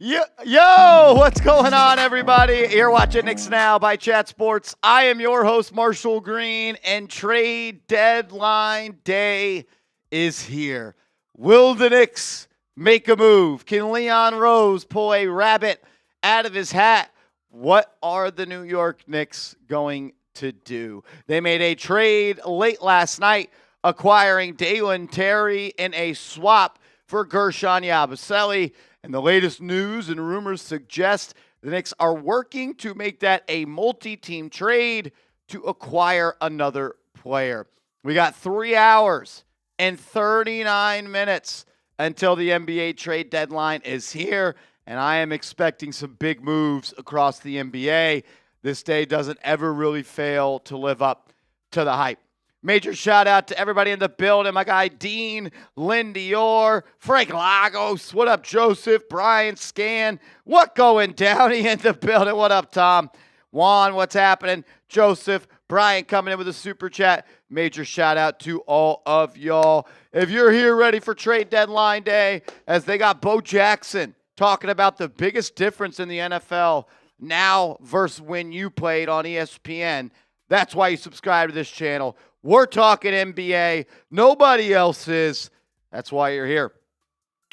Yo, what's going on, everybody? You're watching Knicks Now by Chat Sports. I am your host, Marshall Green, and trade deadline day is here. Will the Knicks make a move? Can Leon Rose pull a rabbit out of his hat? What are the New York Knicks going to do? They made a trade late last night, acquiring Dalen Terry in a swap for Guerschon Yabusele. And the latest news and rumors suggest the Knicks are working to make that a multi-team trade to acquire another player. We got 3 hours and 39 minutes until the NBA trade deadline is here, and I am expecting some big moves across the NBA. This day doesn't ever really fail to live up to the hype. Major shout out to everybody in the building. My guy Dean, Lynn Dior, Frank Lagos. What up, Joseph? Brian Scan. What going down in the building? What up, Tom? Juan, what's happening? Joseph, Brian coming in with a super chat. Major shout out to all of y'all. If you're here ready for trade deadline day, as they got Bo Jackson talking about the biggest difference in the NFL now versus when you played on ESPN, that's why you subscribe to this channel. We're talking NBA. Nobody else is. That's why you're here.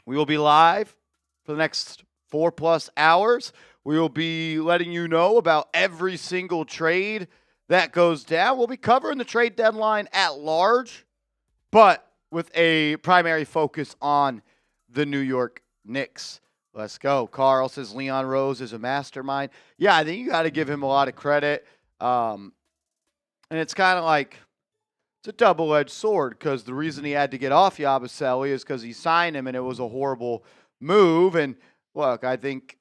We will be live for the next 4+ hours. We will be letting you know about every single trade that goes down. We'll be covering the trade deadline at large, but with a primary focus on the New York Knicks. Let's go. Carl says Leon Rose is a mastermind. Yeah, I think you got to give him a lot of credit. And it's kind of like, it's a double-edged sword because the reason he had to get off Yabusele is because he signed him and it was a horrible move. And look, I think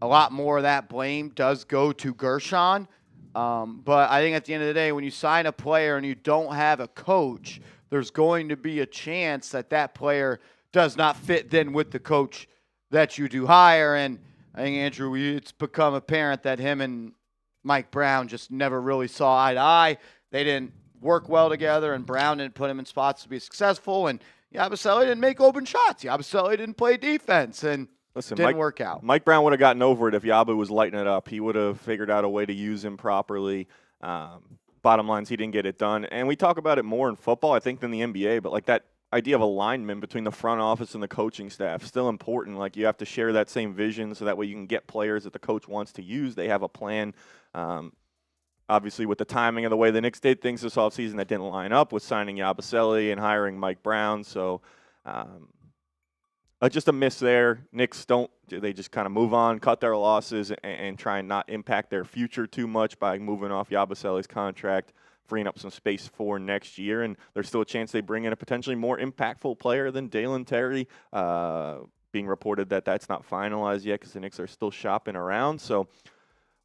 a lot more of that blame does go to Guerschon. But I think at the end of the day, when you sign a player and you don't have a coach, there's going to be a chance that that player does not fit then with the coach that you do hire. And I think, Andrew, it's become apparent that him and Mike Brown just never really saw eye to eye. They didn't work well together, and Brown didn't put him in spots to be successful, and Yabusele didn't make open shots. Yabusele didn't play defense, and didn't work out. Mike Brown would have gotten over it if Yabu was lighting it up. He would have figured out a way to use him properly. Bottom line is he didn't get it done. And we talk about it more in football, I think, than the NBA, but like that idea of alignment between the front office and the coaching staff is still important. Like you have to share that same vision so that way you can get players that the coach wants to use. They have a plan. Obviously, with the timing of the way the Knicks did things this offseason, that didn't line up with signing Yabusele and hiring Mike Brown. So just a miss there. Knicks they just kind of move on, cut their losses, and try and not impact their future too much by moving off Yabusele's contract, freeing up some space for next year. And there's still a chance they bring in a potentially more impactful player than Dalen Terry. Being reported that that's not finalized yet because the Knicks are still shopping around. So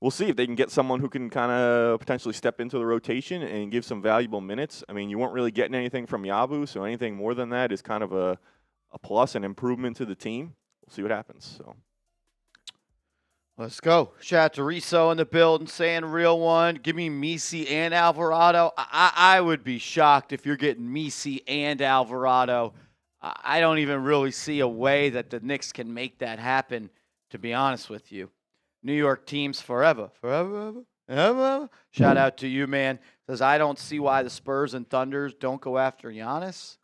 we'll see if they can get someone who can kind of potentially step into the rotation and give some valuable minutes. I mean, you weren't really getting anything from Yabu, so anything more than that is kind of a plus, an improvement to the team. We'll see what happens. So let's go. Shout out to Riso in the building saying real one. Give me Misi and Alvarado. I would be shocked if you're getting Misi and Alvarado. I don't even really see a way that the Knicks can make that happen, to be honest with you. New York teams forever. Shout out to you, man. Says, I don't see why the Spurs and Thunders don't go after Giannis.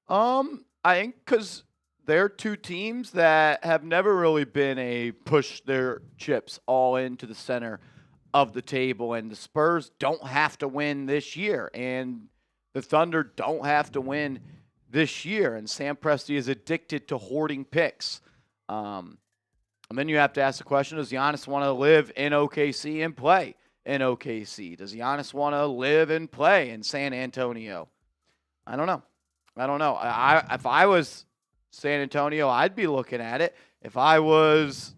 I think because they're two teams that have never really been a push their chips all into the center of the table. And the Spurs don't have to win this year. And the Thunder don't have to win this year. And Sam Presti is addicted to hoarding picks. And then you have to ask the question, does Giannis want to live in OKC and play in OKC? Does Giannis want to live and play in San Antonio? I don't know. If I was San Antonio, I'd be looking at it. If I was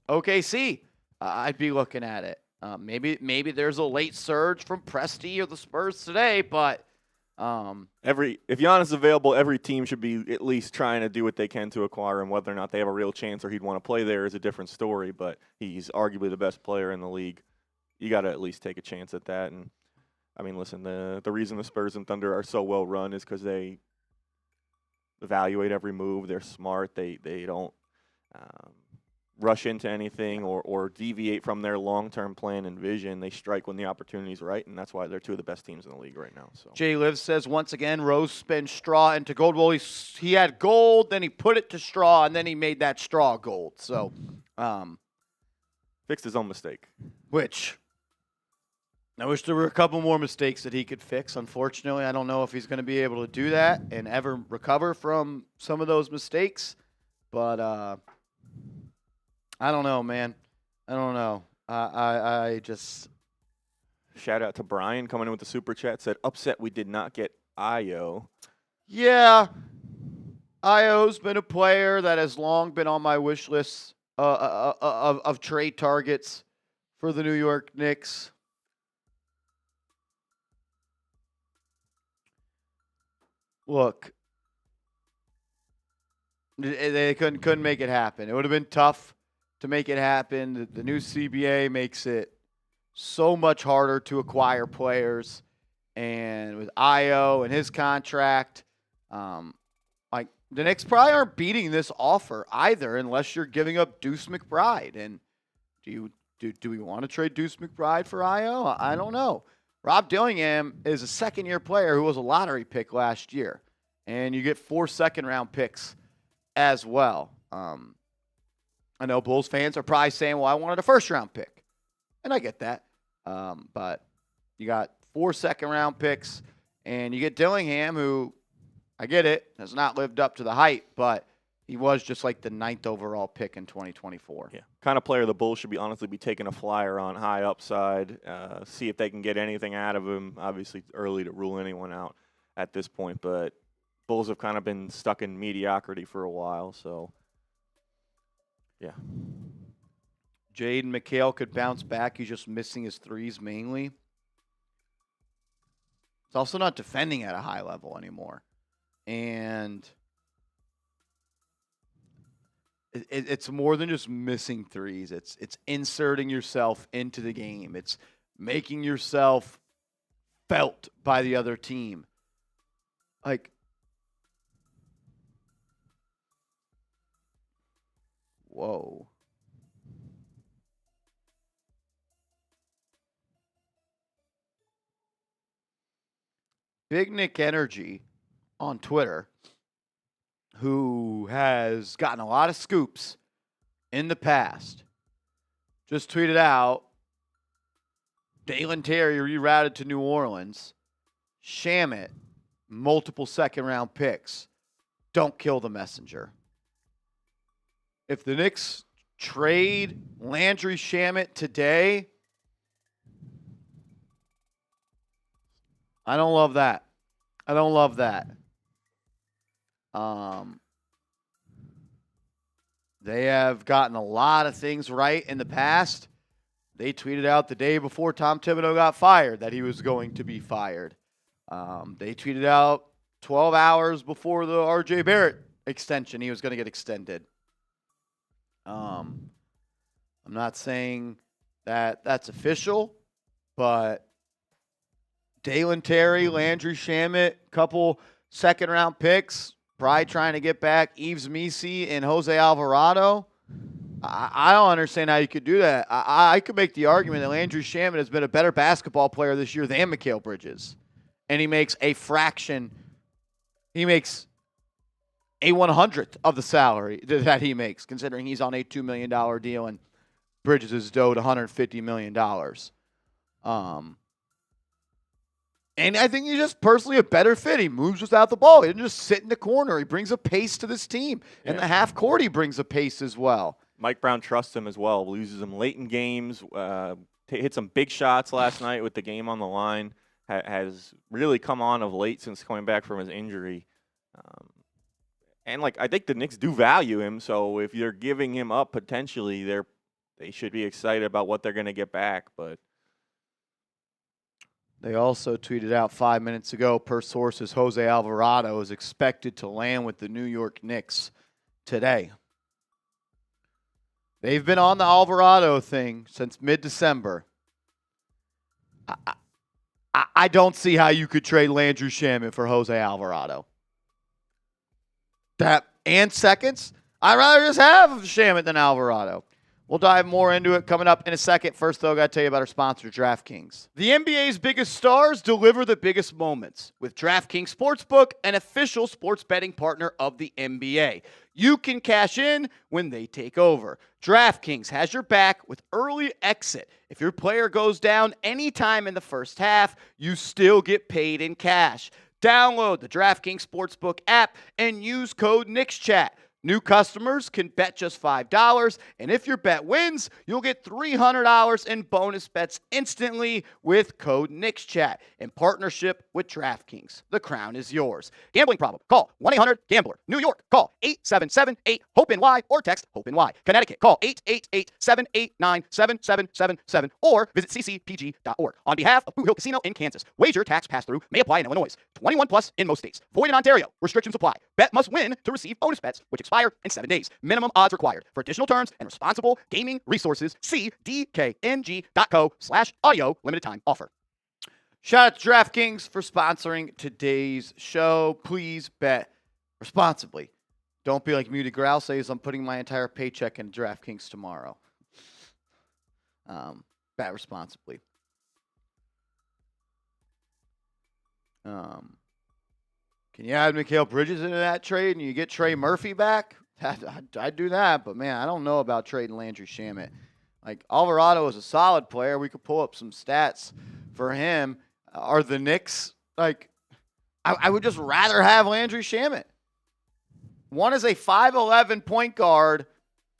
OKC, I'd be looking at it. Maybe there's a late surge from Presti or the Spurs today, but if Giannis is available, every team should be at least trying to do what they can to acquire him. Whether or not they have a real chance or he'd want to play there is a different story, but he's arguably the best player in the league. You got to at least take a chance at that. And I mean, listen, the reason the Spurs and Thunder are so well run is because they evaluate every move. They're smart. They don't rush into anything or deviate from their long-term plan and vision. They strike when the opportunity's right, and that's why they're two of the best teams in the league right now. So Jay Liv says, once again, Rose spins straw into gold. Well, he had gold, then he put it to straw, and then he made that straw gold. So, fixed his own mistake. Which, I wish there were a couple more mistakes that he could fix. Unfortunately, I don't know if he's going to be able to do that and ever recover from some of those mistakes. But, I don't know, man. I don't know. I just... Shout out to Brian coming in with the super chat. Said, upset we did not get Ayo. Yeah. Ayo's been a player that has long been on my wish list of trade targets for the New York Knicks. Look, they couldn't make it happen. It would have been tough to make it happen. The new CBA makes it so much harder to acquire players. And with Ayo and his contract, like the Knicks probably aren't beating this offer either unless you're giving up Deuce McBride. And do we want to trade Deuce McBride for Ayo? I don't know. Rob Dillingham is a second-year player who was a lottery pick last year. And you get 4 second-round picks as well. I know Bulls fans are probably saying, well, I wanted a first-round pick. And I get that. But you got 4 second-round picks, and you get Dillingham, who, I get it, has not lived up to the hype, but he was just like the 9th overall pick in 2024. Yeah, kind of player the Bulls should honestly be taking a flyer on, high upside, see if they can get anything out of him. Obviously, it's early to rule anyone out at this point, but Bulls have kind of been stuck in mediocrity for a while, so... Yeah. Jaden McHale could bounce back. He's just missing his threes mainly. He's also not defending at a high level anymore. And it's more than just missing threes. It's inserting yourself into the game. It's making yourself felt by the other team. Like, whoa. Big Nick Energy on Twitter, who has gotten a lot of scoops in the past, just tweeted out, Dalen Terry rerouted to New Orleans. Shamit, multiple second-round picks. Don't kill the messenger. If the Knicks trade Landry Shamit today, I don't love that. I don't love that. They have gotten a lot of things right in the past. They tweeted out the day before Tom Thibodeau got fired that he was going to be fired. They tweeted out 12 hours before the R.J. Barrett extension he was going to get extended. I'm not saying that that's official, but Dalen Terry, Landry Shamit, couple second-round picks, probably trying to get back Yves Missi and Jose Alvarado. I don't understand how you could do that. I could make the argument that Landry Shamit has been a better basketball player this year than Mikal Bridges. And he makes a fraction. He makes a 100th of the salary that he makes, considering he's on a $2 million deal and Bridges is owed $150 million. And I think he's just personally a better fit. He moves without the ball. He doesn't just sit in the corner. He brings a pace to this team. And the half court, he brings a pace as well. Mike Brown trusts him as well. Loses him late in games. Hit some big shots last night with the game on the line. Has really come on of late since coming back from his injury. And I think the Knicks do value him. So if you're giving him up, potentially they should be excited about what they're going to get back. But they also tweeted out 5 minutes ago, per sources, Jose Alvarado is expected to land with the New York Knicks today. They've been on the Alvarado thing since mid-December. I don't see how you could trade Landry Shamit for Jose Alvarado. That and seconds? I'd rather just have Shamet than Alvarado. We'll dive more into it coming up in a second. First, though, I got to tell you about our sponsor, DraftKings. The NBA's biggest stars deliver the biggest moments with DraftKings Sportsbook, an official sports betting partner of the NBA. You can cash in when they take over. DraftKings has your back with early exit. If your player goes down anytime in the first half, you still get paid in cash. Download the DraftKings Sportsbook app and use code NICKSCHAT. New customers can bet just $5, and if your bet wins, you'll get $300 in bonus bets instantly with code NICKSCHAT in partnership with DraftKings. The crown is yours. Gambling problem? Call 1-800-GAMBLER. New York, call 877-8-HOPE-NY or text HOPE-NY. Connecticut, call 888-789-7777 or visit ccpg.org. On behalf of Blue Hill Casino in Kansas, wager tax pass-through may apply in Illinois. 21 plus in most states. Void in Ontario. Restrictions apply. Bet must win to receive bonus bets, which expire in 7 days. Minimum odds required. For additional terms and responsible gaming resources, see dkng.co/audio limited time offer. Shout out to DraftKings for sponsoring today's show. Please bet responsibly. Don't be like Muted Growl says, I'm putting my entire paycheck in DraftKings tomorrow. Bet responsibly. Can you add Mikal Bridges into that trade and you get Trey Murphy back? I'd do that, but man, I don't know about trading Landry Shamet. Like, Alvarado is a solid player. We could pull up some stats for him. Are the Knicks, like, I would just rather have Landry Shamet. One is a 5'11" point guard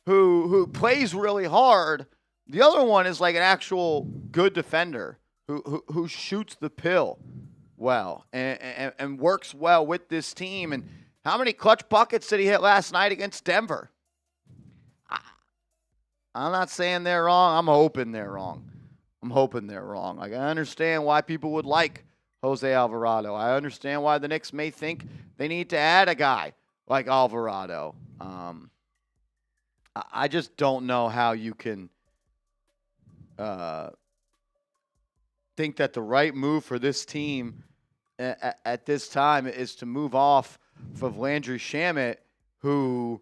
who plays really hard. The other one is like an actual good defender who shoots the pill well and works well with this team. And how many clutch buckets did he hit last night against Denver? I'm not saying they're wrong. I'm hoping they're wrong. Like, I understand why people would like Jose Alvarado. I understand why the Knicks may think they need to add a guy like Alvarado. I just don't know how you can think that the right move for this team at this time is to move off of Landry Shamet, who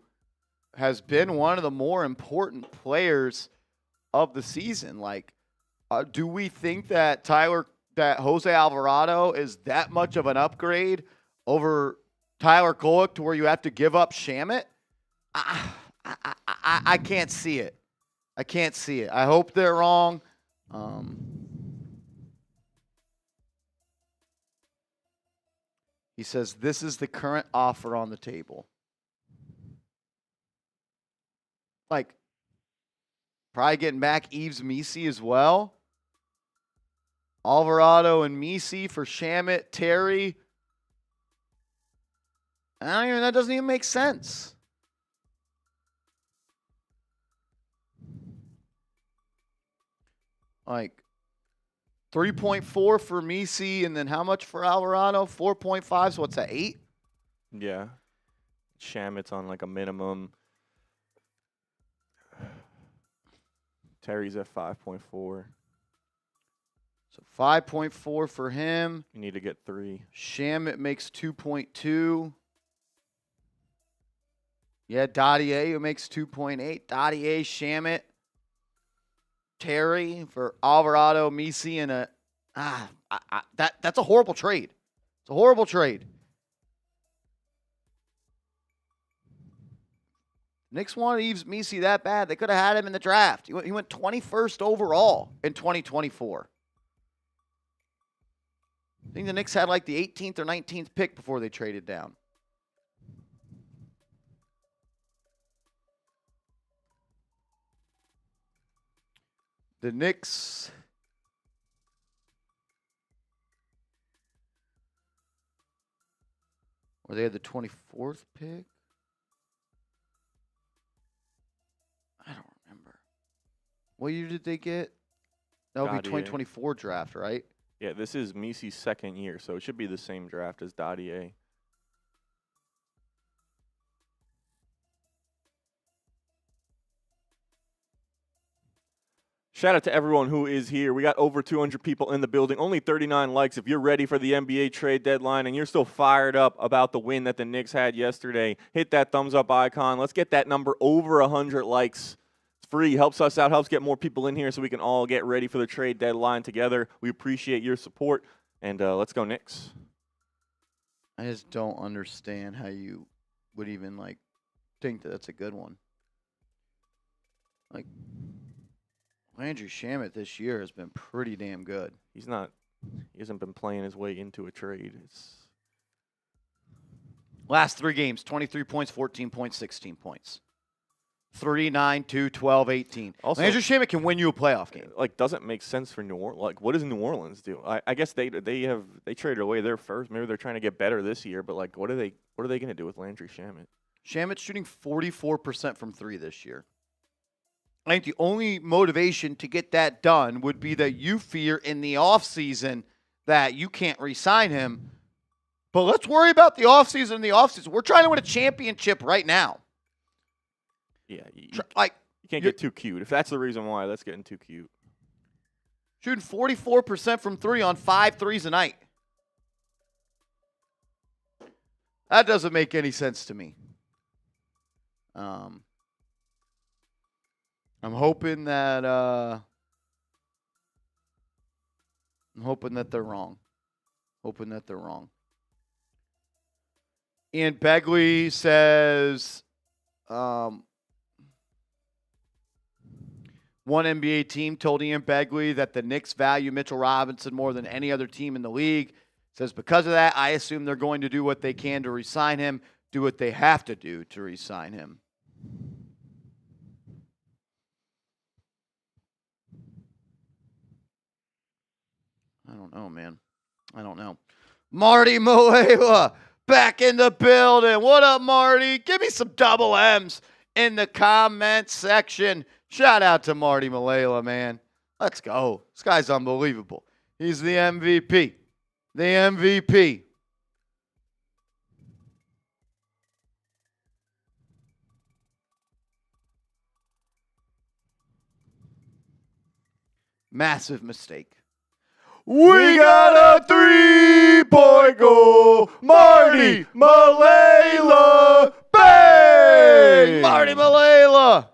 has been one of the more important players of the season. Like, do we think that Jose Alvarado is that much of an upgrade over Tyler Kolek to where you have to give up Shamet? I can't see it. I hope they're wrong. He says, this is the current offer on the table. Like, probably getting back Yves Missi as well. Alvarado and Missi for Shamet, Terry. That doesn't even make sense. Like, 3.4 for Missi, and then how much for Alvarado? 4.5, so what's that, 8? Yeah. Shamet's on like a minimum. Terry's at 5.4. So 5.4 for him. You need to get 3. Shamet makes 2.2. Yeah, Dottier, who makes 2.8. Dottier, Shamet, Terry for Alvarado, Missi, and that's a horrible trade. It's a horrible trade. Knicks wanted Yves Missi that bad. They could have had him in the draft. He went 21st overall in 2024. I think the Knicks had like the 18th or 19th pick before they traded down. The Knicks or they had the 24th pick? I don't remember. What year did they get? That would be 2024 draft, right? Yeah, this is Missi's second year, so it should be the same draft as Dottier. Shout out to everyone who is here. We got over 200 people in the building, only 39 likes. If you're ready for the NBA trade deadline and you're still fired up about the win that the Knicks had yesterday, hit that thumbs up icon. Let's get that number over 100 likes. It's free, helps us out, helps get more people in here so we can all get ready for the trade deadline together. We appreciate your support, and let's go Knicks. I just don't understand how you would even, think that that's a good one. Landry Shamet this year has been pretty damn good. He hasn't been playing his way into a trade. Last 3 games, 23 points, 14 points, 16 points. 3, 9, 2, 12, 18. Also, Landry Shamet can win you a playoff game. Doesn't make sense for New Orleans. What does New Orleans do? I guess they traded away their first. Maybe they're trying to get better this year, but what are they going to do with Landry Shamet? Shamet's shooting 44% from 3 this year. I think the only motivation to get that done would be that you fear in the offseason that you can't re-sign him. But let's worry about the offseason in the offseason. We're trying to win a championship right now. Yeah, you can't get too cute. If that's the reason why, that's getting too cute. Shooting 44% from 3 on 5 threes a night. That doesn't make any sense to me. I'm hoping that they're wrong. Ian Begley says one NBA team told Ian Begley that the Knicks value Mitchell Robinson more than any other team in the league. Says because of that, I assume they're going to do what they can to re-sign him, do what they have to do to re-sign him. I don't know, man. I don't know. Marty Moela back in the building. What up, Marty? Give me some double M's in the comment section. Shout out to Marty Moela, man. Let's go. This guy's unbelievable. He's the MVP. The MVP. Massive mistake. We got a 3-point goal. Marty Moela. Bang! Marty Moela.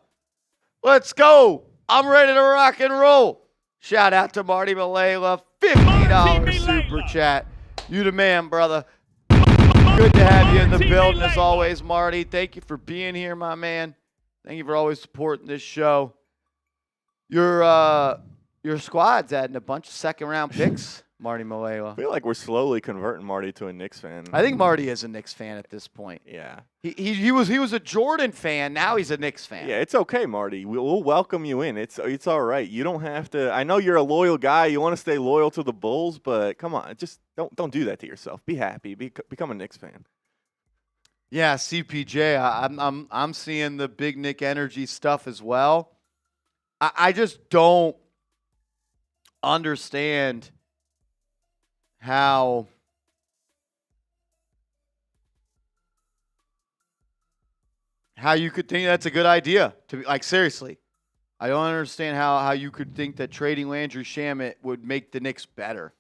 Let's go. I'm ready to rock and roll. Shout out to Marty Moela. $50 super chat. You the man, brother. Good to have you in the building as always, Marty. Thank you for being here, my man. Thank you for always supporting this show. Your squad's adding a bunch of second-round picks, Marty Moela. I feel like we're slowly converting Marty to a Knicks fan. I think Marty is a Knicks fan at this point. Yeah. He was a Jordan fan. Now he's a Knicks fan. Yeah, it's okay, Marty. We'll welcome you in. It's all right. You don't have to. I know you're a loyal guy. You want to stay loyal to the Bulls, but come on, just don't do that to yourself. Be happy. Become a Knicks fan. Yeah, CPJ. I'm seeing the big Nick energy stuff as well. I just don't understand how you could think that's a good idea. To be seriously, I don't understand how you could think that trading Landry Shamet would make the Knicks better.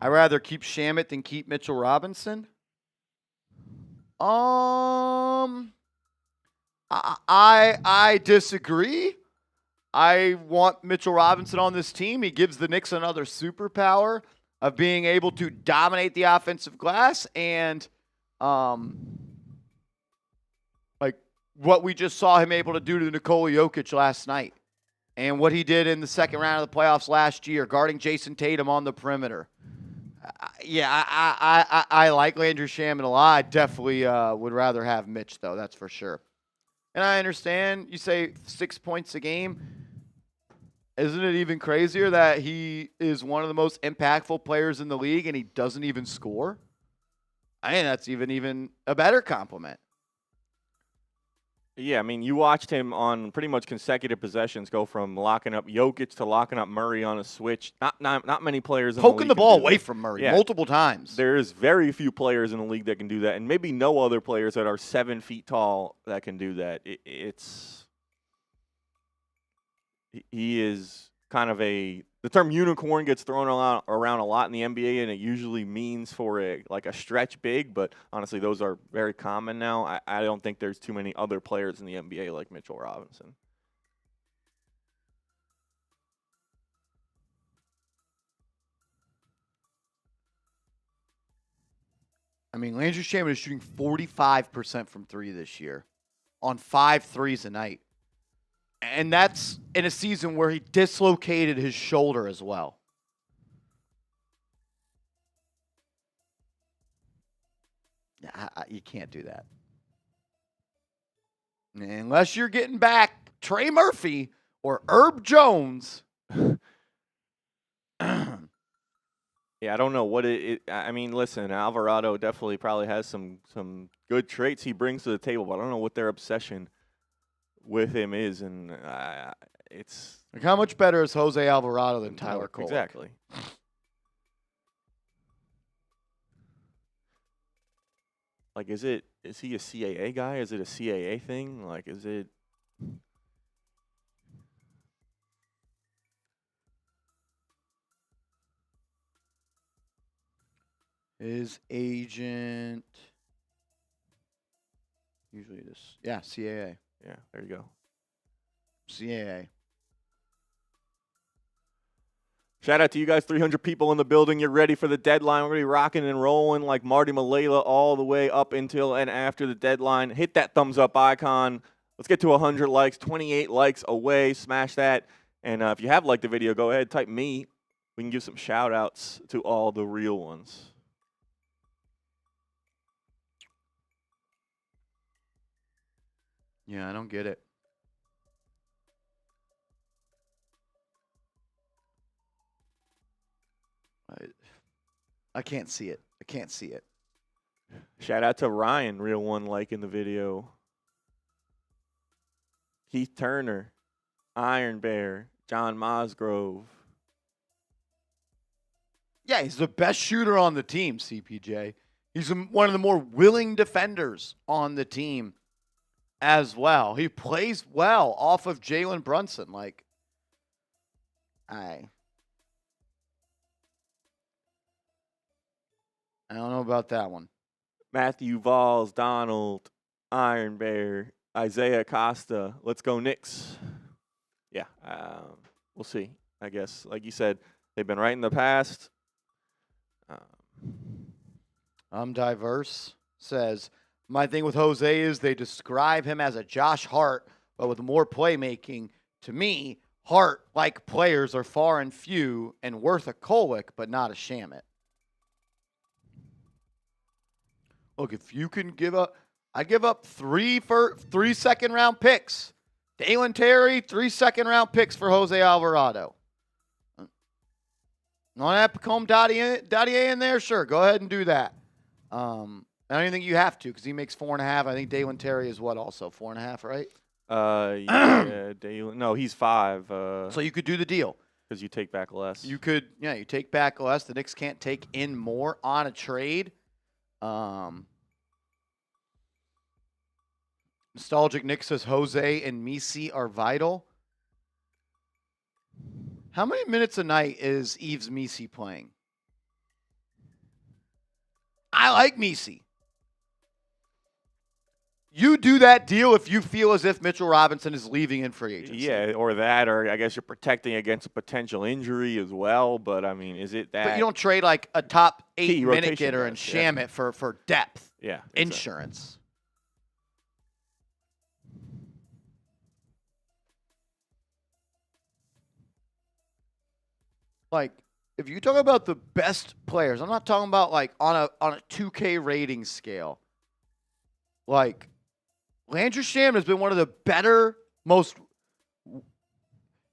I'd rather keep Shamet than keep Mitchell Robinson. I disagree. I want Mitchell Robinson on this team. He gives the Knicks another superpower of being able to dominate the offensive glass and what we just saw him able to do to Nikola Jokic last night and what he did in the second round of the playoffs last year, guarding Jason Tatum on the perimeter. I like Landry Shamet a lot. I definitely would rather have Mitch, though. That's for sure. And I understand you say 6 points a game. Isn't it even crazier that he is one of the most impactful players in the league and he doesn't even score? I think that's even a better compliment. Yeah, I mean, you watched him on pretty much consecutive possessions go from locking up Jokic to locking up Murray on a switch. Not many players in the league Poking the can ball do away that. from Murray Yeah. multiple times. There's very few players in the league that can do that, and maybe no other players that are 7 feet tall that can do that. He is kind of the term unicorn gets thrown around a lot in the NBA, and it usually means for a stretch big, but honestly, those are very common now. I don't think there's too many other players in the NBA like Mitchell Robinson. I mean, Landry Shamet is shooting 45% from three this year on 5 threes a night. And that's in a season where he dislocated his shoulder as well. You can't do that. Unless you're getting back Trey Murphy or Herb Jones. Yeah, I don't know what I mean, listen, Alvarado definitely probably has some good traits he brings to the table, but I don't know what their obsession with him is, and it's like how much better is Jose Alvarado than Tyler Kolek? Exactly. Like, is he a CAA guy? Is it a CAA thing? Like, is it? His agent, usually this, yeah, CAA. Yeah, there you go. CAA. Shout out to you guys, 300 people in the building. You're ready for the deadline. We're going to be rocking and rolling like Marty Malela all the way up until and after the deadline. Hit that thumbs up icon. Let's get to 100 likes, 28 likes away. Smash that. And if you have liked the video, go ahead, type me. We can give some shout outs to all the real ones. Yeah, I don't get it. I can't see it. I can't see it. Shout out to Ryan, real one, liking the video. Keith Turner, Iron Bear, John Mosgrove. Yeah, he's the best shooter on the team, CPJ. He's one of the more willing defenders on the team as well. He plays well off of Jalen Brunson. I don't know about that one. Matthew Valls, Donald, Iron Bear, Isaiah Costa. Let's go Knicks. Yeah, we'll see. I guess, like you said, they've been right in the past. I'm diverse. Says, my thing with Jose is they describe him as a Josh Hart, but with more playmaking. To me, Hart-like players are far and few and worth a Kolek, but not a Shamet. Look, if you can I'd give up 3 second-round picks. Dalen Terry, 3 second-round picks for Jose Alvarado. Want to have Pacome Dadier in there? Sure, go ahead and do that. I don't even think you have to because he makes 4.5. I think Dalen Terry is what also 4.5, right? Yeah, Dalen. No, he's 5. So you could do the deal because you take back less. You take back less. The Knicks can't take in more on a trade. Nostalgic Nick says Jose and Misi are vital. How many minutes a night is Yves Misi playing? I like Misi. You do that deal if you feel as if Mitchell Robinson is leaving in free agency. Yeah, or I guess you're protecting against a potential injury as well. But, I mean, is it that? But you don't trade like a top 8-minute getter guys, and Shamet for depth. Yeah. Insurance. Like, if you talk about the best players, I'm not talking about like on a 2K rating scale. Like, Landry Shamet has been one of the better,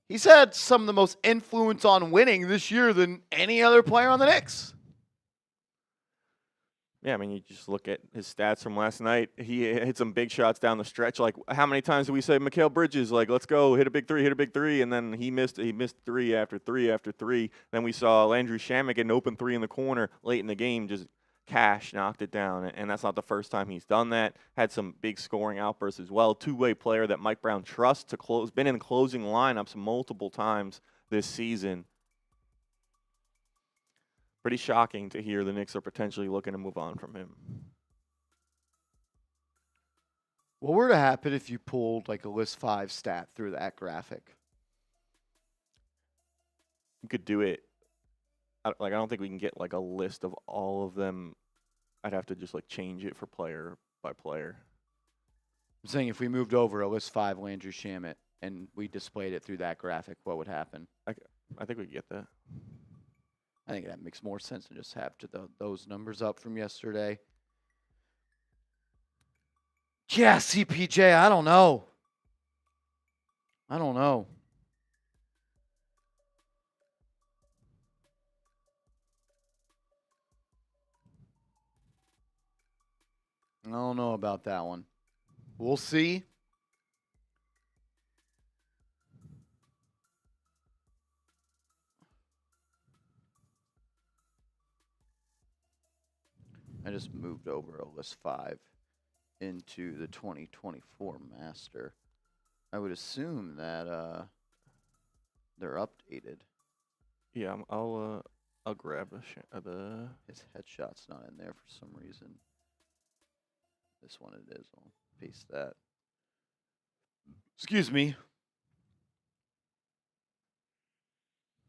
he's had some of the most influence on winning this year than any other player on the Knicks. Yeah, I mean, you just look at his stats from last night. He hit some big shots down the stretch. Like, how many times did we say Mikal Bridges, like, let's go, hit a big three, and then he missed three after three after three. Then we saw Landry Shamet get an open three in the corner late in the game, just knocked it down, and that's not the first time he's done that. Had some big scoring outbursts as well. Two-way player that Mike Brown trusts to close. Been in closing lineups multiple times this season. Pretty shocking to hear the Knicks are potentially looking to move on from him. What were to happen if you pulled like a list 5 stat through that graphic? You could do it. I don't think we can get like a list of all of them. I'd have to just like change it for player by player. I'm saying if we moved over a list 5 Landry Shamet and we displayed it through that graphic, what would happen? I think we could get that. I think that makes more sense than just have those numbers up from yesterday. Yeah, CPJ, I don't know. I don't know about that one. We'll see. I just moved over a list 5 into the 2024 master. I would assume that they're updated. Yeah, I'll grab the. His headshot's not in there for some reason. This one it is. I'll paste that. Excuse me.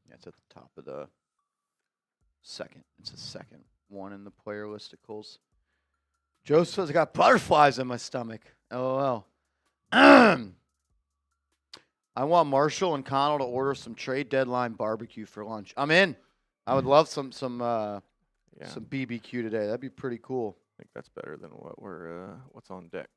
Yeah, it's at the top of the second. It's the second one in the player listicles. Joe says I got butterflies in my stomach. LOL. I want Marshall and Connell to order some trade deadline barbecue for lunch. I'm in. I would love some BBQ today. That'd be pretty cool. I think that's better than what's on deck.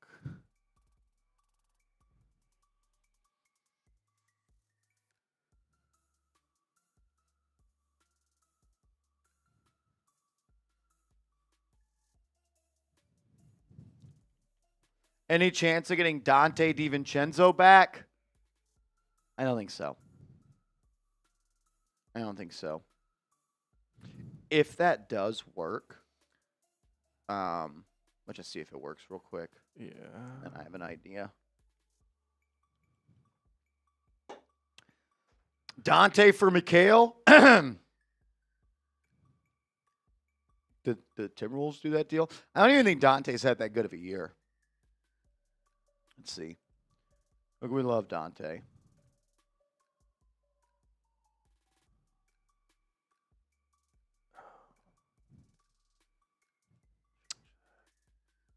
Any chance of getting Dante DiVincenzo back? I don't think so. If that does work, let's just see if it works real quick. Yeah. And I have an idea. Dante for Mikal. Did the Timberwolves do that deal? I don't even think Dante's had that good of a year. Let's see. Look, we love Dante.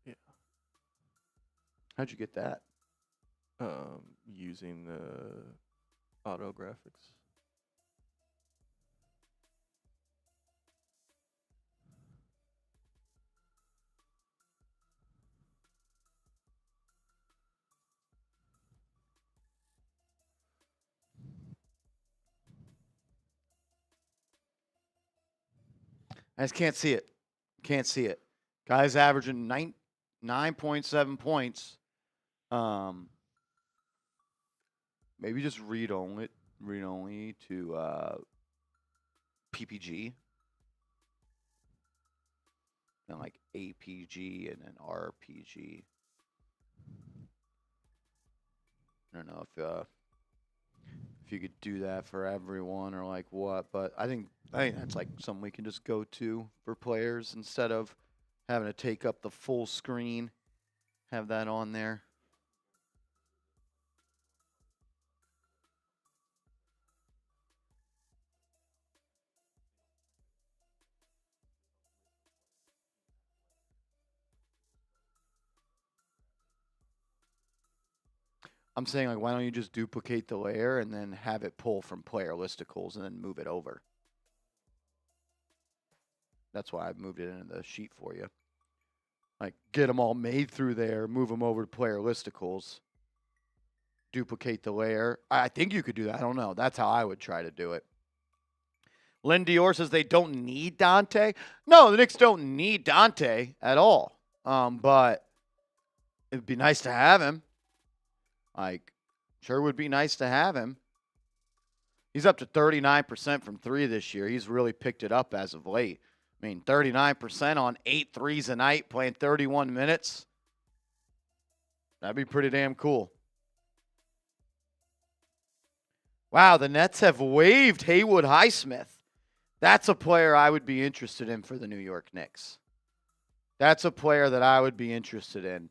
Yeah. How'd you get that? Using the auto graphics. I just can't see it. Guy's averaging 9.7 points. Maybe just read only to PPG. And like APG and then RPG. I don't know if you could do that for everyone or like what, but I think that's like something we can just go to for players instead of having to take up the full screen. Have that on there. I'm saying, like, why don't you just duplicate the layer and then have it pull from player listicles and then move it over? That's why I moved it into the sheet for you. Like, get them all made through there, move them over to player listicles, duplicate the layer. I think you could do that. I don't know. That's how I would try to do it. Lynn Dior says they don't need Dante. No, the Knicks don't need Dante at all. But it'd be nice to have him. Like, sure would be nice to have him. He's up to 39% from three this year. He's really picked it up as of late. I mean, 39% on 8 threes a night, playing 31 minutes. That'd be pretty damn cool. Wow, the Nets have waived Haywood Highsmith. That's a player I would be interested in for the New York Knicks. That's a player that I would be interested in.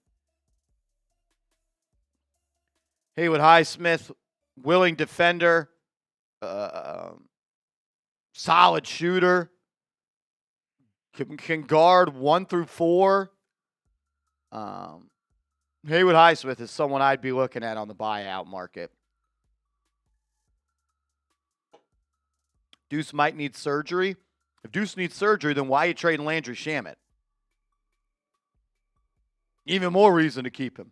Haywood Highsmith, willing defender, solid shooter, can guard 1 through 4. Haywood Highsmith is someone I'd be looking at on the buyout market. Deuce might need surgery. If Deuce needs surgery, then why are you trading Landry Shamet? Even more reason to keep him.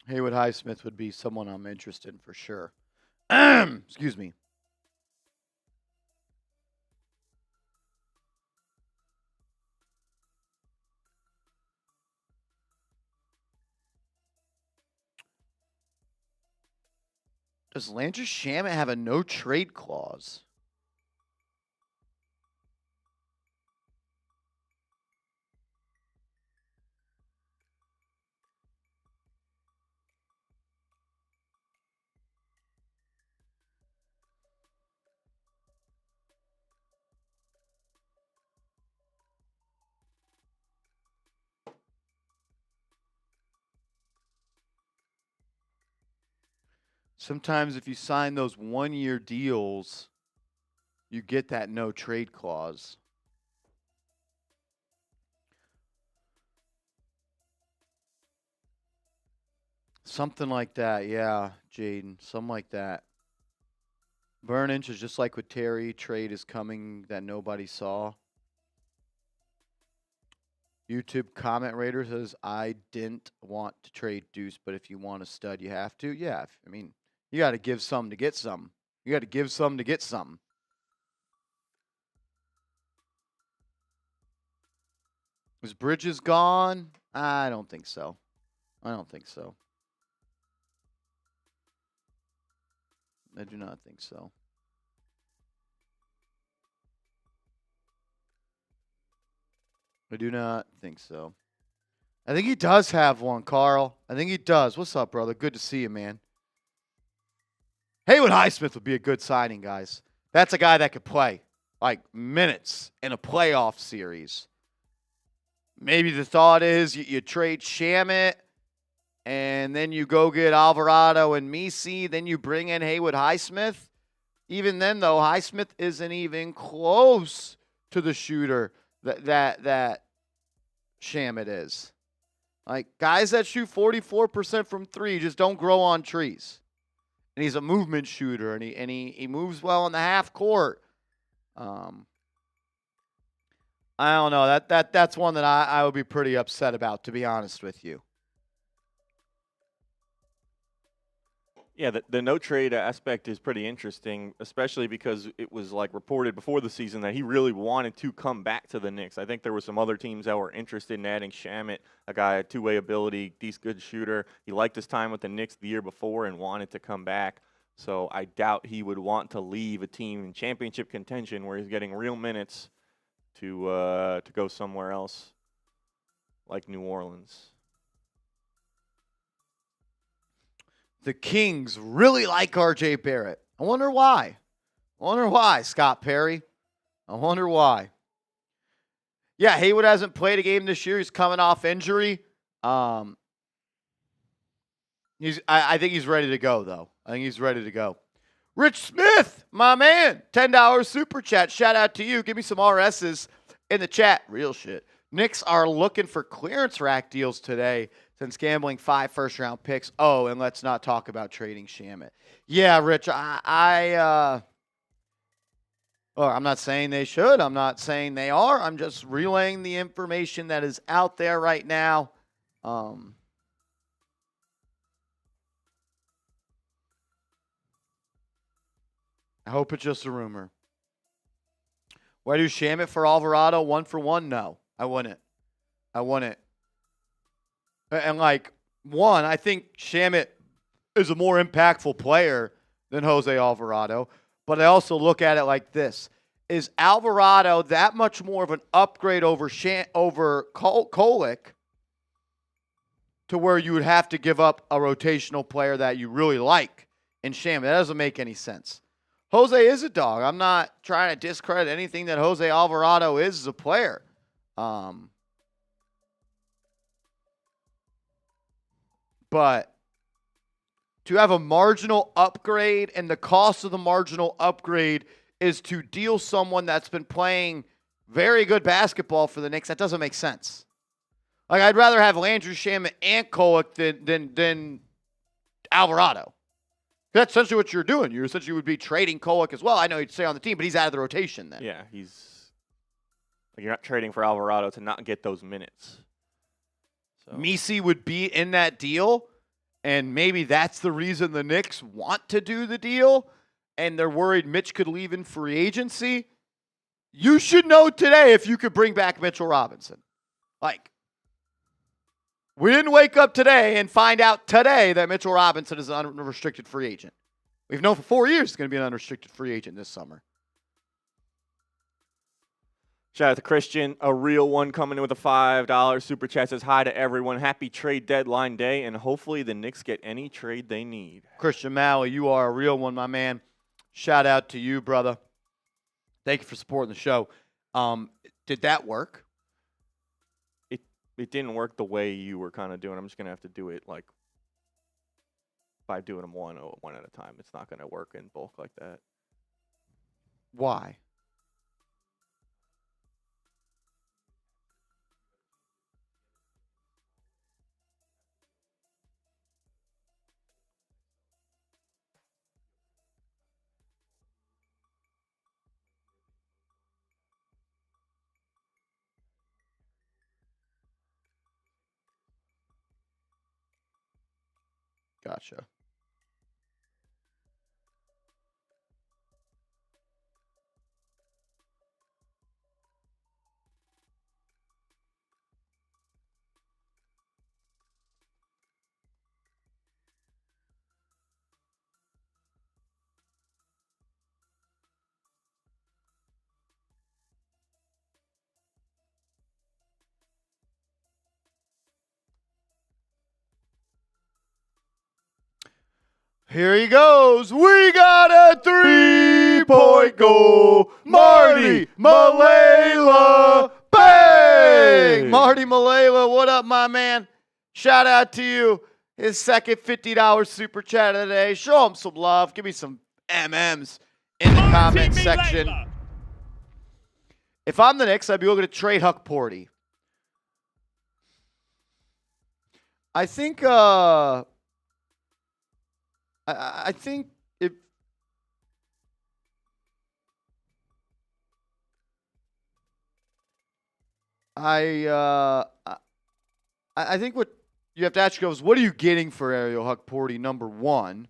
Haywood Highsmith would be someone I'm interested in for sure. Excuse me. Does Landry Shamet have a no trade clause? Sometimes if you sign those 1-year deals, you get that no trade clause. Something like that, yeah, Jaden. Something like that. Burninch is just like with Terry. Trade is coming that nobody saw. YouTube comment raider says, I didn't want to trade Deuce, but if you want a stud, you have to. Yeah, I mean, you got to give some to get some. You got to give some to get some. Is Bridges gone? I don't think so. I don't think so. I do not think so. I do not think so. I think he does have one, Carl. I think he does. What's up, brother? Good to see you, man. Haywood Highsmith would be a good signing, guys. That's a guy that could play like minutes in a playoff series. Maybe the thought is you trade Shamet, and then you go get Alvarado and Misi, then you bring in Haywood Highsmith. Even then, though, Highsmith isn't even close to the shooter that Shamet is. Like, guys that shoot 44% from three just don't grow on trees. And he's a movement shooter, and he moves well in the half court. I don't know. That's one that I would be pretty upset about, to be honest with you. Yeah, the no trade aspect is pretty interesting, especially because it was like reported before the season that he really wanted to come back to the Knicks. I think there were some other teams that were interested in adding Shamet, a guy with two-way ability, decent good shooter. He liked his time with the Knicks the year before and wanted to come back. So I doubt he would want to leave a team in championship contention where he's getting real minutes to go somewhere else like New Orleans. The Kings really like R.J. Barrett. I wonder why. Scott Perry. I wonder why. Yeah, Haywood hasn't played a game this year. He's coming off injury. I think he's ready to go, though. I think he's ready to go. Rich Smith, my man, $10 super chat. Shout out to you. Give me some RSs in the chat. Real shit. Knicks are looking for clearance rack deals today since gambling 5 first-round picks. Oh, and let's not talk about trading Shamet. Yeah, Rich, I Or I'm not saying they should. I'm not saying they are. I'm just relaying the information that is out there right now. I hope it's just a rumor. Would I do Shamit for Alvarado 1-for-1? No, I wouldn't. I wouldn't. And I think Shamit is a more impactful player than Jose Alvarado. But I also look at it like this. Is Alvarado that much more of an upgrade over Kolek to where you would have to give up a rotational player that you really like in Shamit? That doesn't make any sense. Jose is a dog. I'm not trying to discredit anything that Jose Alvarado is as a player. But to have a marginal upgrade, and the cost of the marginal upgrade is to deal someone that's been playing very good basketball for the Knicks, that doesn't make sense. I'd rather have Landry Shamet and Kolek than Alvarado. That's essentially what you're doing. You essentially would be trading Kolek as well. I know he'd stay on the team, but he's out of the rotation then. Yeah, you're not trading for Alvarado to not get those minutes. So. Misi would be in that deal, and maybe that's the reason the Knicks want to do the deal, and they're worried Mitch could leave in free agency. You should know today if you could bring back Mitchell Robinson. We didn't wake up today and find out today that Mitchell Robinson is an unrestricted free agent. We've known for 4 years he's going to be an unrestricted free agent this summer. Shout out to Christian, a real one, coming in with a $5 super chat. Says hi to everyone. Happy trade deadline day, and hopefully the Knicks get any trade they need. Christian Maui, you are a real one, my man. Shout out to you, brother. Thank you for supporting the show. Did that work? It didn't work the way you were kind of doing. I'm just going to have to do it by doing them one at a time. It's not going to work in bulk like that. Why? Gotcha. Here he goes. We got a 3-point goal. Marty Malela. Bang! Marty Malela, what up, my man? Shout out to you. His second $50 super chat of the day. Show him some love. Give me some MMs in the comment section. If I'm the Knicks, I'd be looking to trade Huck Porty. I think I think if I think what you have to ask yourself is, what are you getting for Ariel Huck Porty, number one?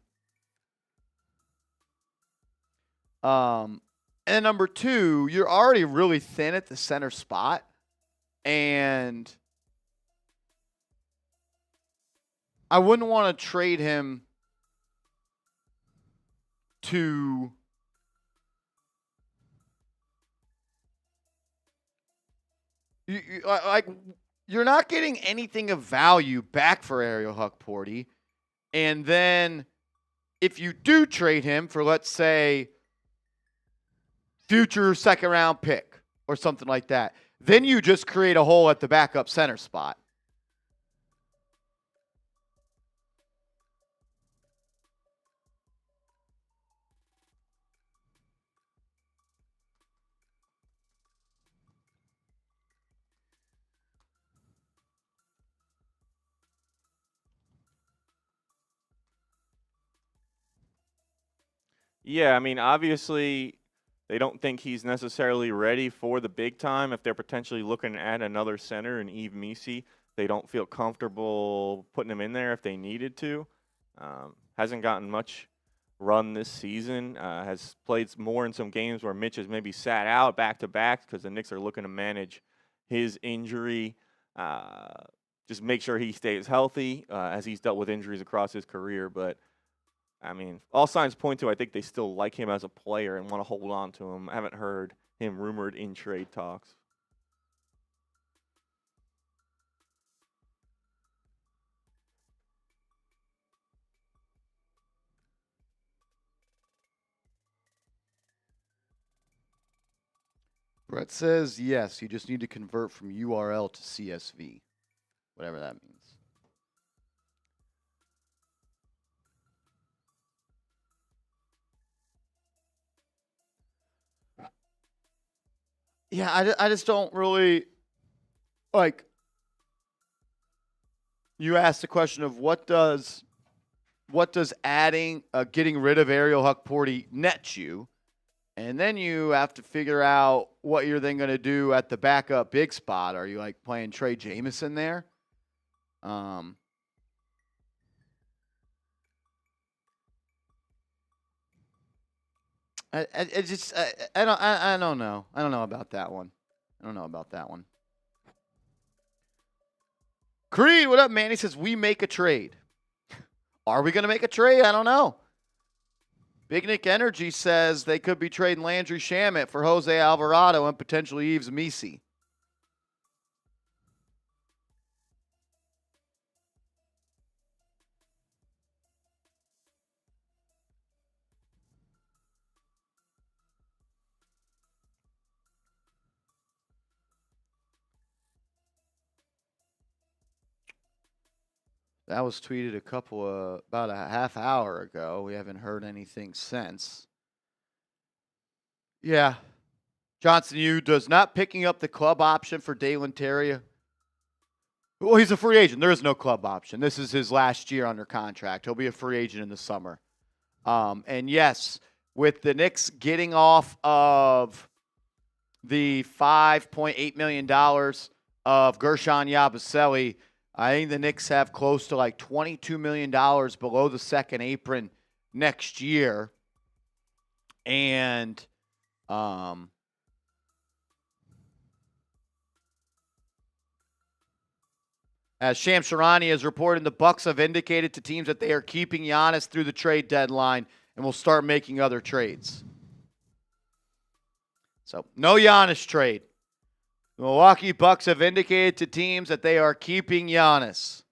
And then number two, you're already really thin at the center spot, and I wouldn't want to trade him to you're not getting anything of value back for Ariel Huck Porty. And then if you do trade him for, let's say, future second round pick or something like that, then you just create a hole at the backup center spot. Yeah, I mean, obviously, They don't think he's necessarily ready for the big time. If they're potentially looking at another center in Yves Missi, they don't feel comfortable putting him in there if they needed to. Hasn't gotten much run this season. Has played more in some games where Mitch has maybe sat out back-to-back because the Knicks are looking to manage his injury. Just make sure he stays healthy as he's dealt with injuries across his career. But, I mean, all signs point to I think they still like him as a player and want to hold on to him. I haven't heard him rumored in trade talks. Brett says yes. You just need to convert from URL to CSV, whatever that means. Yeah, I just don't really like. You asked the question of what does getting rid of Ariel Huckporty net you, and then you have to figure out what you're then going to do at the backup big spot. Are you like playing Trey Jamison there? I don't know. I don't know about that one. I don't know about that one. Creed, what up, man? He says we make a trade. Are we going to make a trade? I don't know. Big Nick Energy says they could be trading Landry Shamet for Jose Alvarado and potentially Yves Missi. That was tweeted about a half hour ago. We haven't heard anything since. Yeah. Johnson Yu does not picking up the club option for Dalen Terry. Well, he's a free agent. There is no club option. This is his last year under contract. He'll be a free agent in the summer. And yes, with the Knicks getting off of the $5.8 million of Guerschon Yabusele, I think the Knicks have close to like $22 million below the second apron next year. And as Shams Charania has reported, the Bucks have indicated to teams that they are keeping Giannis through the trade deadline and will start making other trades. So, no Giannis trade. The Milwaukee Bucks have indicated to teams that they are keeping Giannis.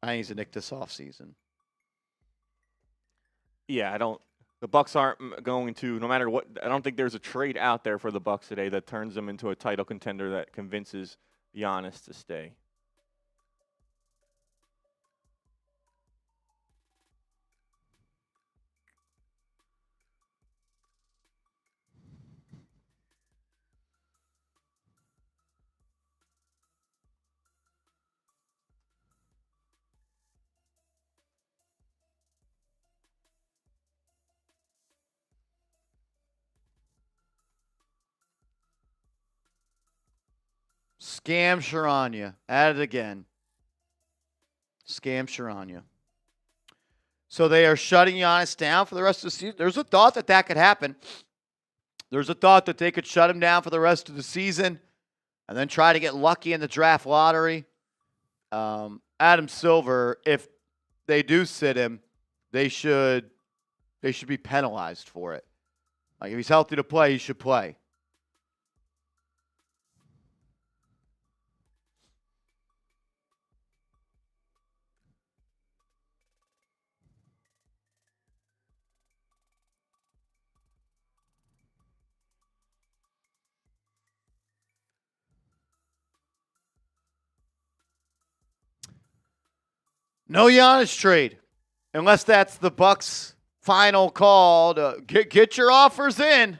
I think he's a Knick this offseason. Yeah, the Bucks aren't going to, no matter what. I don't think there's a trade out there for the Bucks today that turns them into a title contender that convinces Giannis to stay. Scam Charania. At it again. Scam Charania. So they are shutting Giannis down for the rest of the season. There's a thought that could happen. There's a thought that they could shut him down for the rest of the season and then try to get lucky in the draft lottery. Adam Silver, if they do sit him, they should be penalized for it. Like if he's healthy to play, he should play. No Giannis trade, unless that's the Bucks' final call to get your offers in.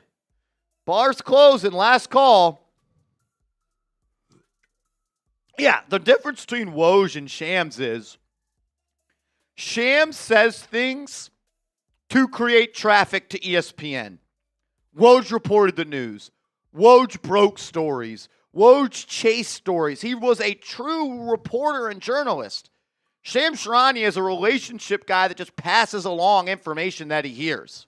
Bars closing, last call. Yeah, the difference between Woj and Shams is Shams says things to create traffic to ESPN. Woj reported the news. Woj broke stories. Woj chased stories. He was a true reporter and journalist. Shams Charania is a relationship guy that just passes along information that he hears.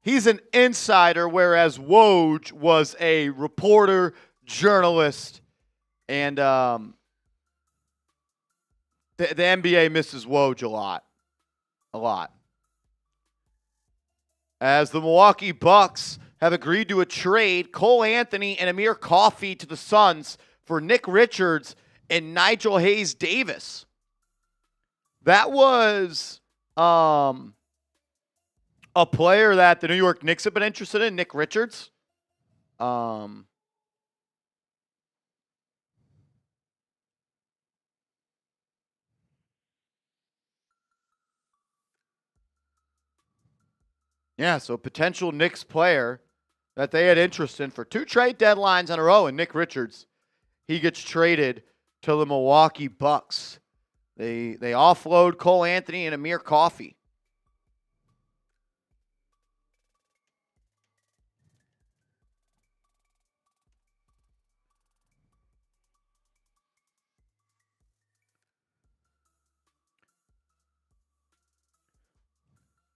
He's an insider, whereas Woj was a reporter, journalist, and the NBA misses Woj a lot. A lot. As the Milwaukee Bucks have agreed to a trade, Karl-Anthony and Amir Coffey to the Suns for Nick Richards and Nigel Hayes-Davis. That was a player that the New York Knicks have been interested in, Nick Richards. Yeah, so potential Knicks player that they had interest in for 2 trade deadlines in a row, and Nick Richards, he gets traded to the Milwaukee Bucks. They offload Karl-Anthony and Amir Coffey.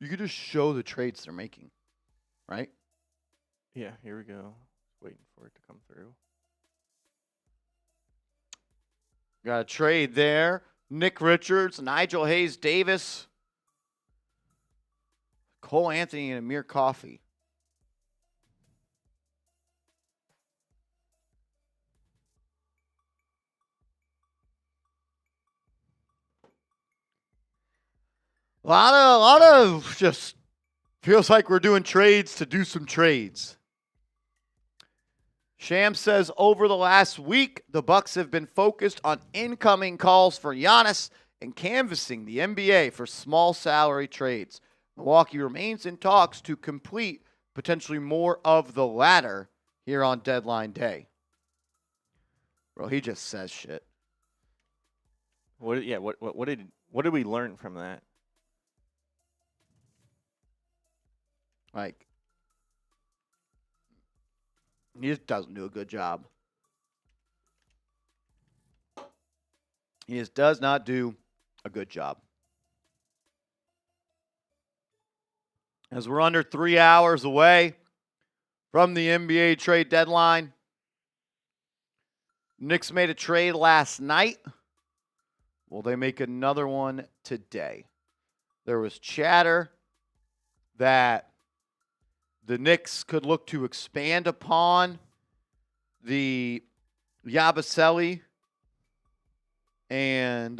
You could just show the trades they're making, right? Yeah, here we go. Waiting for it to come through. Got a trade there. Nick Richards, Nigel Hayes-Davis, Karl-Anthony, and Amir Coffey. A lot of just feels like we're doing trades to do some trades. Shams says over the last week, the Bucks have been focused on incoming calls for Giannis and canvassing the NBA for small salary trades. Milwaukee remains in talks to complete potentially more of the latter here on deadline day. Bro, he just says shit. What did we learn from that? Like, he just doesn't do a good job. He just does not do a good job. As we're under 3 hours away from the NBA trade deadline, Knicks made a trade last night. Will they make another one today? There was chatter that the Knicks could look to expand upon the Yabusele and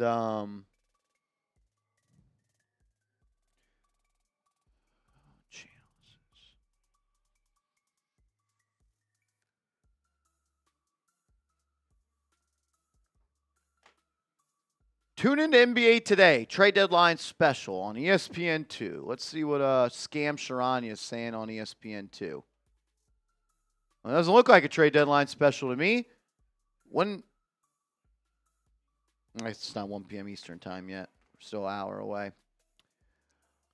tune into NBA Today, trade deadline special on ESPN2. Let's see what Scam Sharani is saying on ESPN2. Well, it doesn't look like a trade deadline special to me. It's not 1 p.m. Eastern time yet. We're still an hour away.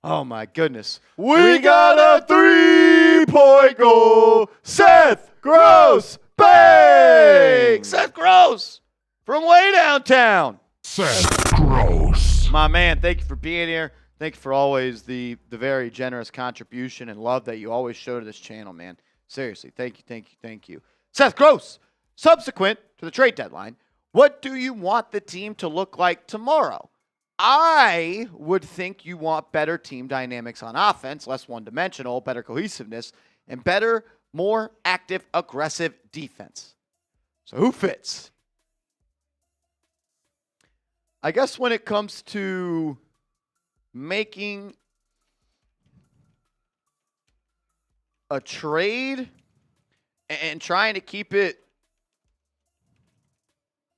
Oh, my goodness. We got a 3-point goal. Seth Gross, bang! Seth Gross from way downtown. Seth Gross. My man, thank you for being here. Thank you for always the very generous contribution and love that you always show to this channel, man. Seriously, thank you. Seth Gross, subsequent to the trade deadline, what do you want the team to look like tomorrow? I would think you want better team dynamics on offense, less one-dimensional, better cohesiveness, and better, more active, aggressive defense. So who fits? I guess when it comes to making a trade and trying to keep it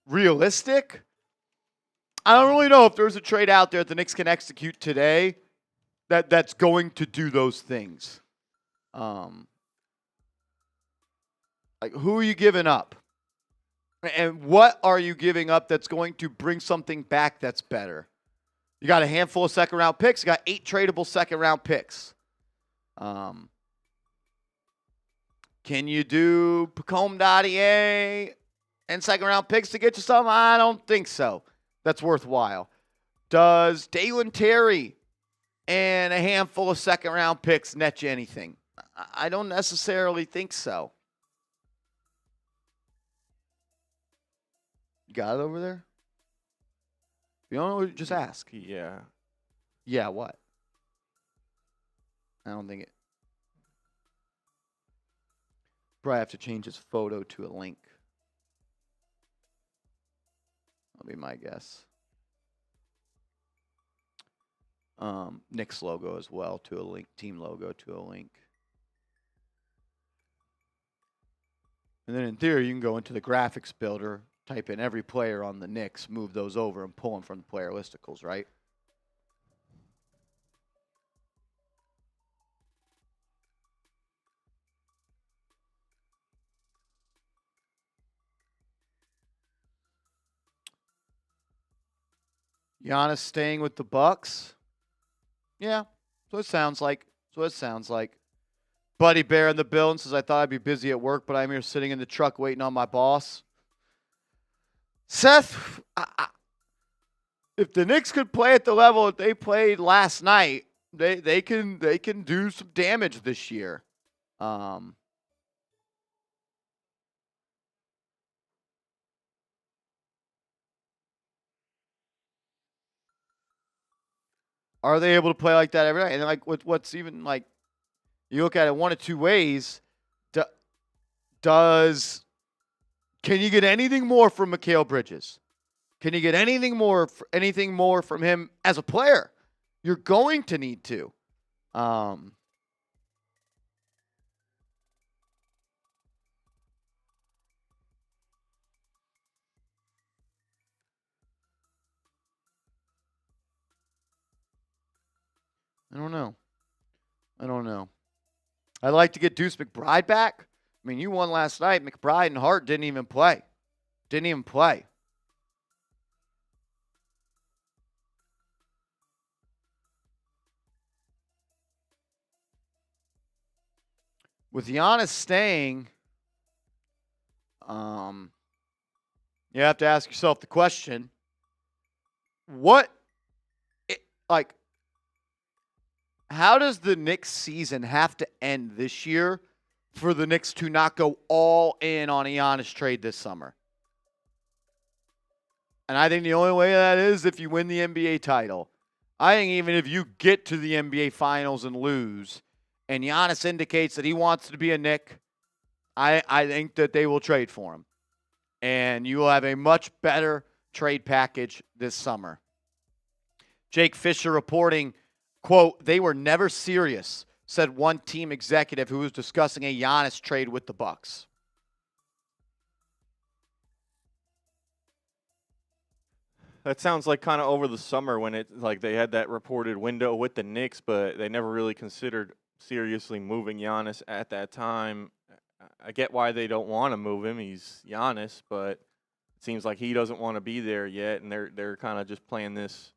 realistic, I don't really know if there's a trade out there that the Knicks can execute today that's going to do those things. Like, who are you giving up? And what are you giving up that's going to bring something back that's better? You got a handful of second-round picks. You got 8 tradable second-round picks. Can you do Pacome Dadier and second-round picks to get you something? I don't think so. That's worthwhile. Does Dalen Terry and a handful of second-round picks net you anything? I don't necessarily think so. You got it over there? If you don't know, just ask. Yeah. Yeah, what? I don't think it. Probably have to change his photo to a link. That'll be my guess. Knicks logo as well to a link. Team logo to a link. And then in theory, you can go into the graphics builder, type in every player on the Knicks, move those over, and pull them from the player listicles, right? Giannis staying with the Bucks. Yeah, so it sounds like. Buddy Bear in the building says, I thought I'd be busy at work, but I'm here sitting in the truck waiting on my boss. Seth, if the Knicks could play at the level that they played last night, they can do some damage this year. Are they able to play like that every night? And like, what's even like, you look at it one of two ways. Can you get anything more from Mikal Bridges? Can you get anything more from him as a player? You're going to need to. I don't know. I'd like to get Deuce McBride back. I mean, you won last night. McBride and Hart didn't even play. With Giannis staying, you have to ask yourself the question, how does the Knicks season have to end this year for the Knicks to not go all in on a Giannis trade this summer? And I think the only way that is if you win the NBA title. I think even if you get to the NBA Finals and lose, and Giannis indicates that he wants to be a Knick, I think that they will trade for him. And you will have a much better trade package this summer. Jake Fisher reporting, quote, they were never serious, said one team executive who was discussing a Giannis trade with the Bucks. That sounds like kind of over the summer when they had that reported window with the Knicks, but they never really considered seriously moving Giannis at that time. I get why they don't want to move him. He's Giannis, but it seems like he doesn't want to be there yet, and they're kind of just playing this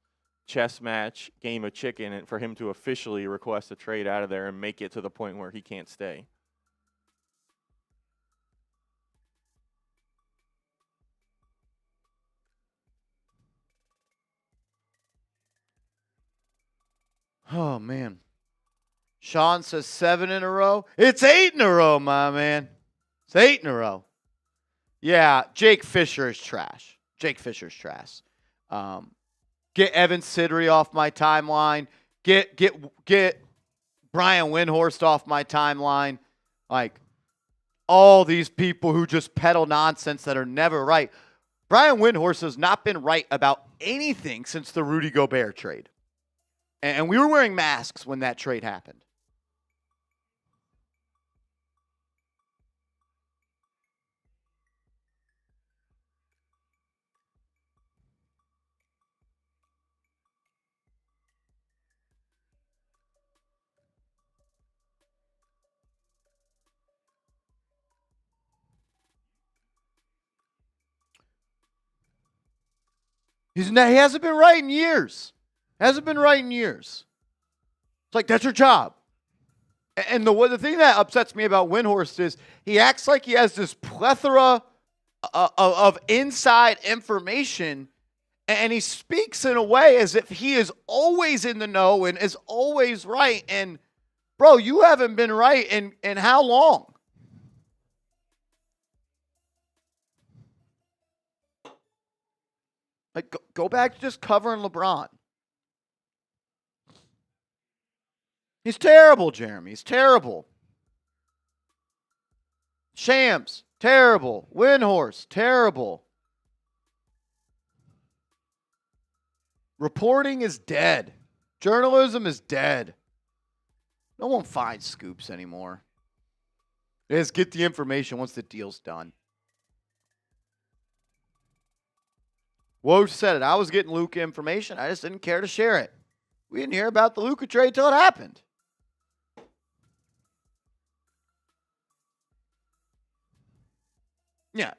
chess match, game of chicken, and for him to officially request a trade out of there and make it to the point where he can't stay. Oh, man. Sean says 7 in a row. It's 8 in a row, my man. It's 8 in a row. Yeah, Jake Fisher is trash. Get Evan Sidri off my timeline. Get Brian Windhorst off my timeline. Like, all these people who just peddle nonsense that are never right. Brian Windhorst has not been right about anything since the Rudy Gobert trade. And we were wearing masks when that trade happened. He hasn't been right in years. Hasn't been right in years. It's like, that's your job. And the thing that upsets me about Windhorst is he acts like he has this plethora of inside information, and he speaks in a way as if he is always in the know and is always right. And, bro, you haven't been right in how long? Like, go back to just covering LeBron. He's terrible, Jeremy. He's terrible. Shams, terrible. Windhorst, terrible. Reporting is dead. Journalism is dead. No one finds scoops anymore. They just get the information once the deal's done. Woj said it. I was getting Luka information. I just didn't care to share it. We didn't hear about the Luka trade till it happened. Yeah.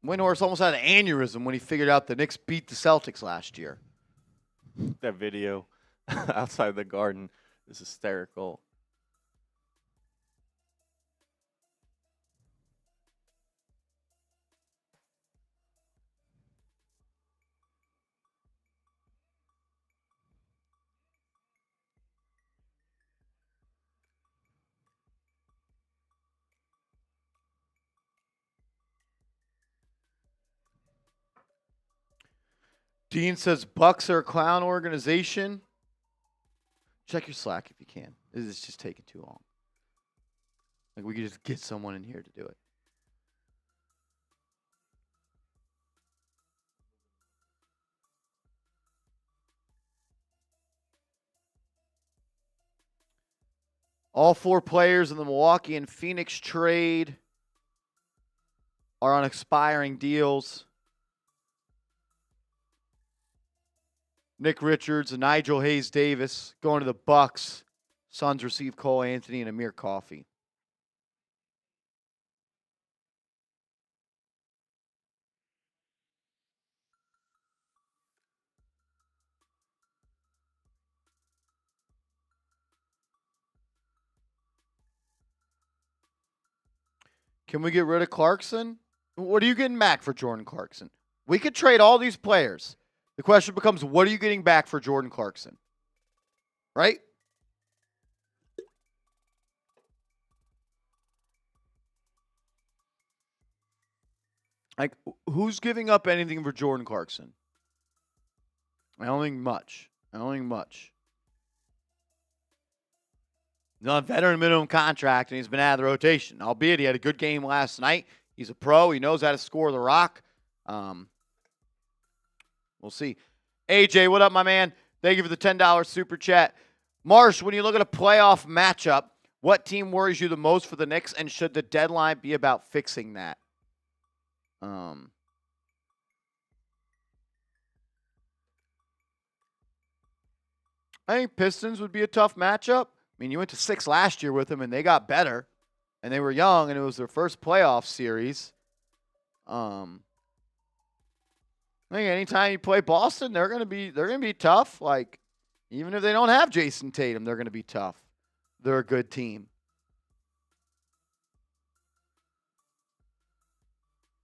Windhorst almost had an aneurysm when he figured out the Knicks beat the Celtics last year. That video outside the Garden is hysterical. Dean says Bucks are a clown organization. Check your Slack if you can. This is just taking too long. Like, we could just get someone in here to do it. All 4 players in the Milwaukee and Phoenix trade are on expiring deals. Nick Richards and Nigel Hayes-Davis going to the Bucks. Suns receive Cole Anthony and Amir Coffey. Can we get rid of Clarkson? What are you getting back for Jordan Clarkson? We could trade all these players. The question becomes, what are you getting back for Jordan Clarkson? Right? Like, who's giving up anything for Jordan Clarkson? I don't think much. He's on a veteran minimum contract, and he's been out of the rotation. Albeit he had a good game last night. He's a pro. He knows how to score the rock. We'll see. AJ, what up, my man? Thank you for the $10 super chat. Marsh, when you look at a playoff matchup, what team worries you the most for the Knicks, and should the deadline be about fixing that? I think Pistons would be a tough matchup. I mean, you went to 6 last year with them, and they got better, and they were young, and it was their first playoff series. I think anytime you play Boston, they're gonna be tough. Like, even if they don't have Jason Tatum, they're gonna be tough. They're a good team.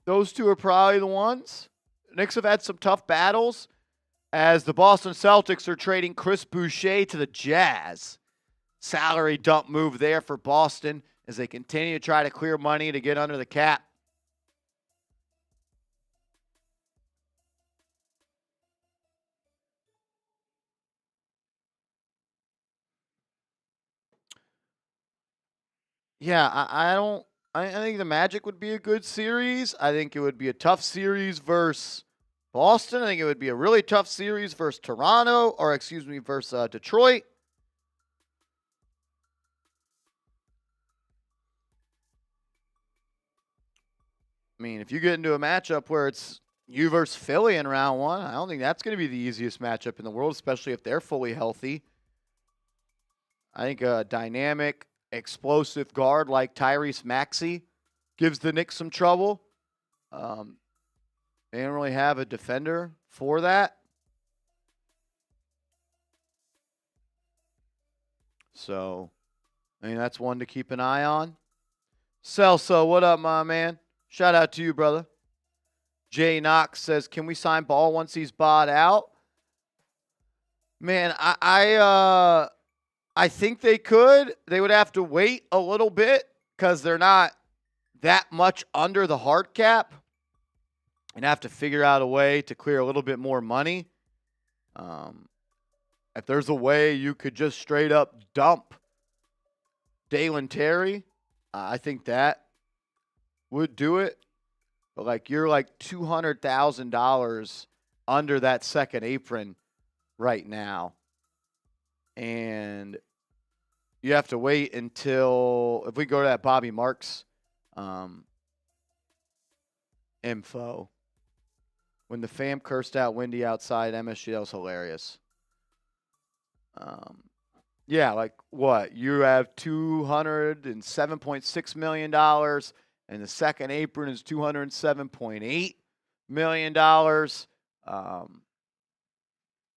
Those two are probably the ones. Knicks have had some tough battles as the Boston Celtics are trading Chris Boucher to the Jazz. Salary dump move there for Boston as they continue to try to clear money to get under the cap. Yeah, I think the Magic would be a good series. I think it would be a tough series versus Boston. I think it would be a really tough series versus versus Detroit. I mean, if you get into a matchup where it's you versus Philly in round 1, I don't think that's going to be the easiest matchup in the world, especially if they're fully healthy. I think a dynamic, explosive guard like Tyrese Maxey gives the Knicks some trouble. They didn't really have a defender for that. So, I mean, that's one to keep an eye on. Celso, what up, my man? Shout out to you, brother. Jay Knox says, can we sign Ball once he's bought out? Man, I think they could. They would have to wait a little bit because they're not that much under the hard cap and have to figure out a way to clear a little bit more money. If there's a way you could just straight up dump Dalen Terry, I think that would do it. But like you're like $200,000 under that second apron right now. And you have to wait until, if we go to that Bobby Marks info, when the fam cursed out Windy outside MSG, that was hilarious. Yeah, like what? You have $207.6 million, and the second apron is $207.8 million.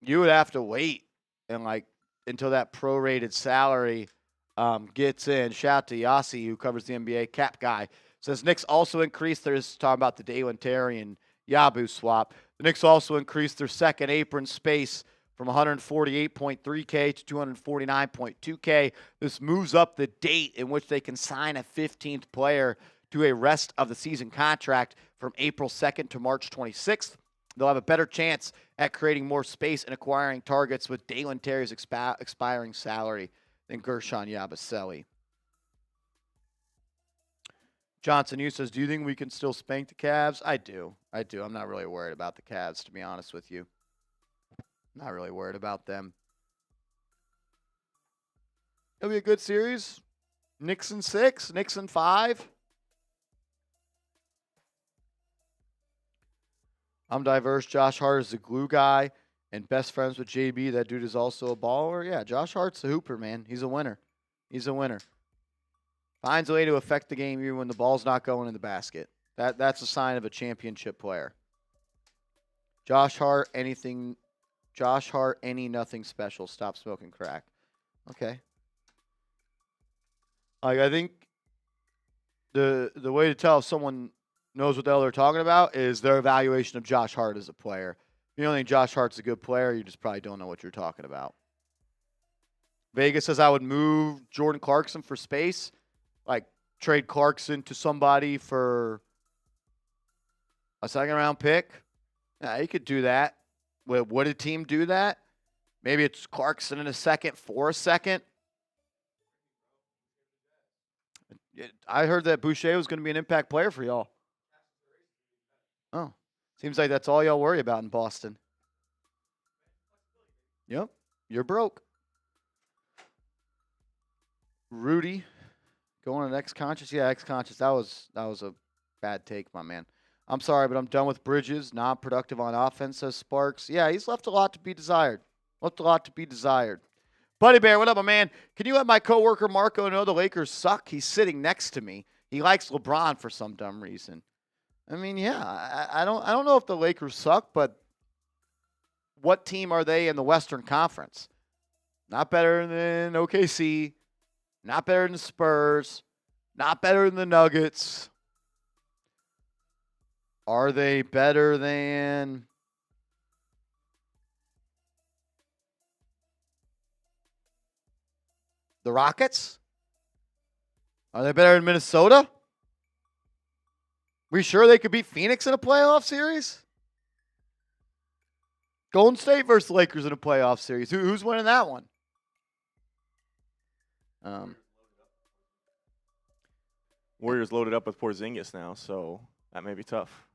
You would have to wait and like until that prorated salary gets in. Shout out to Yossi, who covers the NBA, cap guy. Says Knicks also increased their, talking about the Dalen Terry and Yabu swap. The Knicks also increased their second apron space from 148.3K to 249.2K. This moves up the date in which they can sign a 15th player to a rest of the season contract from April 2nd to March 26th. They'll have a better chance at creating more space and acquiring targets with Dalen Terry's expiring salary than Guerschon Yabusele. Johnson, you says, do you think we can still spank the Cavs? I do. I'm not really worried about the Cavs, to be honest with you. Not really worried about them. It'll be a good series. Knicks in 6, Knicks in 5. I'm diverse. Josh Hart is the glue guy and best friends with JB. That dude is also a baller. Yeah, Josh Hart's a hooper, man. He's a winner. Finds a way to affect the game even when the ball's not going in the basket. That's a sign of a championship player. Josh Hart, any nothing special. Stop smoking crack. Okay. Like, I think the way to tell if someone knows what the hell they're talking about is their evaluation of Josh Hart as a player. If you don't think Josh Hart's a good player, you just probably don't know what you're talking about. Vegas says I would move Jordan Clarkson for space. Like, trade Clarkson to somebody for a second-round pick. Yeah, you could do that. Would a team do that? Maybe it's Clarkson in a second for a second. I heard that Boucher was going to be an impact player for y'all. Oh, seems like that's all y'all worry about in Boston. Yep, you're broke. Rudy, going to X-Conscious? Yeah, X-Conscious. That was a bad take, my man. I'm sorry, but I'm done with Bridges. Not productive on offense, says Sparks. Yeah, he's left a lot to be desired. Buddy Bear, what up, my man? Can you let my coworker Marco know the Lakers suck? He's sitting next to me. He likes LeBron for some dumb reason. I mean, yeah, I don't know if the Lakers suck, but what team are they in the Western Conference? Not better than OKC. Not better than the Spurs. Not better than the Nuggets. Are they better than the Rockets? Are they better than Minnesota? We sure they could beat Phoenix in a playoff series? Golden State versus the Lakers in a playoff series. Who's winning that one? Warriors loaded up with Porzingis now, so that may be tough.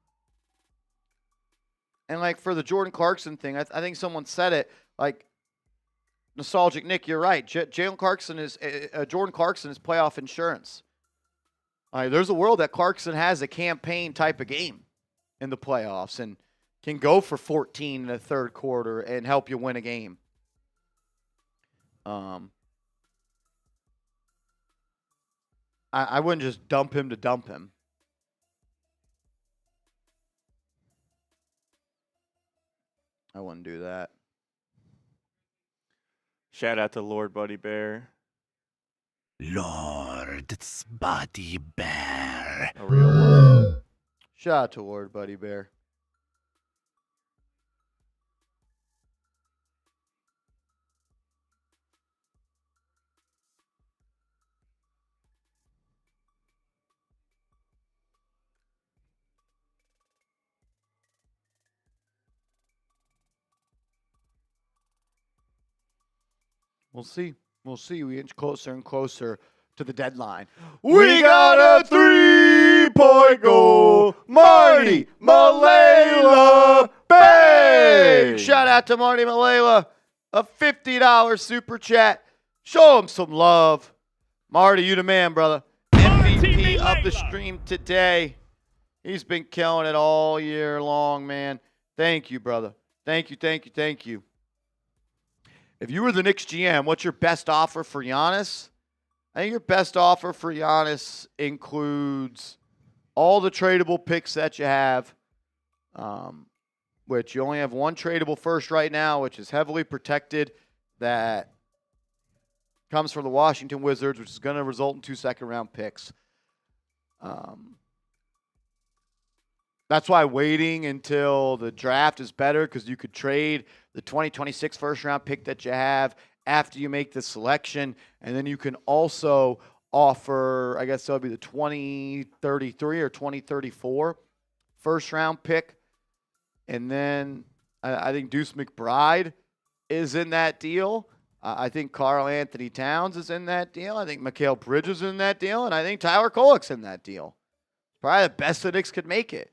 And like for the Jordan Clarkson thing, I think someone said it. Like, nostalgic Nick, you're right. Jordan Clarkson is playoff insurance. There's a world that Clarkson has a campaign type of game in the playoffs and can go for 14 in the third quarter and help you win a game. I wouldn't just dump him to dump him. I wouldn't do that. Shout out to Lord Buddy Bear. Lord Buddy Bear. A real one. Shout out to Lord Buddy Bear. We'll see. We'll see. We inch closer and closer to the deadline. We got a 3-point goal. Marty Malela. Bang! Shout out to Marty Malela. A $50 super chat. Show him some love. Marty, you the man, brother. MVP of the stream today. He's been killing it all year long, man. Thank you, brother. Thank you, thank you, thank you. If you were the Knicks GM, what's your best offer for Giannis? I think your best offer for Giannis includes all the tradable picks that you have, which you only have one tradable first right now, which is heavily protected, that comes from the Washington Wizards, which is going to result in 2 second-round picks. That's why waiting until the draft is better, because you could trade the 2026 first-round pick that you have after you make the selection, and then you can also offer, I guess that would be the 2033 or 2034 first-round pick. And then I think Deuce McBride is in that deal. I think Karl-Anthony Towns is in that deal. I think Mikal Bridges is in that deal. And I think Tyler Kolek's in that deal. Probably the best the Knicks could make it.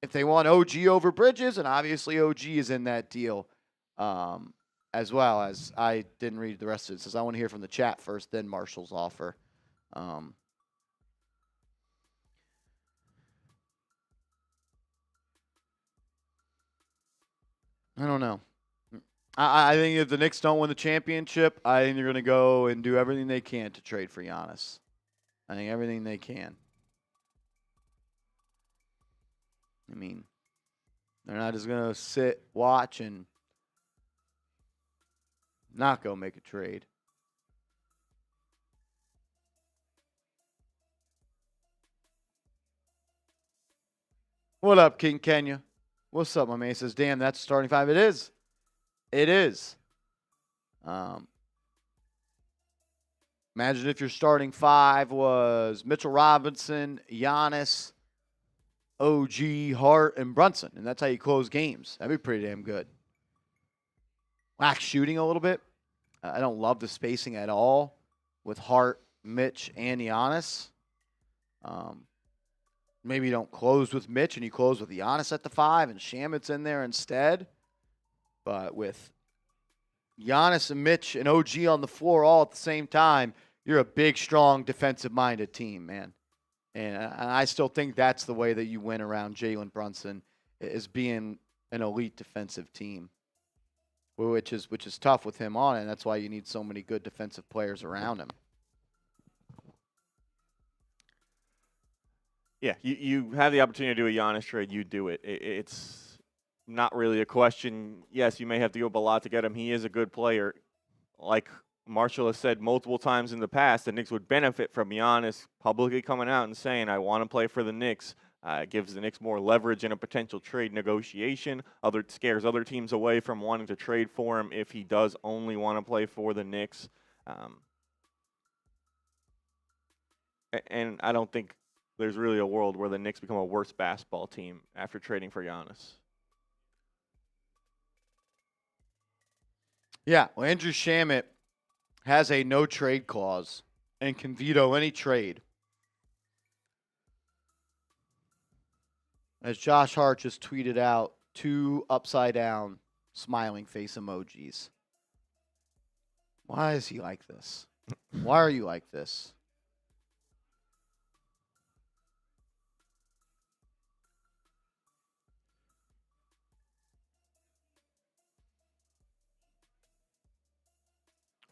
If they want OG over Bridges, and obviously OG is in that deal, as well as I didn't read the rest of it. It says I want to hear from the chat first, then Marshall's offer. I don't know. I think if the Knicks don't win the championship, I think they're going to go and do everything they can to trade for Giannis. I think everything they can. I mean, they're not just going to sit, watch, and not go make a trade. What up, King Kenya? What's up, my man? He says, damn, that's starting five. It is. It is. Imagine if your starting five was Mitchell Robinson, Giannis, OG, Hart, and Brunson, and that's how you close games. That'd be pretty damn good. Lack shooting a little bit. I don't love the spacing at all with Hart, Mitch, and Giannis. Maybe you don't close with Mitch and you close with Giannis at the 5 and Shamit's in there instead. But with Giannis and Mitch and OG on the floor all at the same time, you're a big, strong, defensive-minded team, man. And I still think that's the way that you win around Jalen Brunson, is being an elite defensive team, which is tough with him on it, and that's why you need so many good defensive players around him. Yeah, you have the opportunity to do a Giannis trade, you do it. It's not really a question. Yes, you may have to give up a lot to get him. He is a good player. Like Marshall has said multiple times in the past, the Knicks would benefit from Giannis publicly coming out and saying, I want to play for the Knicks. It gives the Knicks more leverage in a potential trade negotiation. Scares other teams away from wanting to trade for him if he does only want to play for the Knicks. And I don't think there's really a world where the Knicks become a worse basketball team after trading for Giannis. Yeah, well, Andrew Shamit has a no-trade clause and can veto any trade. As Josh Hart just tweeted out, 2 upside-down smiling face emojis. Why is he like this? Why are you like this?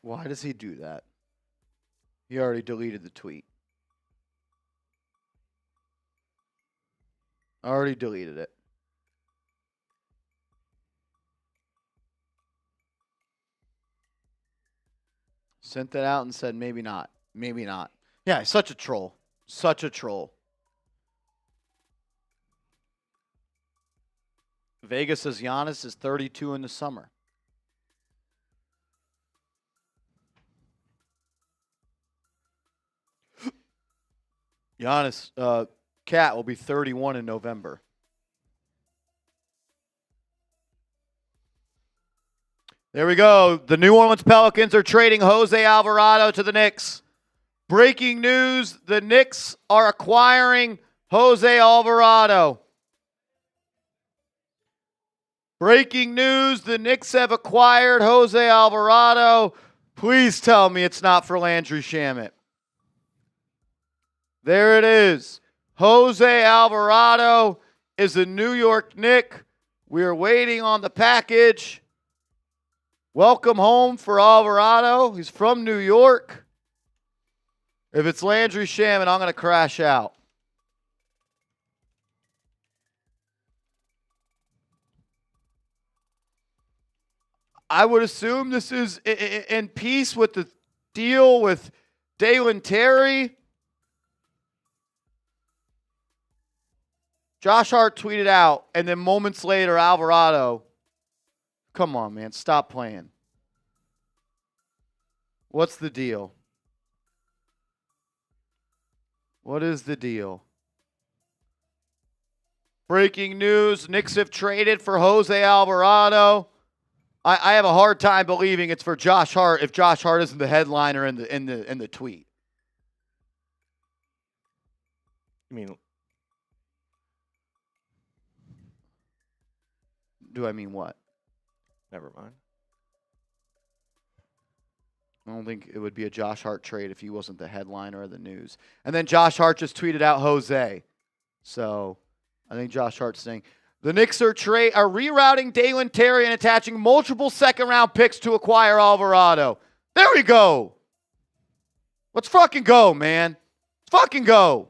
Why does he do that? He already deleted the tweet. Already deleted it. Sent that out and said maybe not. Maybe not. Yeah, such a troll. Such a troll. Vegas says Giannis is 32 in the summer. Giannis, Cat will be 31 in November. There we go. The New Orleans Pelicans are trading Jose Alvarado to the Knicks. Breaking news, the Knicks are acquiring Jose Alvarado. Breaking news, the Knicks have acquired Jose Alvarado. Please tell me it's not for Landry Shamet. There it is. Jose Alvarado is a New York Knick. We are waiting on the package. Welcome home for Alvarado. He's from New York. If it's Landry Shamet, I'm going to crash out. I would assume this is in peace with the deal with Dalen Terry. Josh Hart tweeted out, and then moments later, Alvarado. Come on, man. Stop playing. What's the deal? What is the deal? Breaking news. Knicks have traded for Jose Alvarado. I have a hard time believing it's for Josh Hart if Josh Hart isn't the headliner in the tweet. I mean, do I mean what? never mind. I don't think it would be a Josh Hart trade if he wasn't the headliner of the news. And then Josh Hart just tweeted out Jose. So I think Josh Hart's saying the Knicks are rerouting Dalen Terry and attaching multiple second-round picks to acquire Alvarado. There we go. Let's fucking go, man. Let's fucking go.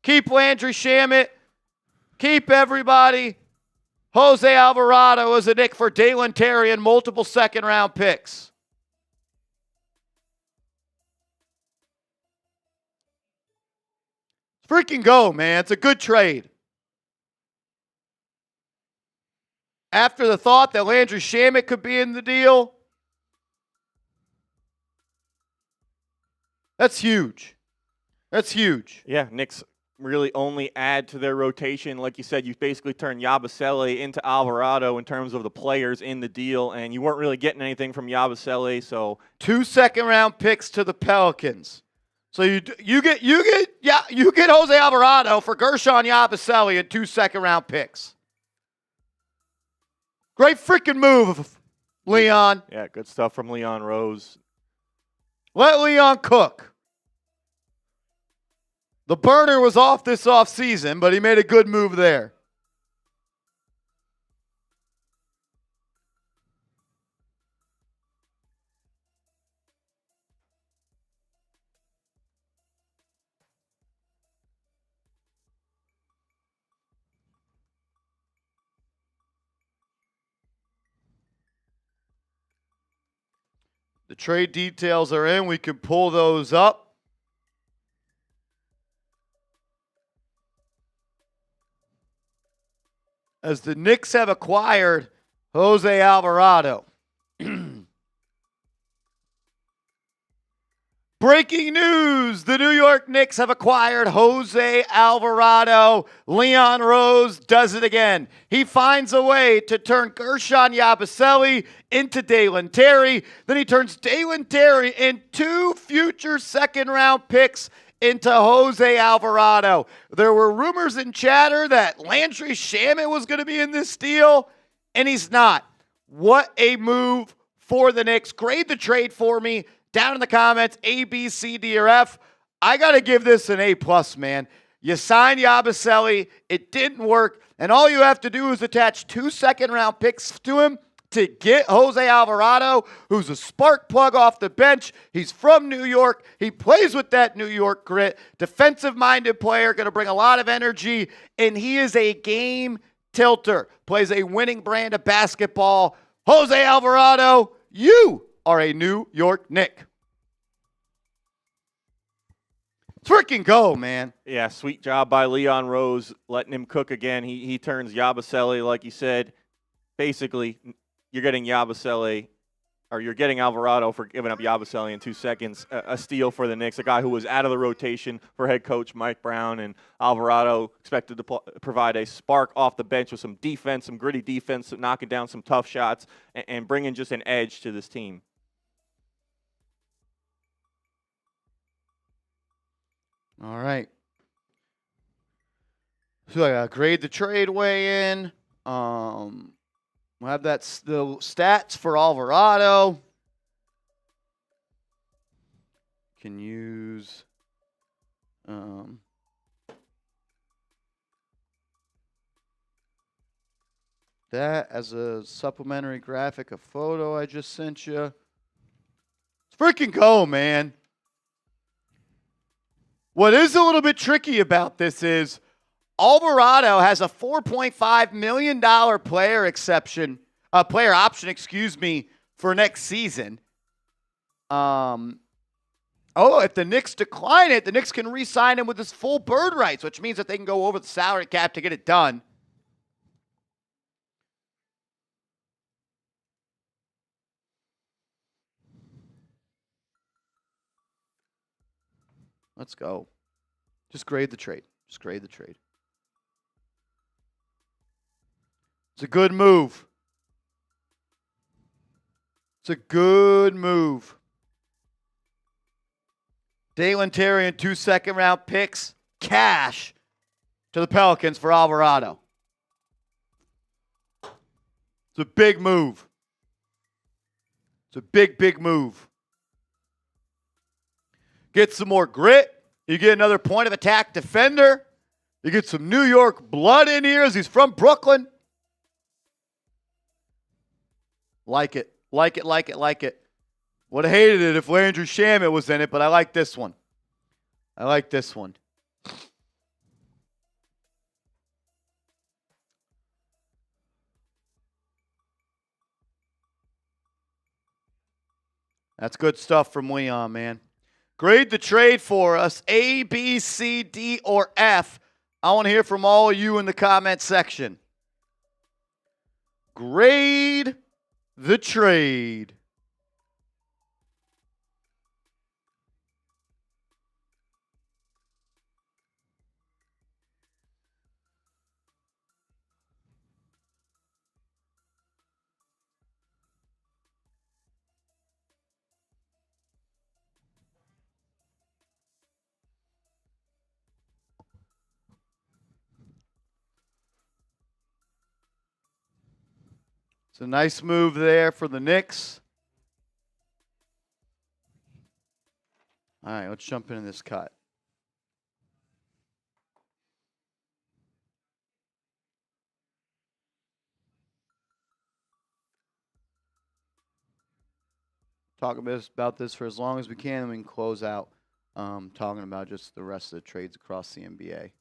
Keep Landry Shamet. Keep everybody. Jose Alvarado is a Knick for Dalen Terry and multiple second-round picks. Freaking go, man. It's a good trade. After the thought that Landry Shamet could be in the deal, that's huge. That's huge. Yeah, Knicks really only add to their rotation. Like you said, you basically turned Yabusele into Alvarado in terms of the players in the deal, and you weren't really getting anything from Yabusele. So 2 second-round picks to the Pelicans. So you get Jose Alvarado for Guerschon Yabusele and 2 second-round picks. Great freaking move, Leon. yeah, good stuff from Leon Rose. Let Leon cook. The burner was off this offseason, but he made a good move there. The trade details are in. We can pull those up. As the Knicks have acquired Jose Alvarado. Breaking news, the New York Knicks have acquired Jose Alvarado. Leon Rose does it again. He finds a way to turn Guerschon Yabusele into Dalen Terry. Then he turns Dalen Terry and 2 future second-round picks into Jose Alvarado. There were rumors and chatter that Landry Shamet was going to be in this deal, and he's not. What a move for the Knicks. Grade the trade for me. Down in the comments, A, B, C, D, or F. I got to give this an A+, man. You signed Yabusele. It didn't work. And all you have to do is attach 2 second-round picks to him to get Jose Alvarado, who's a spark plug off the bench. He's from New York. He plays with that New York grit. Defensive-minded player, going to bring a lot of energy. And he is a game tilter. Plays a winning brand of basketball. Jose Alvarado, you are a New York Knick. Freaking go, man. Yeah, sweet job by Leon Rose, letting him cook again. He turns Yabusele, like you said. Basically, you're getting Yabusele, or you're getting Alvarado for giving up Yabusele in 2 seconds. A steal for the Knicks, a guy who was out of the rotation for head coach Mike Brown, and Alvarado expected to provide a spark off the bench with some defense, some gritty defense, knocking down some tough shots, and bringing just an edge to this team. All right. So I got grade the trade weigh in. We'll have the stats for Alvarado. Can use that as a supplementary graphic, a photo I just sent you. Let's freaking go, man. What is a little bit tricky about this is Alvarado has a $4.5 million player option, for next season. If the Knicks decline it, the Knicks can re-sign him with his full bird rights, which means that they can go over the salary cap to get it done. Let's go. Just grade the trade. Just grade the trade. It's a good move. It's a good move. Dalen Terry and 2 second-round picks, cash to the Pelicans for Alvarado. It's a big move. It's a big, big move. Get some more grit. You get another point of attack defender. You get some New York blood in here as he's from Brooklyn. Like it. Like it, like it, like it. Would have hated it if Landry Shamet was in it, but I like this one. I like this one. That's good stuff from Leon, man. Grade the trade for us. A, B, C, D, or F. I want to hear from all of you in the comment section. Grade the trade. It's a nice move there for the Knicks. All right, let's jump into this cut. Talk about this for as long as we can, and we can close out talking about just the rest of the trades across the NBA.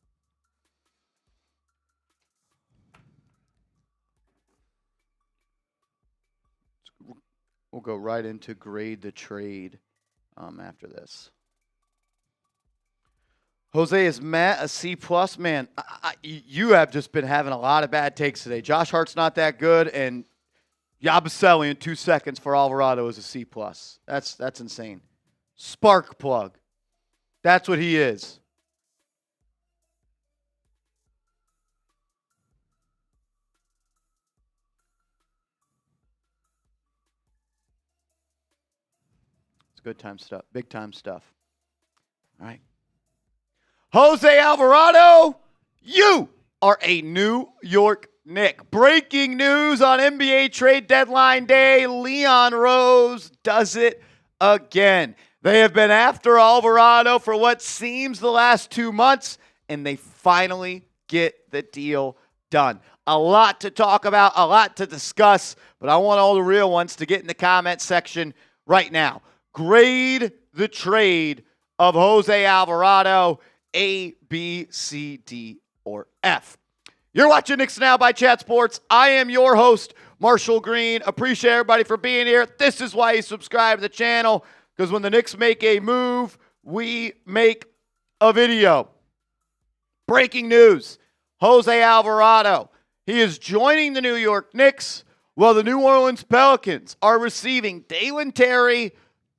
We'll go right into grade the trade after this. Jose, is Matt a C+? Man, you have just been having a lot of bad takes today. Josh Hart's not that good, and Yabusele in 2 seconds for Alvarado is a C+. That's insane. Spark plug. That's what he is. It's good time stuff. Big time stuff. All right. Jose Alvarado, you are a New York Knick. Breaking news on NBA trade deadline day. Leon Rose does it again. They have been after Alvarado for what seems the last 2 months, and they finally get the deal done. A lot to talk about, a lot to discuss, but I want all the real ones to get in the comment section right now. Grade the trade of Jose Alvarado, A, B, C, D, or F. You're watching Knicks Now by Chat Sports. I am your host, Marshall Green. Appreciate everybody for being here. This is why you subscribe to the channel, because when the Knicks make a move, we make a video. Breaking news. Jose Alvarado. He is joining the New York Knicks while the New Orleans Pelicans are receiving Dalen Terry,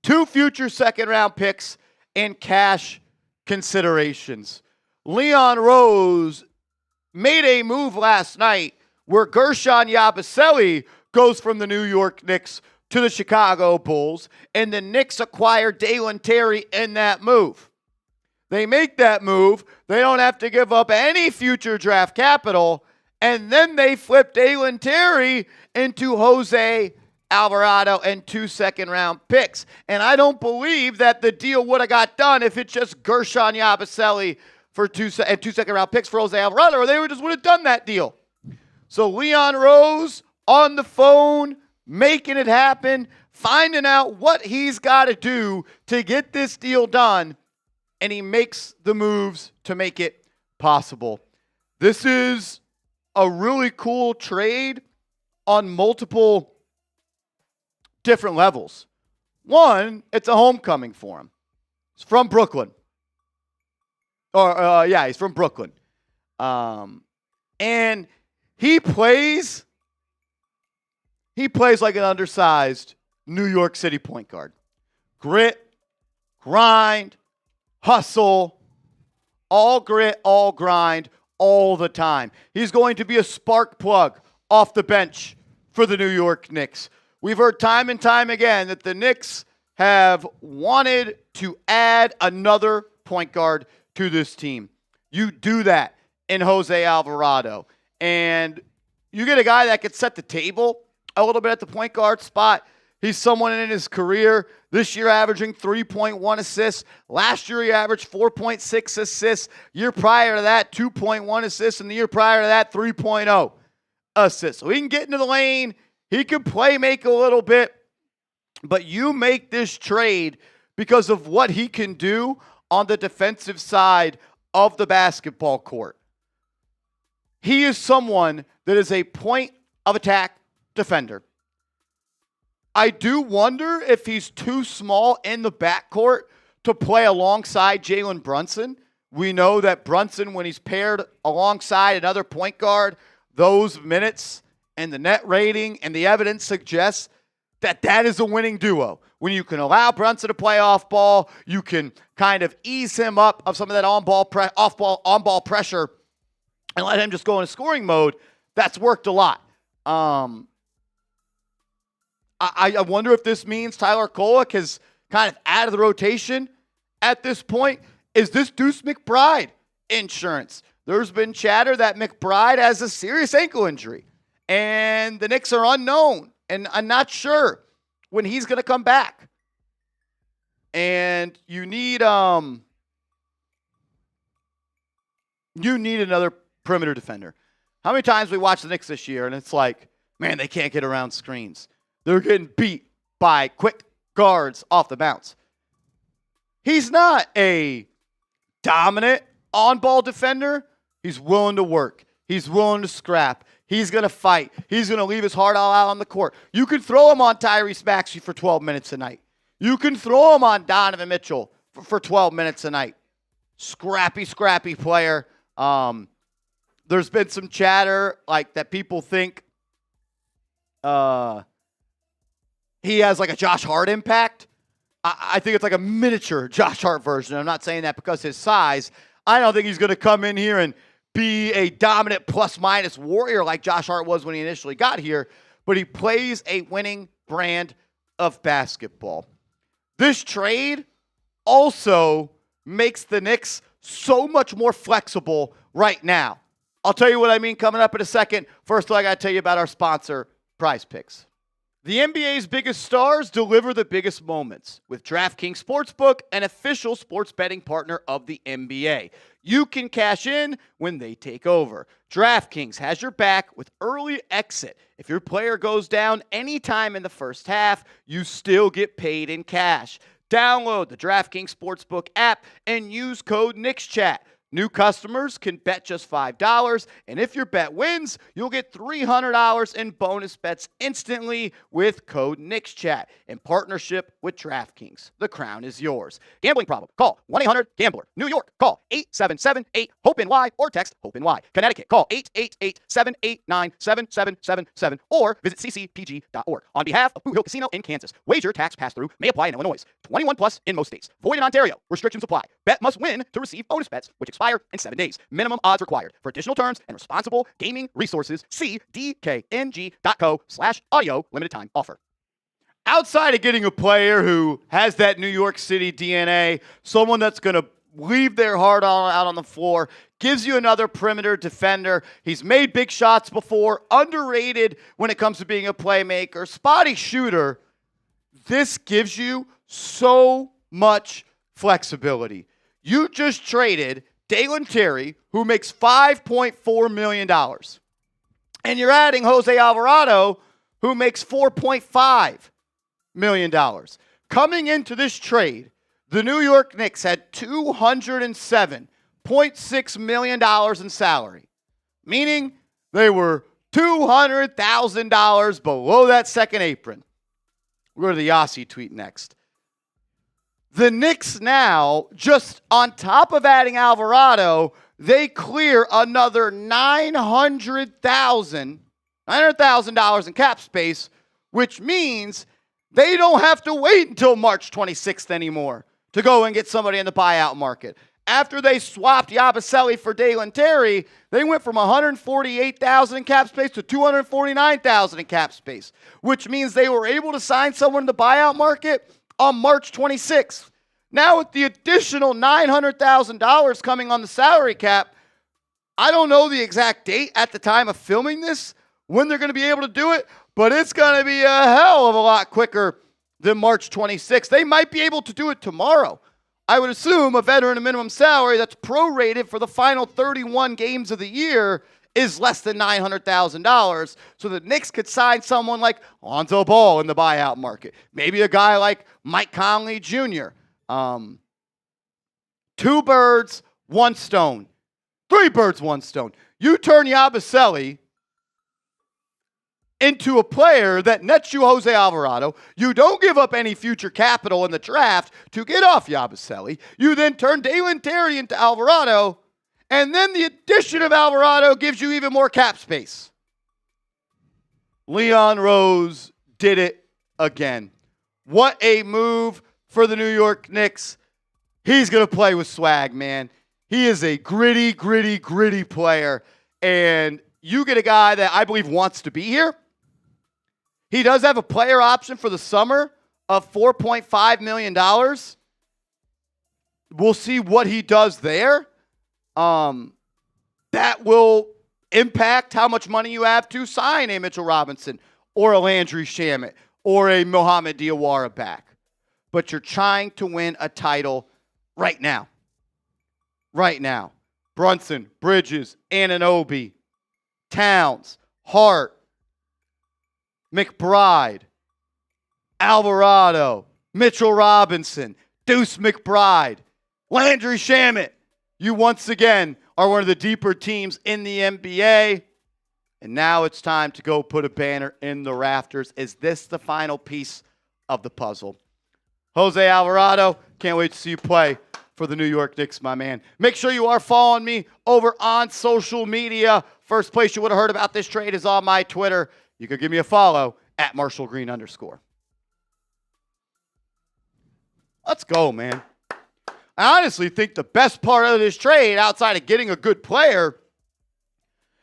2 future second-round picks, and cash considerations. Leon Rose made a move last night where Guerschon Yabusele goes from the New York Knicks to the Chicago Bulls, and the Knicks acquire Dalen Terry in that move. They make that move. They don't have to give up any future draft capital, and then they flip Dalen Terry into Jose Alvarado and 2 second-round picks. And I don't believe that the deal would have got done if it's just Guerschon Yabusele for 2 second-round picks for Jose Alvarado, or they would have done that deal. So Leon Rose on the phone, making it happen, finding out what he's got to do to get this deal done, and he makes the moves to make it possible. This is a really cool trade on multiple different levels. One, it's a homecoming for him. He's from Brooklyn. He's from Brooklyn. And he plays like an undersized New York City point guard. Grit, grind, hustle, all grit, all grind, all the time. He's going to be a spark plug off the bench for the New York Knicks. We've heard time and time again that the Knicks have wanted to add another point guard to this team. You do that in Jose Alvarado. And you get a guy that could set the table a little bit at the point guard spot. He's someone in his career this year averaging 3.1 assists. Last year he averaged 4.6 assists. Year prior to that, 2.1 assists. And the year prior to that, 3.0 assists. So he can get into the lane. He can play make a little bit. But you make this trade because of what he can do on the defensive side of the basketball court. He is someone that is a point of attack defender. I do wonder if he's too small in the backcourt to play alongside Jalen Brunson. We know that Brunson, when he's paired alongside another point guard, those minutes and the net rating and the evidence suggests that that is a winning duo. When you can allow Brunson to play off ball, you can kind of ease him up of some of that on ball pressure and let him just go into scoring mode. That's worked a lot. I wonder if this means Tyler Kolek is kind of out of the rotation at this point. Is this Deuce McBride insurance? There's been chatter that McBride has a serious ankle injury, and the Knicks are unknown, and I'm not sure when he's going to come back. And you need another perimeter defender. How many times we watch the Knicks this year, and it's like, man, they can't get around screens. They're getting beat by quick guards off the bounce. He's not a dominant on-ball defender. He's willing to work. He's willing to scrap. He's going to fight. He's going to leave his heart all out on the court. You can throw him on Tyrese Maxey for 12 minutes a night. You can throw him on Donovan Mitchell for 12 minutes a night. Scrappy player. There's been some chatter like that people think he has like a Josh Hart impact. I think it's like a miniature Josh Hart version. I'm not saying that because his size. I don't think he's going to come in here and be a dominant plus-minus warrior like Josh Hart was when he initially got here, but he plays a winning brand of basketball. This trade also makes the Knicks so much more flexible right now. I'll tell you what I mean coming up in a second. First, I got to tell you about our sponsor, Prize Picks. The NBA's biggest stars deliver the biggest moments with DraftKings Sportsbook, an official sports betting partner of the NBA. You can cash in when they take over. DraftKings has your back with early exit. If your player goes down anytime in the first half, you still get paid in cash. Download the DraftKings Sportsbook app and use code NicksChat. New customers can bet just $5, and if your bet wins, you'll get $300 in bonus bets instantly with code NICKSCHAT in partnership with DraftKings. The crown is yours. Gambling problem? Call 1-800-GAMBLER. New York, call 877-8-HOPE-NY or text HOPE-NY. Connecticut, call 888-789-7777 or visit ccpg.org. On behalf of Blue Hill Casino in Kansas, wager tax pass-through may apply in Illinois. 21 plus in most states. Void in Ontario. Restrictions apply. Bet must win to receive bonus bets, which expire in 7 days. Minimum odds required. For additional terms and responsible gaming resources, see dkng.co/audio limited time offer. Outside of getting a player who has that New York City DNA, someone that's going to leave their heart out on the floor, gives you another perimeter defender. He's made big shots before, underrated when it comes to being a playmaker, spotty shooter. This gives you so much flexibility. You just traded Dalen Terry, who makes $5.4 million. And you're adding Jose Alvarado, who makes $4.5 million. Coming into this trade, the New York Knicks had $207.6 million in salary, meaning they were $200,000 below that second apron. We'll go to the Yossi tweet next. The Knicks now, just on top of adding Alvarado, they clear another $900,000 in cap space, which means they don't have to wait until March 26th anymore to go and get somebody in the buyout market. After they swapped Yabusele for Dalen Terry, they went from $148,000 in cap space to $249,000 in cap space, which means they were able to sign someone in the buyout market on March 26th. Now with the additional $900,000 coming on the salary cap, I don't know the exact date at the time of filming this, when they're going to be able to do it, but it's going to be a hell of a lot quicker than March 26th. They might be able to do it tomorrow. I would assume a veteran minimum salary that's prorated for the final 31 games of the year is less than $900,000. So the Knicks could sign someone like Lonzo Ball in the buyout market. Maybe a guy like Mike Conley Jr. Two birds, one stone. Three birds, one stone. You turn Yabusele into a player that nets you Jose Alvarado. You don't give up any future capital in the draft to get off Yabusele. You then turn Dalen Terry into Alvarado, and then the addition of Alvarado gives you even more cap space. Leon Rose did it again. What a move for the New York Knicks. He's going to play with swag, man. He is a gritty player, and you get a guy that I believe wants to be here. He does have a player option for the summer of $4.5 million. We'll see what he does there. That will impact how much money you have to sign a Mitchell Robinson or a Landry Shamet or a Mohamed Diawara back. But you're trying to win a title right now. Right now. Brunson, Bridges, Anunoby, Towns, Hart, McBride, Alvarado, Mitchell Robinson, Deuce McBride, Landry Shamet. You once again are one of the deeper teams in the NBA. And now it's time to go put a banner in the rafters. Is this the final piece of the puzzle? Jose Alvarado, can't wait to see you play for the New York Knicks, my man. Make sure you are following me over on social media. First place you would have heard about this trade is on my Twitter. You could give me a follow at @MarshallGreen_. Let's go, man. I honestly think the best part of this trade, outside of getting a good player,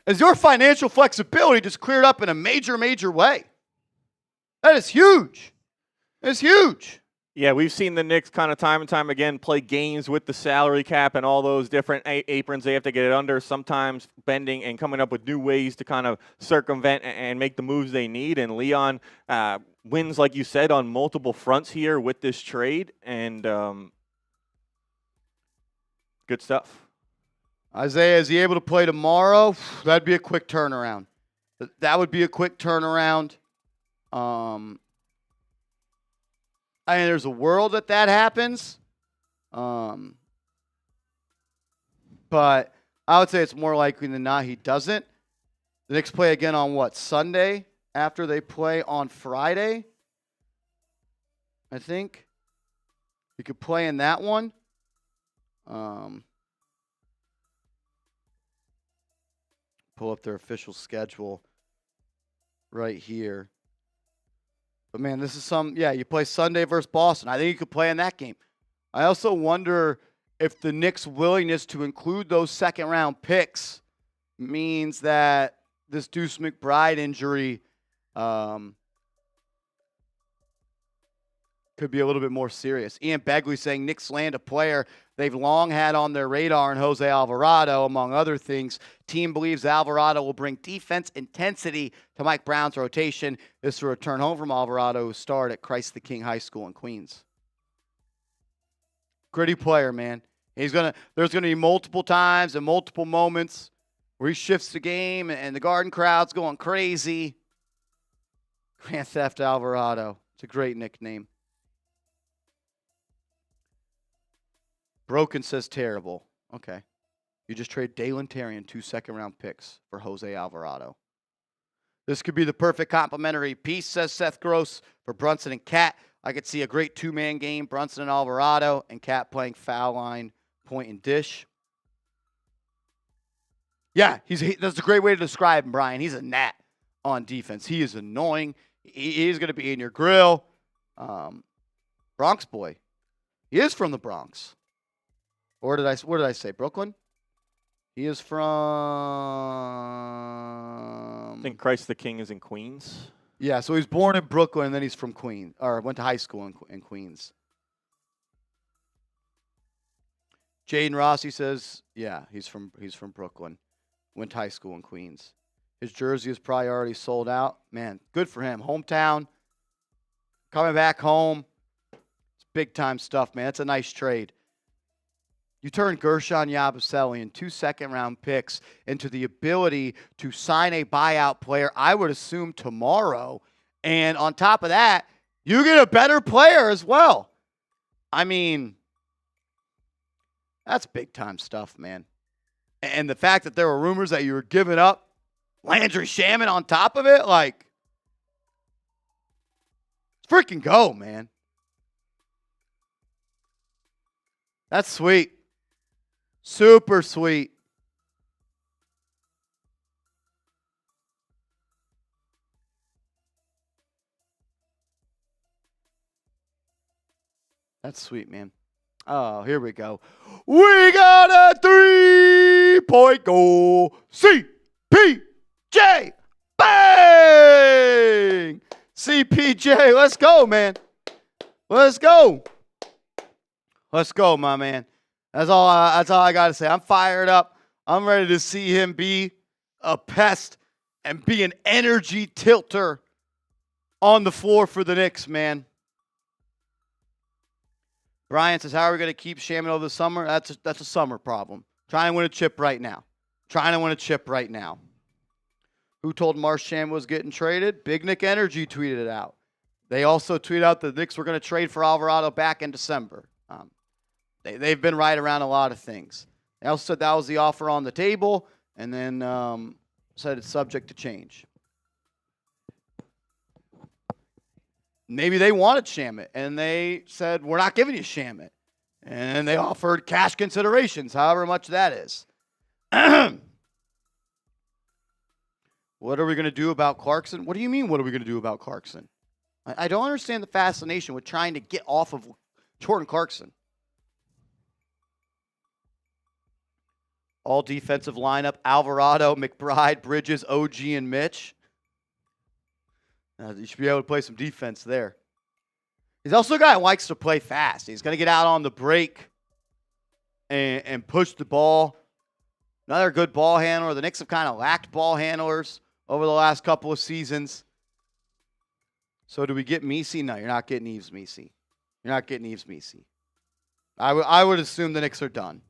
is your financial flexibility just cleared up in a major way. That is huge. It's huge. Yeah, we've seen the Knicks kind of time and time again play games with the salary cap and all those different aprons they have to get it under, sometimes bending and coming up with new ways to kind of circumvent and make the moves they need. And Leon wins, like you said, on multiple fronts here with this trade. And good stuff. Isaiah, is he able to play tomorrow? That'd be a quick turnaround. That would be a quick turnaround. I mean, there's a world that happens. but I would say it's more likely than not he doesn't. The Knicks play again on what, Sunday after they play on Friday? I think. You could play in that one. Pull up their official schedule right here. But, man, this is you play Sunday versus Boston. I think you could play in that game. I also wonder if the Knicks' willingness to include those second-round picks means that this Deuce McBride injury could be a little bit more serious. Ian Begley saying Knicks land a player they've long had on their radar in Jose Alvarado, among other things. Team believes Alvarado will bring defense intensity to Mike Brown's rotation. This will return home from Alvarado, who starred at Christ the King High School in Queens. Gritty player, man. There's gonna be multiple times and multiple moments where he shifts the game and the Garden crowd's going crazy. Grand Theft Alvarado. It's a great nickname. Broken says terrible. Okay. You just trade Dalen Terry and 2 second-round picks for Jose Alvarado. This could be the perfect complementary piece, says Seth Gross, for Brunson and Cat. I could see a great two-man game, Brunson and Alvarado, and Cat playing foul line, point, and dish. Yeah, that's a great way to describe him, Brian. He's a gnat on defense. He is annoying. He's going to be in your grill. Bronx boy. He is from the Bronx. Or where did I say? Brooklyn? He is from... I think Christ the King is in Queens. Yeah, so he's born in Brooklyn, and then he's from Queens, or went to high school in Queens. Jaden Rossi says, yeah, he's from Brooklyn. Went to high school in Queens. His jersey is probably already sold out. Man, good for him. Hometown. Coming back home. It's big-time stuff, man. It's a nice trade. You turn Guerschon Yabusele and 2 second-round picks into the ability to sign a buyout player, I would assume, tomorrow. And on top of that, you get a better player as well. I mean, that's big-time stuff, man. And the fact that there were rumors that you were giving up Landry Shamet on top of it, like, let's freaking go, man. That's sweet. Super sweet. That's sweet, man. Oh, here we go. We got a 3-point goal. CPJ. Bang! CPJ, let's go, man. Let's go. Let's go, my man. That's all I got to say. I'm fired up. I'm ready to see him be a pest and be an energy tilter on the floor for the Knicks, man. Brian says, how are we going to keep Shamet over the summer? That's a summer problem. Trying to win a chip right now. Who told Marsh Shamet was getting traded? Big Nick Energy tweeted it out. They also tweeted out that the Knicks were going to trade for Alvarado back in December. They've been right around a lot of things. They also said that was the offer on the table, and then said it's subject to change. Maybe they wanted Shamet, and they said, we're not giving you Shamet. And they offered cash considerations, however much that is. What are we going to do about Clarkson? What do you mean, what are we going to do about Clarkson? I don't understand the fascination with trying to get off of Jordan Clarkson. All defensive lineup, Alvarado, McBride, Bridges, OG, and Mitch. You should be able to play some defense there. He's also a guy who likes to play fast. He's going to get out on the break and push the ball. Another good ball handler. The Knicks have kind of lacked ball handlers over the last couple of seasons. So do we get Messi? No, you're not getting Yves Messi. I would assume the Knicks are done.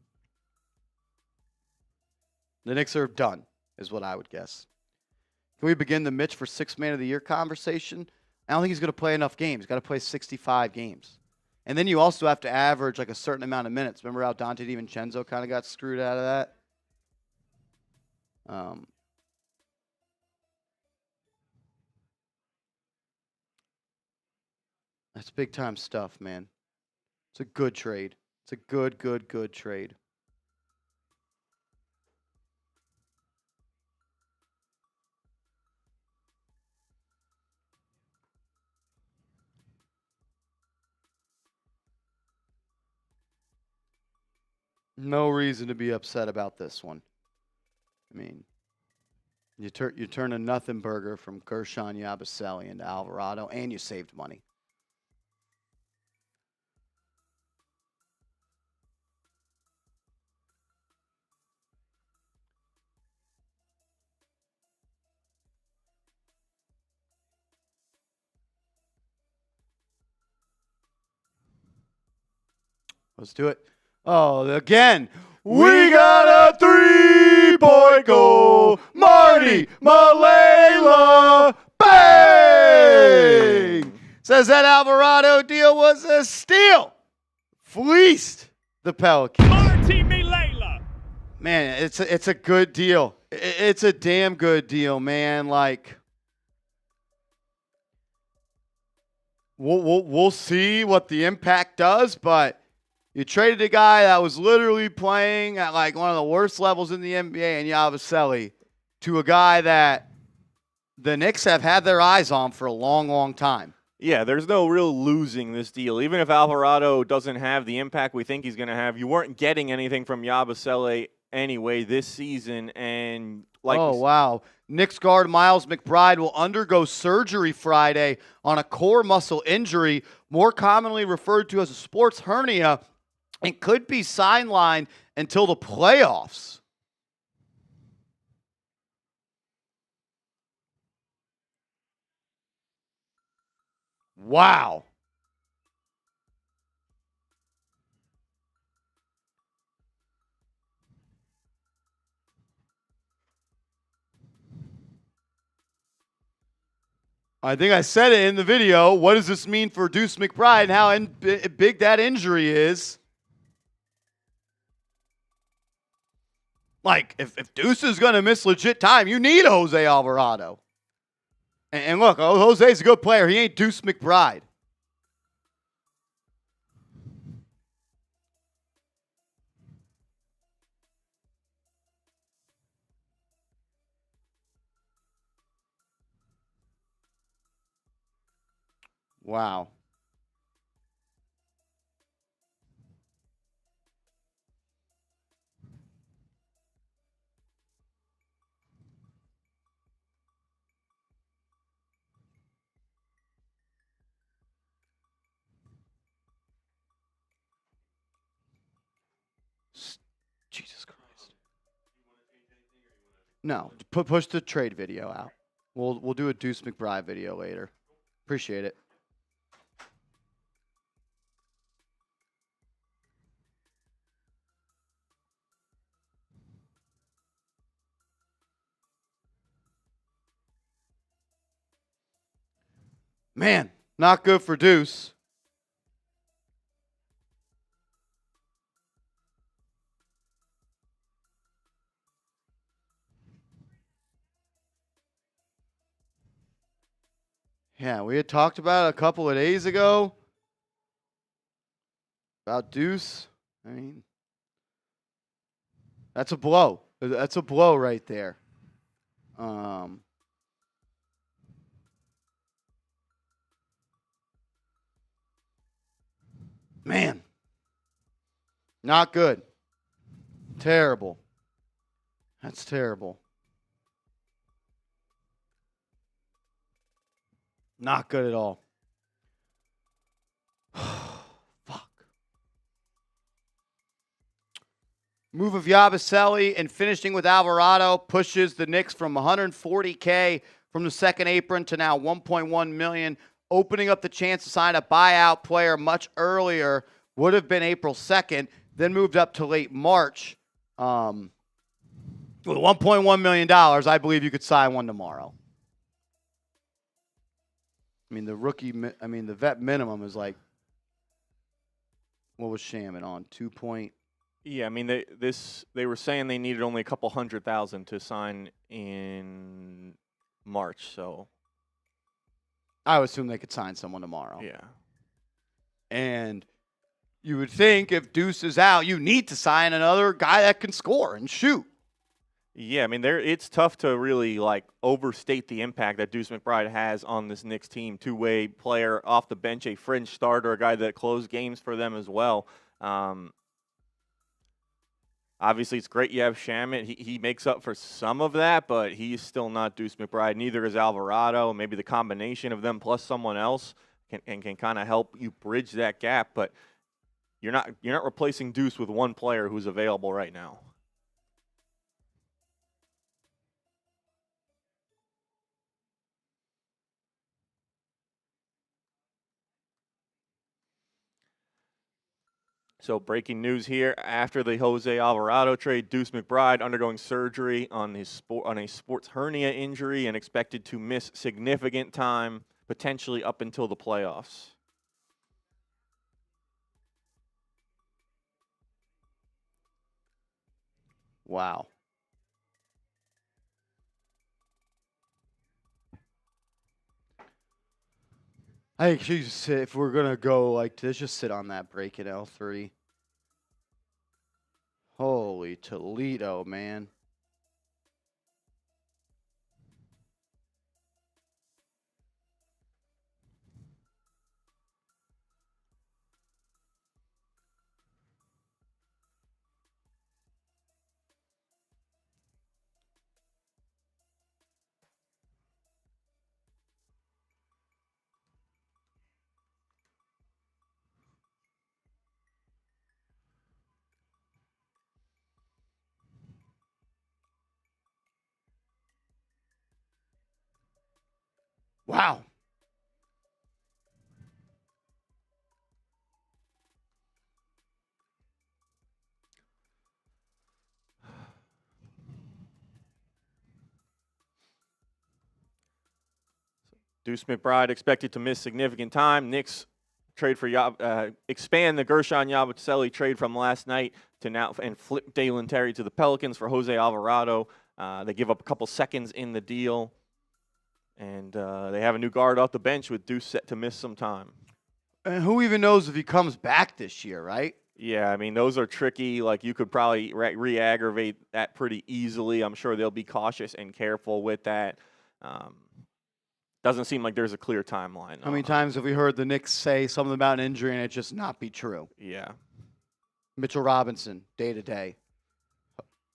The Knicks are done, is what I would guess. Can we begin the Mitch for 6th man of the year conversation? I don't think he's going to play enough games. He's got to play 65 games. And then you also have to average like a certain amount of minutes. Remember how Dante DiVincenzo kind of got screwed out of that? That's big time stuff, man. It's a good trade. It's a good trade. No reason to be upset about this one. I mean, you turn a nothing burger from Guerschon Yabusele into Alvarado, and you saved money. Let's do it. Oh, again. We got a 3-point goal. Marty Malela. Bang! Says that Alvarado deal was a steal. Fleeced the Pelicans. Marty Malela. Man, it's a good deal. It's a damn good deal, man. Like, we'll see what the impact does, but you traded a guy that was literally playing at like one of the worst levels in the NBA in Yabusele to a guy that the Knicks have had their eyes on for a long, long time. Yeah, there's no real losing this deal. Even if Alvarado doesn't have the impact we think he's going to have, you weren't getting anything from Yabusele anyway this season. And like, oh, wow. Knicks guard Miles McBride will undergo surgery Friday on a core muscle injury, more commonly referred to as a sports hernia, and could be sidelined until the playoffs. Wow. I think I said it in the video. What does this mean for Deuce McBride and how big that injury is? Like, if Deuce is going to miss legit time, you need Jose Alvarado. And look, Jose's a good player. He ain't Deuce McBride. Wow. Jesus Christ. No, push the trade video out. We'll do a Deuce McBride video later. Appreciate it. Man, not good for Deuce. Yeah, we had talked about it a couple of days ago about Deuce. I mean, that's a blow. That's a blow right there. Man, not good. Terrible. That's terrible. Not good at all. Fuck. Move of Yabusele and finishing with Alvarado pushes the Knicks from $140K from the second apron to now $1.1 million, opening up the chance to sign a buyout player much earlier. Would have been April 2nd, then moved up to late March. With $1.1 million, I believe you could sign one tomorrow. I mean, the vet minimum is like What was Shaman on? 2 point. Yeah, I mean they were saying they needed only a couple $100,000 to sign in March, so I would assume they could sign someone tomorrow. yeah. And you would think if Deuce is out, you need to sign another guy that can score and shoot. Yeah, I mean it's tough to really like overstate the impact that Deuce McBride has on this Knicks team. Two-way player off the bench, a fringe starter, a guy that closed games for them as well. Obviously, it's great you have Shaman. He makes up for some of that, but he's still not Deuce McBride. Neither is Alvarado. Maybe the combination of them plus someone else can kind of help you bridge that gap. But you're not replacing Deuce with one player who's available right now. So breaking news here, after the Jose Alvarado trade, Deuce McBride undergoing surgery on a sports hernia injury and expected to miss significant time, potentially up until the playoffs. Wow. I think if we're going to go like this, just sit on that break at L3. Holy Toledo, man. Wow. Deuce McBride expected to miss significant time. Knicks trade for expand the Guerschon Yabusele trade from last night to now and flip Dalen Terry to the Pelicans for Jose Alvarado. They give up a couple seconds in the deal, and they have a new guard off the bench with Deuce set to miss some time. And who even knows if he comes back this year, right? Yeah, I mean, those are tricky. Like, you could probably re-aggravate that pretty easily. I'm sure they'll be cautious and careful with that. Doesn't seem like there's a clear timeline. How many times have we heard the Knicks say something about an injury and it just not be true? Yeah. Mitchell Robinson, day to day.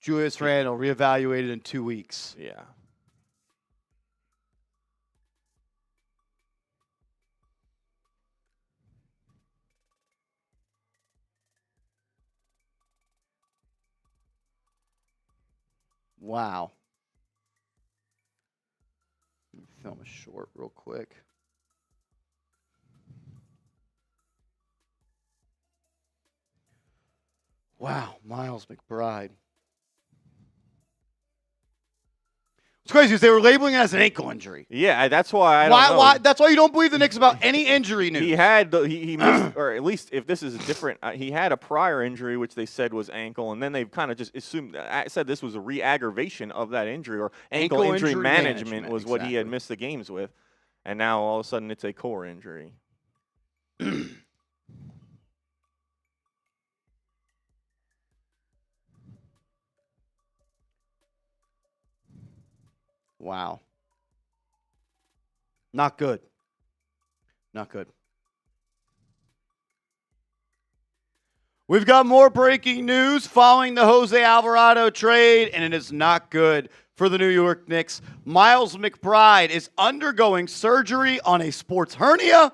Julius Randle, reevaluated in 2 weeks. Yeah. Wow. Let me film a short real quick. Wow, Miles McBride. What's crazy is they were labeling it as an ankle injury. Yeah, that's why I don't know. Why? That's why you don't believe the Knicks about any injury news. He had he missed, or at least if this is different, he had a prior injury which they said was ankle, and then they've kind of just assumed. I said this was a re-aggravation of that injury, or ankle injury management was what he had missed the games with, and now all of a sudden it's a core injury. Wow. Not good. Not good. We've got more breaking news following the Jose Alvarado trade, and it is not good for the New York Knicks. Miles McBride is undergoing surgery on a sports hernia,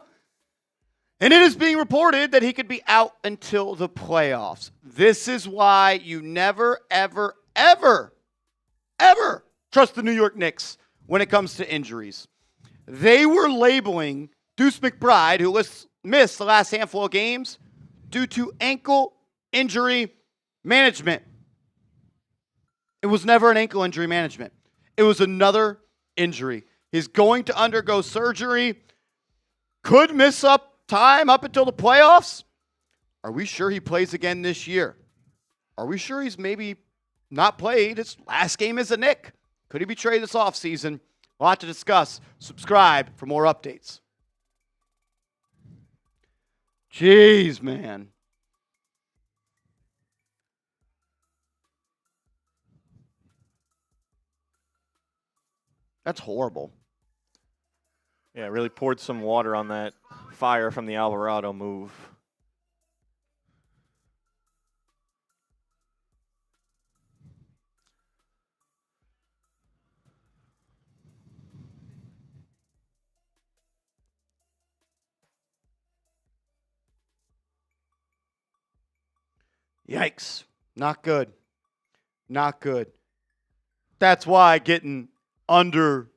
and it is being reported that he could be out until the playoffs. This is why you never, ever, ever, ever trust the New York Knicks when it comes to injuries. They were labeling Deuce McBride, who missed the last handful of games, due to ankle injury management. It was never an ankle injury management. It was another injury. He's going to undergo surgery, could miss up time up until the playoffs, Are we sure he plays again this year? Are we sure he's maybe not played his last game as a Knick? Could he be traded this offseason? A lot to discuss. Subscribe for more updates. Jeez, man. That's horrible. Yeah, really poured some water on that fire from the Alvarado move. Yikes. Not good. Not good. That's why getting under,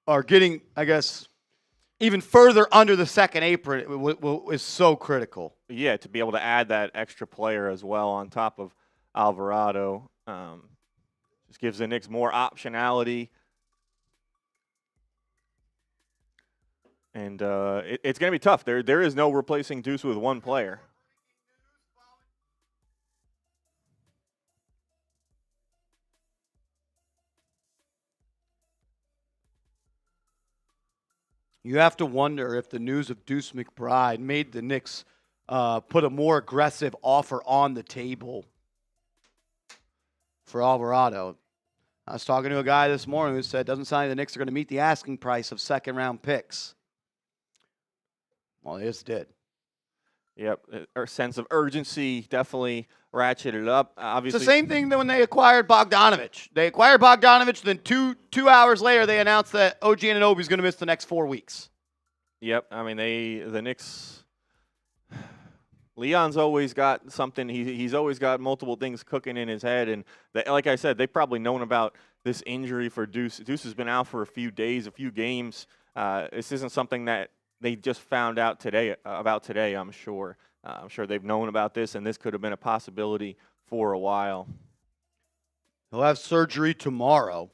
or getting, I guess, even further under the second apron is so critical. Yeah, to be able to add that extra player as well on top of Alvarado just gives the Knicks more optionality. And it's going to be tough. There is no replacing Deuce with one player. You have to wonder if the news of Deuce McBride made the Knicks put a more aggressive offer on the table for Alvarado. I was talking to a guy this morning who said it doesn't sound like the Knicks are going to meet the asking price of second-round picks. Well, they just did. Yep, our sense of urgency definitely ratcheted up. Obviously, It's the same thing that when they acquired Bogdanovich. They acquired Bogdanovich, then two hours later they announced that OG Anunoby is going to miss the next 4 weeks. Yep, I mean the Knicks. Leon's always got something. He's always got multiple things cooking in his head, and like I said, they've probably known about this injury for Deuce. Deuce has been out for a few days, a few games. This isn't something that they just found out today. I'm sure. I'm sure they've known about this, and this could have been a possibility for a while. He'll have surgery tomorrow.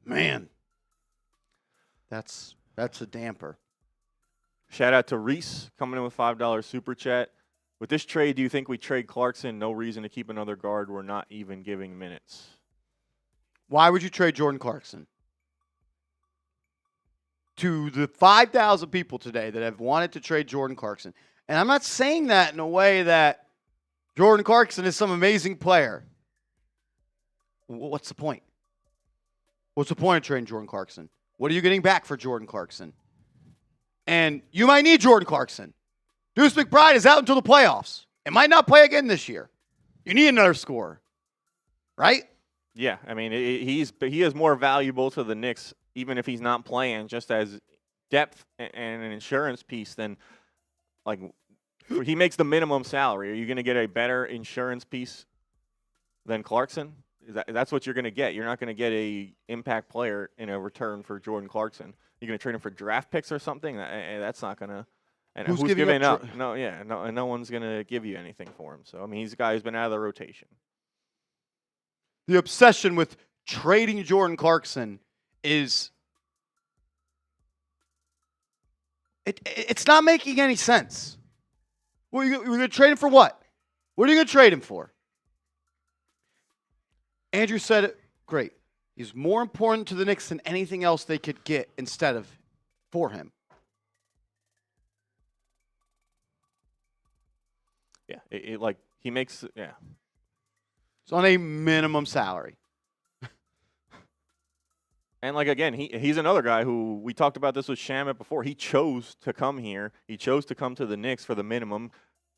Man, that's a damper. Shout out to Reese coming in with $5 super chat. With this trade, do you think we trade Clarkson? No reason to keep another guard. We're not even giving minutes. Why would you trade Jordan Clarkson? To the 5,000 people today that have wanted to trade Jordan Clarkson. And I'm not saying that in a way that Jordan Clarkson is some amazing player. What's the point? What's the point of trading Jordan Clarkson? What are you getting back for Jordan Clarkson? And you might need Jordan Clarkson. Deuce McBride is out until the playoffs. It might not play again this year. You need another scorer, right? Yeah, I mean, he is more valuable to the Knicks, even if he's not playing, just as depth and an insurance piece than, like, he makes the minimum salary. Are you going to get a better insurance piece than Clarkson? That's what you're going to get. You're not going to get a impact player in a return for Jordan Clarkson. You're going to trade him for draft picks or something? That's not going to. And who's giving up? No one's going to give you anything for him. So, I mean, he's a guy who's been out of the rotation. The obsession with trading Jordan Clarkson is it's not making any sense. We're going to trade him for what? What are you going to trade him for? Andrew said it great. He's more important to the Knicks than anything else they could get instead of for him. Yeah, he makes It's on a minimum salary. And, like, again, he's another guy who we talked about this with Shamet before. He chose to come here. He chose to come to the Knicks for the minimum.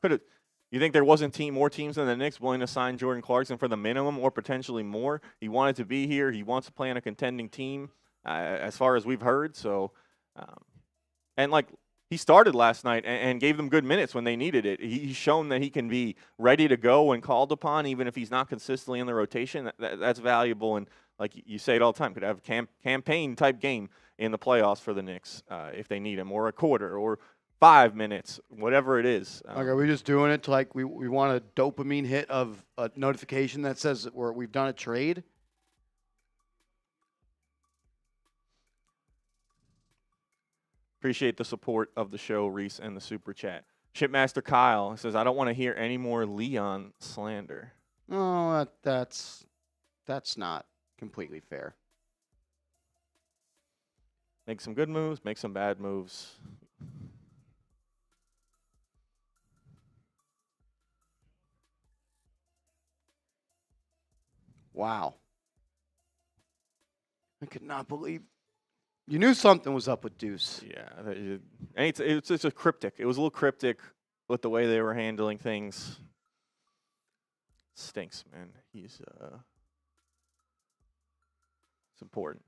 You think there wasn't more teams than the Knicks willing to sign Jordan Clarkson for the minimum or potentially more? He wanted to be here. He wants to play on a contending team, as far as we've heard. So, and, like, he started last night and gave them good minutes when they needed it. He's shown that he can be ready to go when called upon, even if he's not consistently in the rotation. That's valuable, and like you say it all the time, could have a campaign-type game in the playoffs for the Knicks if they need him, or a quarter, or 5 minutes, whatever it is. Are we just doing it to, like, we want a dopamine hit of a notification that says that we've done a trade? Appreciate the support of the show, Reese, and the super chat. Shipmaster Kyle says, I don't want to hear any more Leon slander. Oh, that's not completely fair. Make some good moves, make some bad moves. Wow. I could not believe. You knew something was up with Deuce. Yeah, and it's a cryptic. It was a little cryptic with the way they were handling things. Stinks, man. It's important.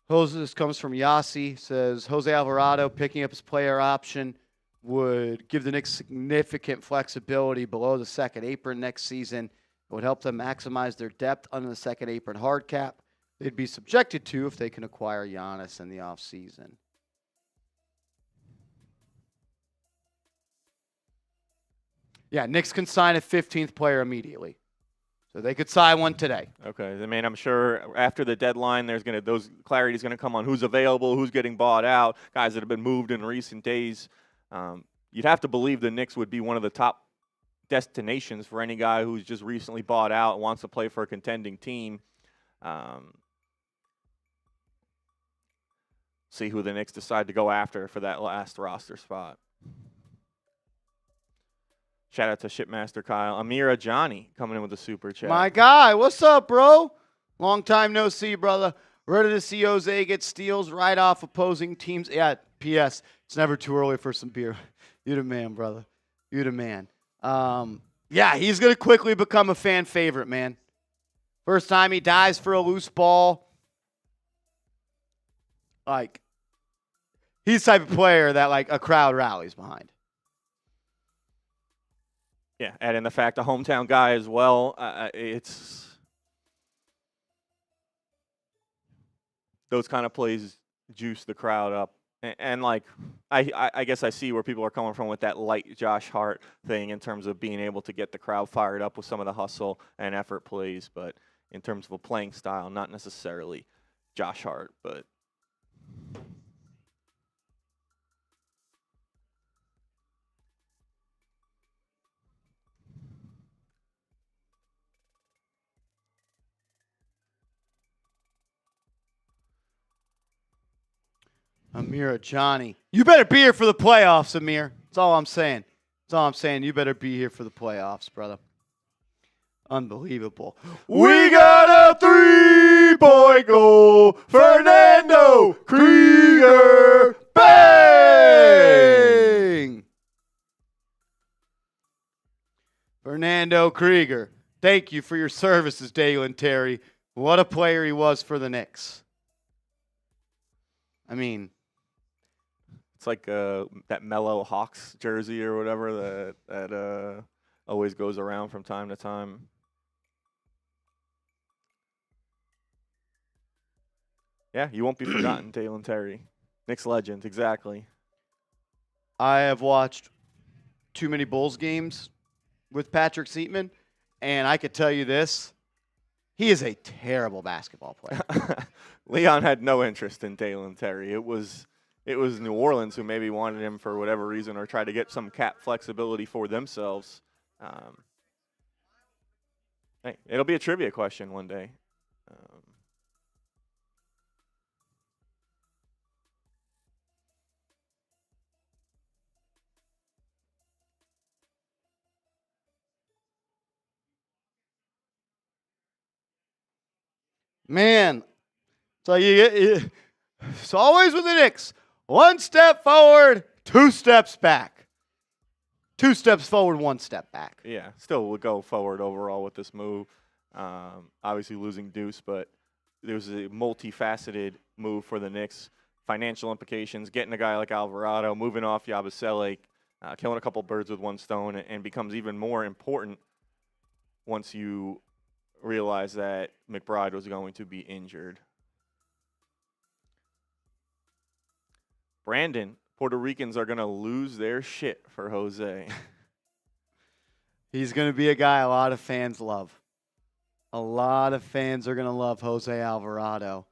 This comes from Yossi. Says Jose Alvarado picking up his player option would give the Knicks significant flexibility below the second apron next season. It would help them maximize their depth under the second apron hard cap they'd be subjected to if they can acquire Giannis in the offseason. Yeah, Knicks can sign a 15th player immediately. So they could sign one today. Okay, I mean, I'm sure after the deadline, those clarity's gonna come on who's available, who's getting bought out, guys that have been moved in recent days. You'd have to believe the Knicks would be one of the top destinations for any guy who's just recently bought out and wants to play for a contending team. See who the Knicks decide to go after for that last roster spot. Shout out to Shipmaster Kyle. Amira Johnny coming in with a super chat. My guy, what's up, bro? Long time no see, brother. Ready to see Jose get steals right off opposing teams. Yeah, P.S. It's never too early for some beer. You the man, brother. You the man. Yeah, he's going to quickly become a fan favorite, man. First time he dives for a loose ball. Like, he's the type of player that, like, a crowd rallies behind. Yeah, and in the fact a hometown guy as well. It's those kind of plays juice the crowd up, and like I guess I see where people are coming from with that light Josh Hart thing in terms of being able to get the crowd fired up with some of the hustle and effort plays, but in terms of a playing style, not necessarily Josh Hart, but. Amir Johnny. You better be here for the playoffs, Amir. That's all I'm saying. That's all I'm saying. You better be here for the playoffs, brother. Unbelievable. We got a 3-point goal. Fernando Krieger. Bang! Fernando Krieger. Thank you for your services, Dalen Terry. What a player he was for the Knicks. I mean, it's like that mellow Hawks jersey or whatever that always goes around from time to time. Yeah, you won't be forgotten, Dalen Terry. Knicks legend, exactly. I have watched too many Bulls games with Patrick Seatman, and I could tell you this. He is a terrible basketball player. Leon had no interest in Dalen Terry. It was New Orleans who maybe wanted him for whatever reason or tried to get some cap flexibility for themselves. Hey, it'll be a trivia question one day. Man, so it's always with the Knicks. 1 step forward, 2 steps back. 2 steps forward, 1 step back. Yeah, still would go forward overall with this move. Obviously losing Deuce, but there was a multifaceted move for the Knicks. Financial implications, getting a guy like Alvarado, moving off Yabusele, killing a couple birds with one stone, and becomes even more important once you realize that McBride was going to be injured. Brandon, Puerto Ricans are going to lose their shit for Jose. He's going to be a guy a lot of fans love. A lot of fans are going to love Jose Alvarado.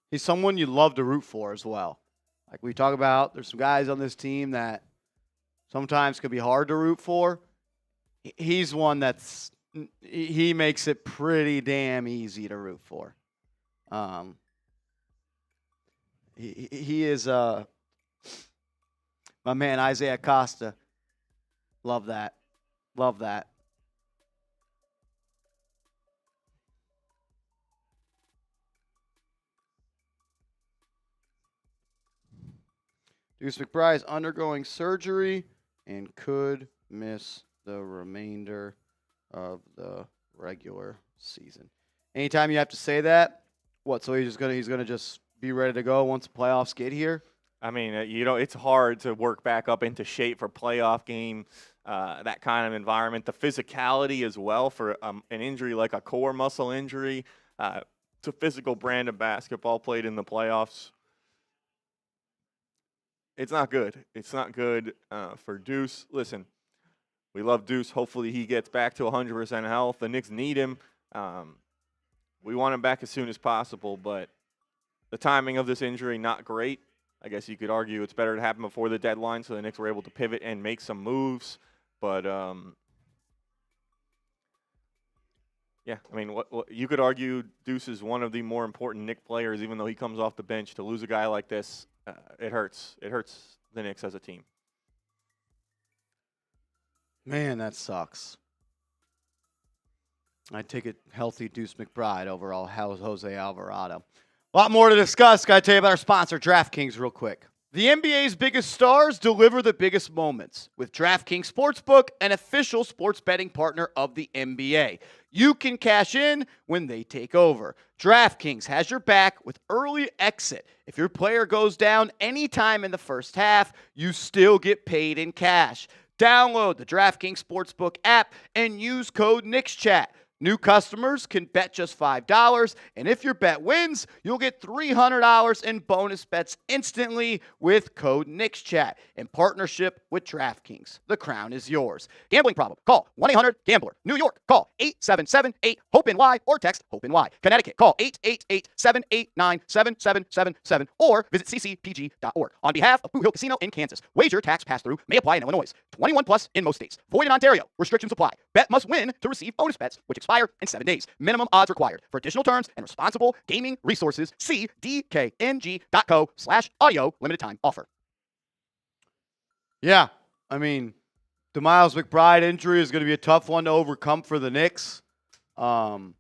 He's someone you love to root for as well. Like we talk about, there's some guys on this team that sometimes could be hard to root for. He's one he makes it pretty damn easy to root for. He is my man Isaiah Costa. Love that. Love that. Deuce McBride is undergoing surgery and could miss the remainder of the regular season. Anytime you have to say that, what? So he's gonna just be ready to go once the playoffs get here? I mean, it's hard to work back up into shape for playoff game, that kind of environment. The physicality as well for an injury like a core muscle injury. It's a physical brand of basketball played in the playoffs. It's not good. It's not good for Deuce. Listen, we love Deuce. Hopefully he gets back to 100% health. The Knicks need him. We want him back as soon as possible, but the timing of this injury, not great. I guess you could argue it's better to happen before the deadline so the Knicks were able to pivot and make some moves. But, yeah, I mean, what you could argue Deuce is one of the more important Knicks players, even though he comes off the bench. To lose a guy like this, it hurts. It hurts the Knicks as a team. Man, that sucks. I'd take a healthy Deuce McBride over Jose Alvarado. A lot more to discuss. Got to tell you about our sponsor, DraftKings, real quick. The NBA's biggest stars deliver the biggest moments with DraftKings Sportsbook, an official sports betting partner of the NBA. You can cash in when they take over. DraftKings has your back with early exit. If your player goes down anytime in the first half, you still get paid in cash. Download the DraftKings Sportsbook app and use code KnicksChat. New customers can bet just $5, and if your bet wins, you'll get $300 in bonus bets instantly with code KnicksChat in partnership with DraftKings. The crown is yours. Gambling problem? Call 1-800-GAMBLER. New York, call 877-8-HOPE-NY or text HOPE-NY. Connecticut, call 888-789-7777 or visit ccpg.org. On behalf of Blue Hill Casino in Kansas, wager tax pass-through may apply in Illinois. 21 plus in most states. Void in Ontario. Restrictions apply. Bet must win to receive bonus bets, which expire in 7 days. Minimum odds required. For additional terms and responsible gaming resources, see dkng.co/audio limited time offer. Yeah, I mean, the Miles McBride injury is going to be a tough one to overcome for the Knicks. Johnson,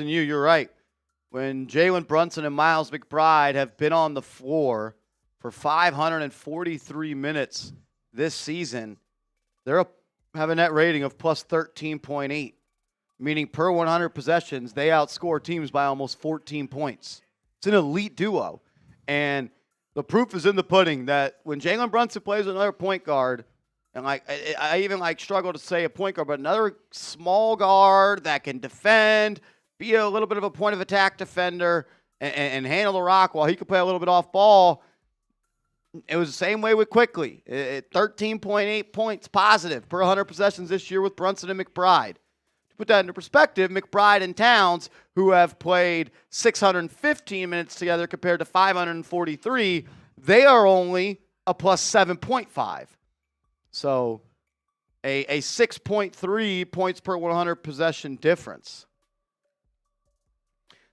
you're right. When Jalen Brunson and Miles McBride have been on the floor for 543 minutes this season, they're have a net rating of plus 13.8, meaning per 100 possessions, they outscore teams by almost 14 points. It's an elite duo. And the proof is in the pudding that when Jalen Brunson plays another point guard, and I even struggle to say a point guard, but another small guard that can defend, be a little bit of a point of attack defender, and handle the rock while he could play a little bit off ball. It was the same way with Quickly. 13.8 points positive per 100 possessions this year with Brunson and McBride. To put that into perspective, McBride and Towns, who have played 615 minutes together compared to 543, they are only a plus 7.5. So a 6.3 points per 100 possession difference.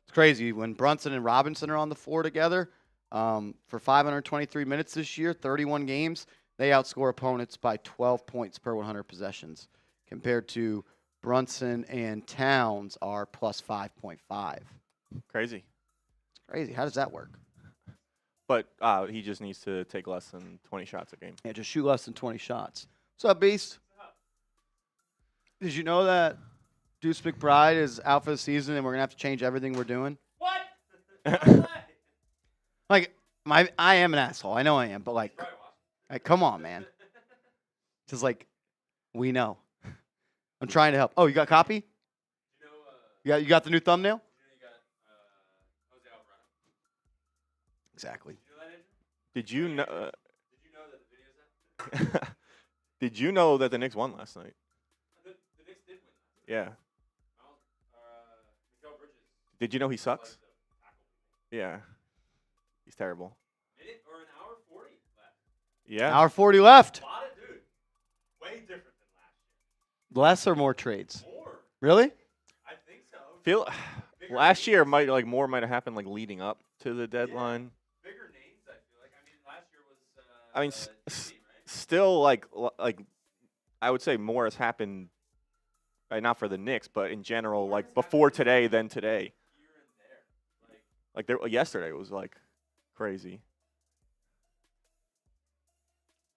It's crazy. When Brunson and Robinson are on the floor together, for 523 minutes this year, 31 games, they outscore opponents by 12 points per 100 possessions, compared to Brunson and Towns are plus 5.5. Crazy. It's crazy. How does that work? But he just needs to take less than 20 shots a game. Yeah, just shoot less than 20 shots. What's up, Beast? Did you know that Deuce McBride is out for the season and we're going to have to change everything we're doing? What? I am an asshole. I know I am, but like come on, man. Just we know. I'm trying to help. Oh, you got a copy? You got the new thumbnail? Did you know? Did you know that the Knicks won last night? The Knicks did win. Yeah. Mikal Bridges. Did you know he sucks? Yeah. He's terrible. Minute or an hour 40 left. Yeah. Hour 40 left. A lot of dude. Way different than last Less or more trades? year. More. Really? I think so. Feel Bigger last year names. more might have happened like leading up to the deadline. Bigger names, I feel like. I mean, last year was. I mean, DC, right? Still like I would say more has happened. Not for the Knicks, but in general, like before today than today. Here and there. Yesterday was like crazy.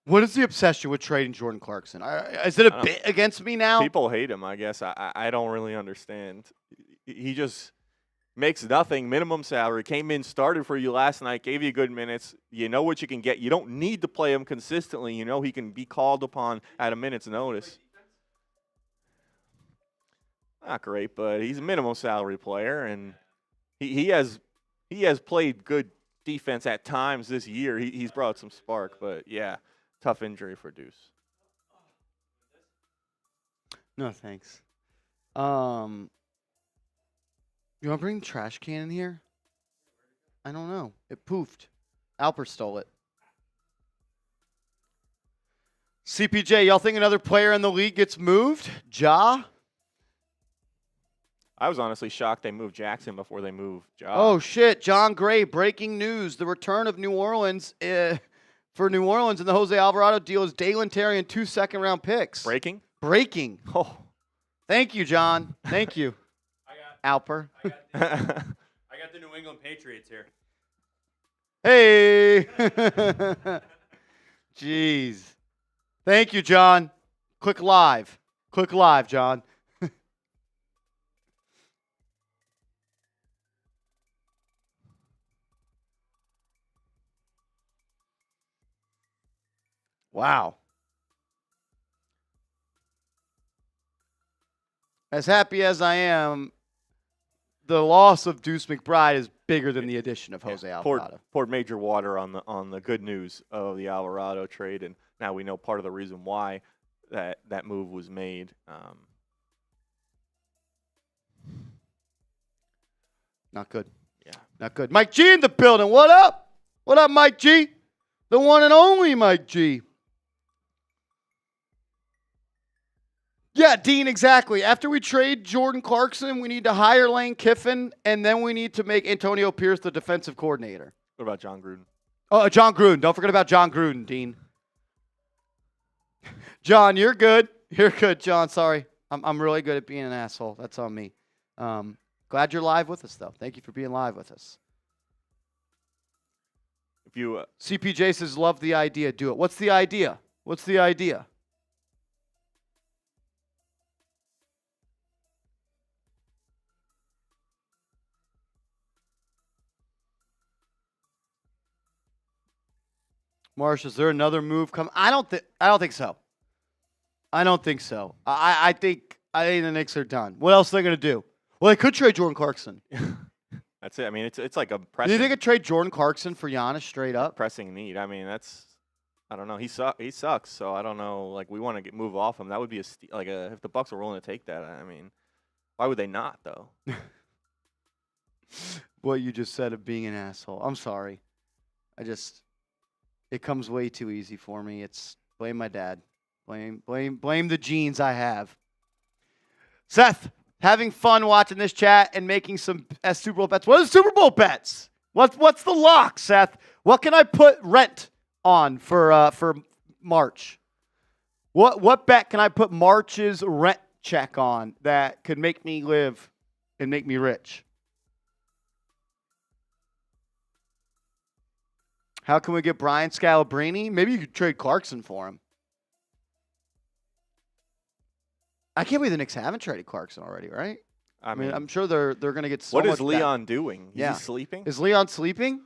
What is the obsession with trading Jordan Clarkson? Is it a I don't- bit against me now? People hate him, I guess. I don't really understand. He just makes nothing, minimum salary, came in, started for you last night, gave you good minutes. You know what you can get. You don't need to play him consistently. You know he can be called upon at a minute's notice. Not great, but he's a minimum salary player, and he has played good defense at times this year. He's brought some spark, but yeah, tough injury for Deuce. No, thanks. You want to bring the trash can in here? I don't know. It poofed. Alper stole it. CPJ, y'all think another player in the league gets moved? Ja? I was honestly shocked they moved Jackson before they moved Ja. Oh, shit. John Gray, breaking news. The return of New Orleans for New Orleans in the Jose Alvarado deal is Dalen Terry and 2 second-round picks. Breaking? Breaking. Oh. Thank you, John. Thank you, Alper. I got the New England Patriots here. Hey. Jeez. Thank you, John. Click live. Click live, John. Wow. As happy as I am, the loss of Deuce McBride is bigger than the addition of Jose Alvarado. Poured major water on the good news of the Alvarado trade, and now we know part of the reason why that move was made. Not good. Yeah. Not good. Mike G in the building. What up? What up, Mike G? The one and only Mike G. Yeah, Dean, exactly. After we trade Jordan Clarkson, we need to hire Lane Kiffin, and then we need to make Antonio Pierce the defensive coordinator. What about John Gruden? Oh, John Gruden. Don't forget about John Gruden, Dean. John, you're good. You're good, John. Sorry. I'm really good at being an asshole. That's on me. Glad you're live with us, though. Thank you for being live with us. If you CPJ says, love the idea. Do it. What's the idea? What's the idea? Marsh, is there another move coming? I don't think so. I don't think so. I think the Knicks are done. What else are they going to do? Well, they could trade Jordan Clarkson. that's it. I mean, it's like a Do you pressing, think they could trade Jordan Clarkson for Giannis straight up? pressing need. I mean, I don't know. He sucks. So I don't know. Like we want to move off him. That would be if the Bucks were willing to take that. I mean, why would they not though? What you just said of being an asshole. I'm sorry. It comes way too easy for me. It's blame my dad. Blame the genes I have. Seth, having fun watching this chat and making some Super Bowl bets. What are the Super Bowl bets? What's the lock, Seth? What can I put rent on for March? What bet can I put March's rent check on that could make me live and make me rich? How can we get Brian Scalabrine? Maybe you could trade Clarkson for him. I can't believe the Knicks haven't traded Clarkson already, right? I mean, I'm sure they're going to get so what much is Leon doing? Is Yeah. he sleeping? Is Leon sleeping?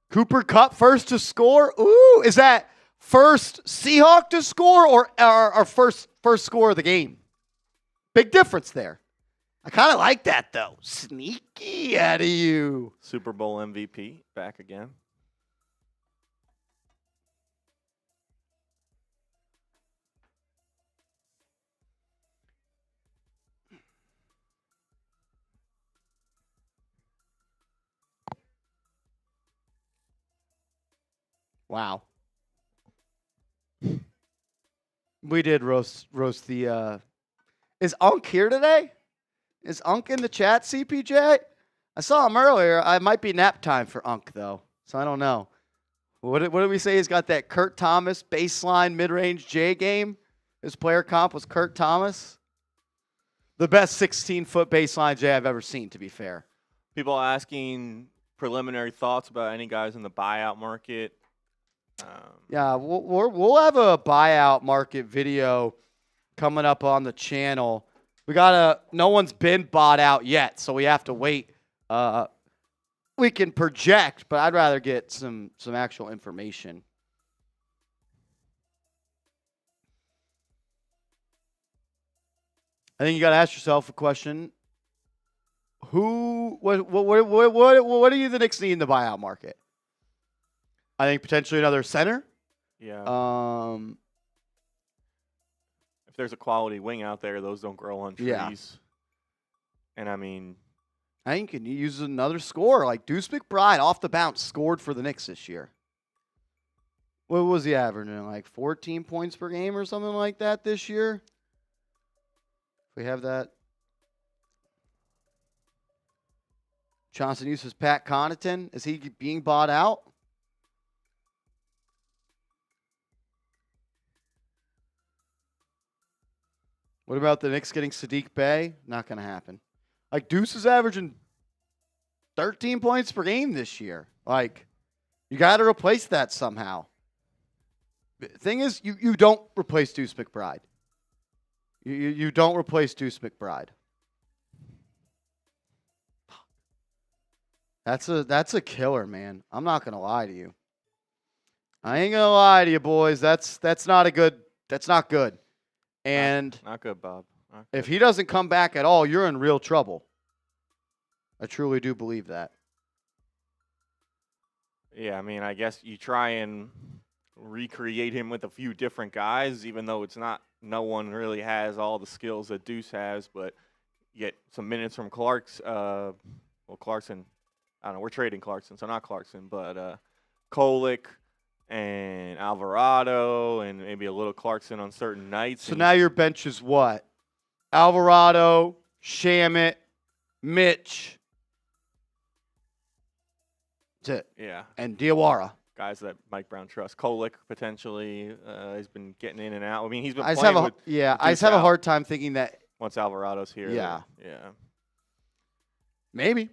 Cooper Kupp first to score? Ooh, is that first Seahawk to score or our first score of the game? Big difference there. I kind of like that, though. Sneaky out of you. Super Bowl MVP back again. Wow. We did roast the. Is Unk here today? Is Unk in the chat, CPJ? I saw him earlier. I might be nap time for Unk though, so I don't know. What did we say? He's got that Kurt Thomas baseline mid-range J game. His player comp was Kurt Thomas. The best 16-foot baseline J I've ever seen, to be fair. People asking preliminary thoughts about any guys in the buyout market. Yeah, we'll have a buyout market video coming up on the channel. No one's been bought out yet, so we have to wait. We can project, but I'd rather get some actual information. I think you got to ask yourself a question. What do you the Knicks need in the buyout market? I think potentially another center. Yeah. If there's a quality wing out there, those don't grow on trees. Yeah. And I mean, I think you can use another scorer like Deuce McBride off the bounce scored for the Knicks this year. What was he averaging? Like 14 points per game or something like that this year? We have that. Johnson uses Pat Connaughton. Is he being bought out? What about the Knicks getting Sadiq Bey? Not going to happen. Like, Deuce is averaging 13 points per game this year. Like, you got to replace that somehow. The thing is, you don't replace Deuce McBride. You don't replace Deuce McBride. That's a killer, man. I'm not going to lie to you. I ain't going to lie to you, boys. That's not good. And not good, Bob. Not if good. he doesn't come back at all, you're in real trouble. I truly do believe that. Yeah, I mean, I guess you try and recreate him with a few different guys, even though no one really has all the skills that Deuce has, but you get some minutes from Clarkson. I don't know, we're trading Clarkson, so not Clarkson, but Kolek and Alvarado and maybe a little Clarkson on certain nights. So now your bench is what? Alvarado, Shamet, Mitch. That's it. Yeah. And Diawara. Guys that Mike Brown trusts. Kolek potentially has been getting in and out. I mean, he's been I just playing have with I just have a hard time thinking that once Alvarado's here. Yeah. Yeah. maybe.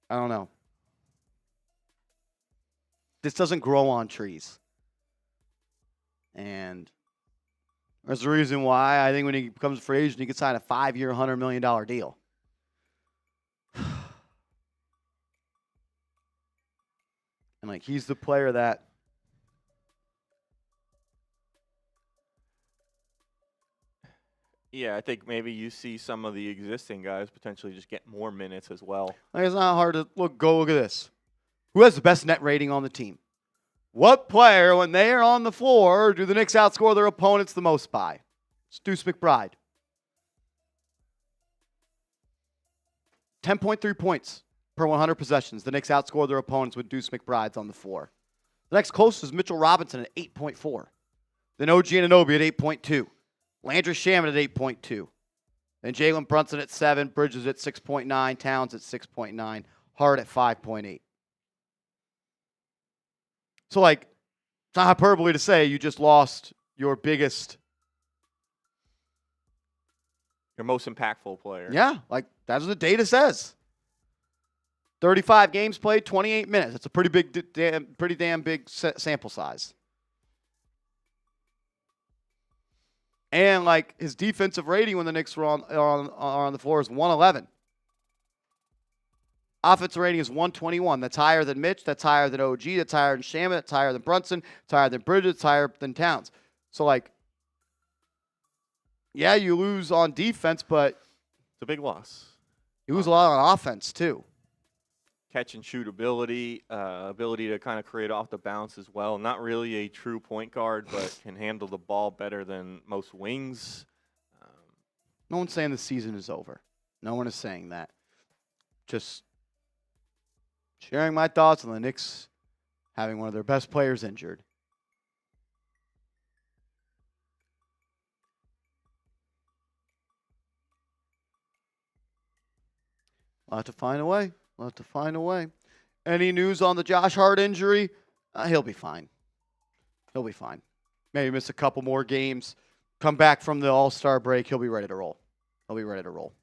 I don't know. This doesn't grow on trees. And there's a reason why I think when he becomes a free agent, he could sign a 5-year, $100 million deal. And, like, he's the player that Yeah, I think maybe you see some of the existing guys potentially just get more minutes as well. like, it's not hard to look at this. Who has the best net rating on the team? What player, when they are on the floor, do the Knicks outscore their opponents the most by? It's Deuce McBride. 10.3 points per 100 possessions. The Knicks outscore their opponents when Deuce McBride's on the floor. The next closest is Mitchell Robinson at 8.4. Then OG Anunoby at 8.2. Landry Shamet at 8.2. Then Jalen Brunson at 7. Bridges at 6.9. Towns at 6.9. Hart at 5.8. So, like, it's not hyperbole to say you just lost your biggest. Your most impactful player. Yeah, like, that's what the data says. 35 games played, 28 minutes. That's a pretty damn big sample size. And, like, his defensive rating when the Knicks were on the floor is 111. Offensive rating is 121. That's higher than Mitch. That's higher than OG. That's higher than Shamet. That's higher than Brunson. It's higher than Bridges. It's higher than Towns. So, like, Yeah, you lose on defense, but It's a big loss. you lose a lot on offense, too. Catch and shoot ability, ability to kind of create off the bounce as well. Not really a true point guard, but can handle the ball better than most wings. No one's saying the season is over. No one is saying that. Just sharing my thoughts on the Knicks having one of their best players injured. We'll have to find a way. We'll have to find a way. Any news on the Josh Hart injury? He'll be fine. He'll be fine. Maybe miss a couple more games. Come back from the All-Star break. He'll be ready to roll. He'll be ready to roll.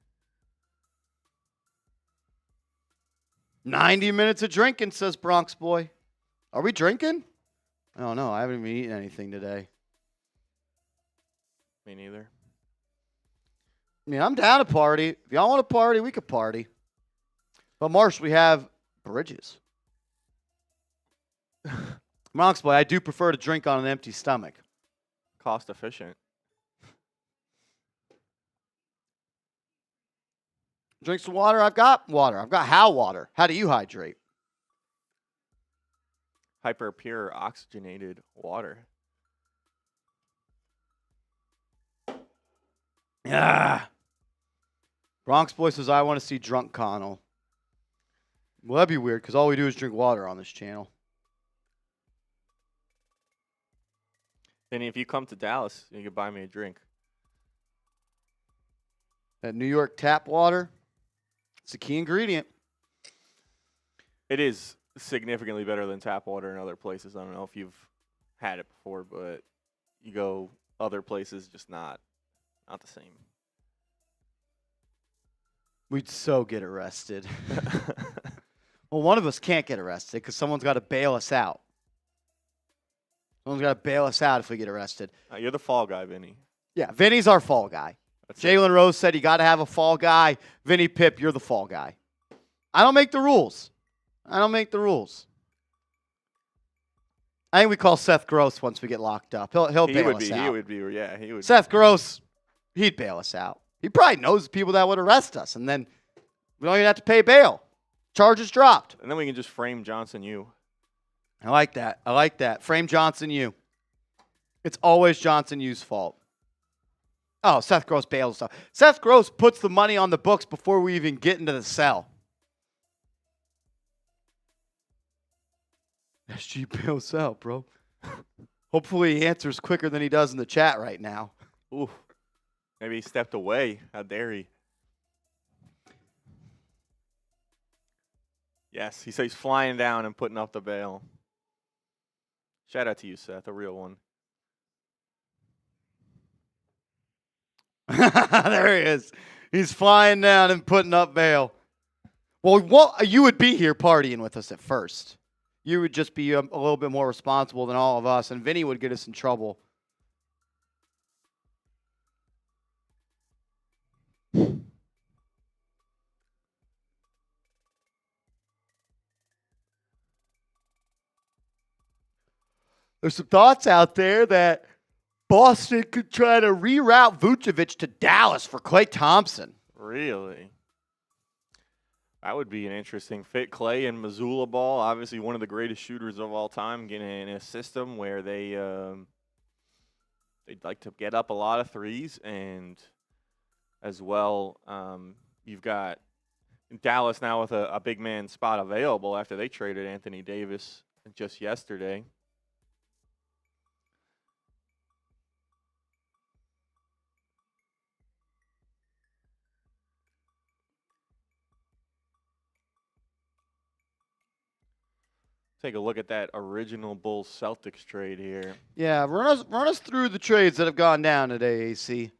90 minutes of drinking, says Bronx Boy. Are we drinking? I don't know. I haven't even eaten anything today. Me neither. I mean, I'm down to party. If y'all want to party, we could party. But, Marsh, we have Bridges. Bronx Boy, I do prefer to drink on an empty stomach. Cost efficient. Drink some water? I've got water. I've got how water. How do you hydrate? Hyper pure oxygenated water. Yeah. Bronx Boy says, I want to see drunk Connell. Well, that'd be weird because all we do is drink water on this channel. Then if you come to Dallas, you can buy me a drink. That New York tap water, it's a key ingredient. It is significantly better than tap water in other places. I don't know if you've had it before, but you go other places, just not the same. We'd so get arrested. Well, one of us can't get arrested because someone's got to bail us out. Someone's got to bail us out if we get arrested. You're the fall guy, Vinny. Yeah, Vinny's our fall guy. Jalen Rose said you got to have a fall guy. Vinny Pip, you're the fall guy. I don't make the rules. I don't make the rules. I think we call Seth Gross once we get locked up. He'll bail us out. He would. Seth Gross, he'd bail us out. He probably knows the people that would arrest us, and then we don't even have to pay bail. Charges dropped. And then we can just frame Johnson you. I like that. I like that. Frame Johnson you. It's always Johnson you's fault. Oh, Seth Gross bails us out. Seth Gross puts the money on the books before we even get into the cell. SG bails out, bro. Hopefully he answers quicker than he does in the chat right now. Ooh. Maybe he stepped away. How dare he? Yes, he says he's flying down and putting up the bail. Shout out to you, Seth, a real one. There he is. He's flying down and putting up bail. Well, you would be here partying with us at first. You would just be a little bit more responsible than all of us, and Vinny would get us in trouble. There's some thoughts out there that Boston could try to reroute Vucevic to Dallas for Klay Thompson. Really? That would be an interesting fit. Klay and Missoula ball, obviously one of the greatest shooters of all time, getting in a system where they'd like to get up a lot of threes, and as well, you've got Dallas now with a big man spot available after they traded Anthony Davis just yesterday. Take a look at that original Bulls Celtics trade here. Yeah, run us through the trades that have gone down today, AC.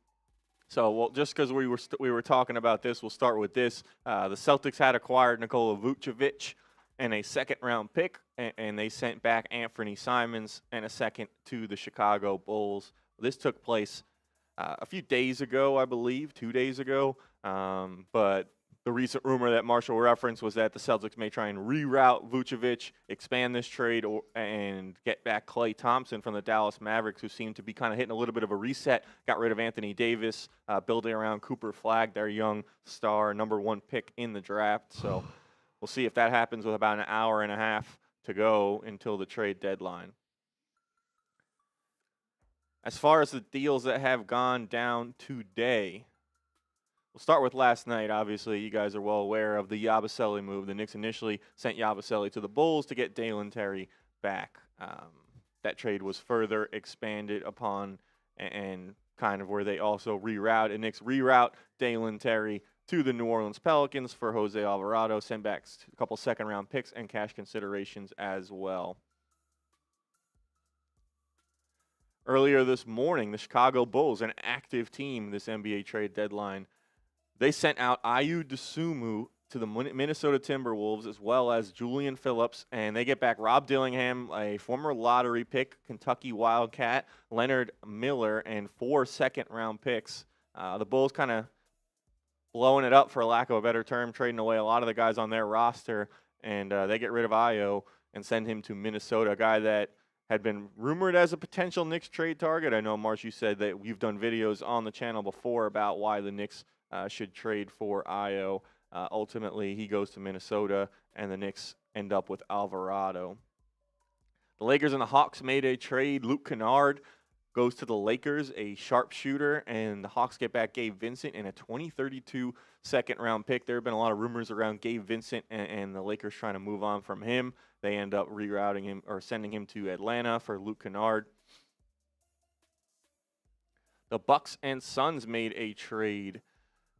So, well, just because we were talking about this, we'll start with this. The Celtics had acquired Nikola Vucevic and a second-round pick, and they sent back Anthony Simons and a second to the Chicago Bulls. This took place a few days ago, I believe, 2 days ago. But The recent rumor that Marshall referenced was that the Celtics may try and reroute Vucevic, expand this trade, and get back Klay Thompson from the Dallas Mavericks, who seem to be kind of hitting a little bit of a reset. Got rid of Anthony Davis, building around Cooper Flagg, their young star, number 1 pick in the draft. So we'll see if that happens with about an hour and a half to go until the trade deadline. As far as the deals that have gone down today, we'll start with last night. Obviously, you guys are well aware of the Yabusele move. The Knicks initially sent Yabusele to the Bulls to get Dalen Terry back. That trade was further expanded upon and kind of where they also reroute. And Knicks reroute Dalen Terry to the New Orleans Pelicans for Jose Alvarado, send back a couple second-round picks and cash considerations as well. Earlier this morning, the Chicago Bulls, an active team this NBA trade deadline, they sent out Ayu Dosunmu to the Minnesota Timberwolves as well as Julian Phillips, and they get back Rob Dillingham, a former lottery pick, Kentucky Wildcat, Leonard Miller, and 4 second-round picks. The Bulls kind of blowing it up, for lack of a better term, trading away a lot of the guys on their roster, and they get rid of Ayo and send him to Minnesota, a guy that had been rumored as a potential Knicks trade target. I know, Marsh, you said that we've done videos on the channel before about why the Knicks should trade for Ayo. Ultimately, he goes to Minnesota, and the Knicks end up with Alvarado. The Lakers and the Hawks made a trade. Luke Kennard goes to the Lakers, a sharpshooter, and the Hawks get back Gabe Vincent and a 2032 second-round pick. There have been a lot of rumors around Gabe Vincent and the Lakers trying to move on from him. They end up rerouting him or sending him to Atlanta for Luke Kennard. The Bucks and Suns made a trade.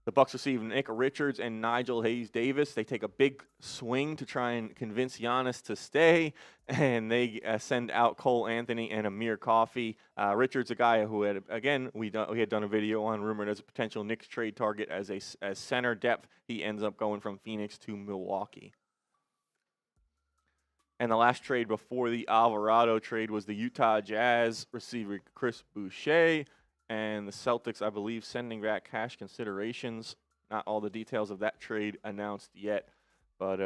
The Bucks receive Nick Richards and Nigel Hayes-Davis. They take a big swing to try and convince Giannis to stay, and they send out Cole Anthony and Amir Coffey. Richards, a guy who had, again, we had done a video on, rumored as a potential Knicks trade target as center depth. He ends up going from Phoenix to Milwaukee. And the last trade before the Alvarado trade was the Utah Jazz receiver Chris Boucher, and the Celtics, I believe, sending back cash considerations. Not all the details of that trade announced yet, but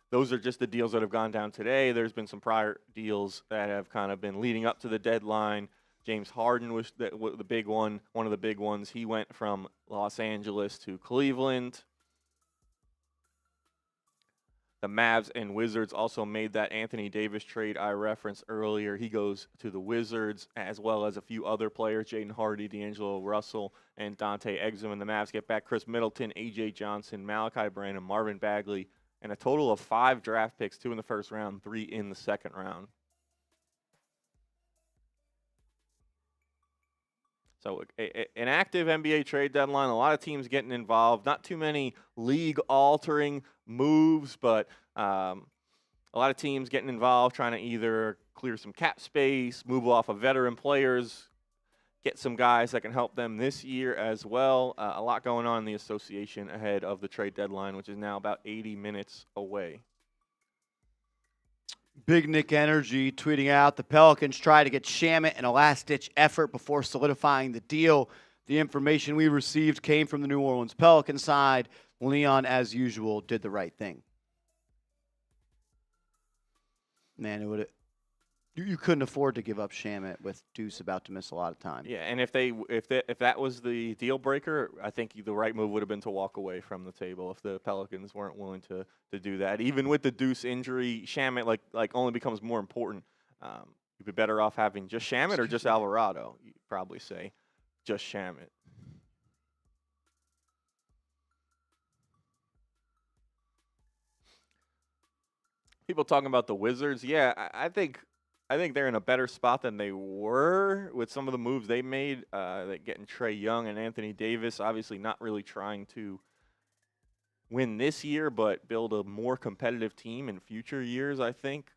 those are just the deals that have gone down today. There's been some prior deals that have kind of been leading up to the deadline. James Harden was the big one, one of the big ones. He went from Los Angeles to Cleveland. The Mavs and Wizards also made that Anthony Davis trade I referenced earlier. He goes to the Wizards, as well as a few other players, Jaden Hardy, D'Angelo Russell, and Dante Exum. And the Mavs get back Chris Middleton, A.J. Johnson, Malachi Branham, Marvin Bagley, and a total of 5 draft picks, 2 in the first round, 3 in the second round. So an active NBA trade deadline, a lot of teams getting involved. Not too many league-altering moves, but a lot of teams getting involved, trying to either clear some cap space, move off of veteran players, get some guys that can help them this year as well. A lot going on in the association ahead of the trade deadline, which is now about 80 minutes away. Big Nick Energy tweeting out the Pelicans try to get Shamet in a last-ditch effort before solidifying the deal. The information we received came from the New Orleans Pelicans side. Leon, as usual, did the right thing. Man, you couldn't afford to give up Shamet with Deuce about to miss a lot of time. Yeah, and if that was the deal breaker, I think the right move would have been to walk away from the table if the Pelicans weren't willing to do that. Even with the Deuce injury, Shamet like only becomes more important. You'd be better off having just Shamet or just Alvarado. You'd probably say just Shamet. People talking about the Wizards. Yeah, I think they're in a better spot than they were with some of the moves they made. Like getting Trae Young and Anthony Davis, obviously not really trying to win this year, but build a more competitive team in future years, I think.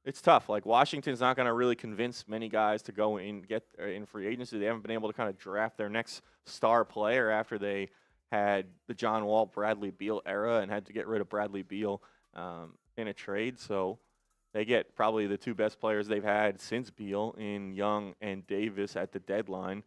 It's tough. Like, Washington's not going to really convince many guys to go and get in free agency. They haven't been able to kind of draft their next star player after they had the John Wall, Bradley Beal era and had to get rid of Bradley Beal in a trade. So they get probably the two best players they've had since Beal in Young and Davis at the deadline.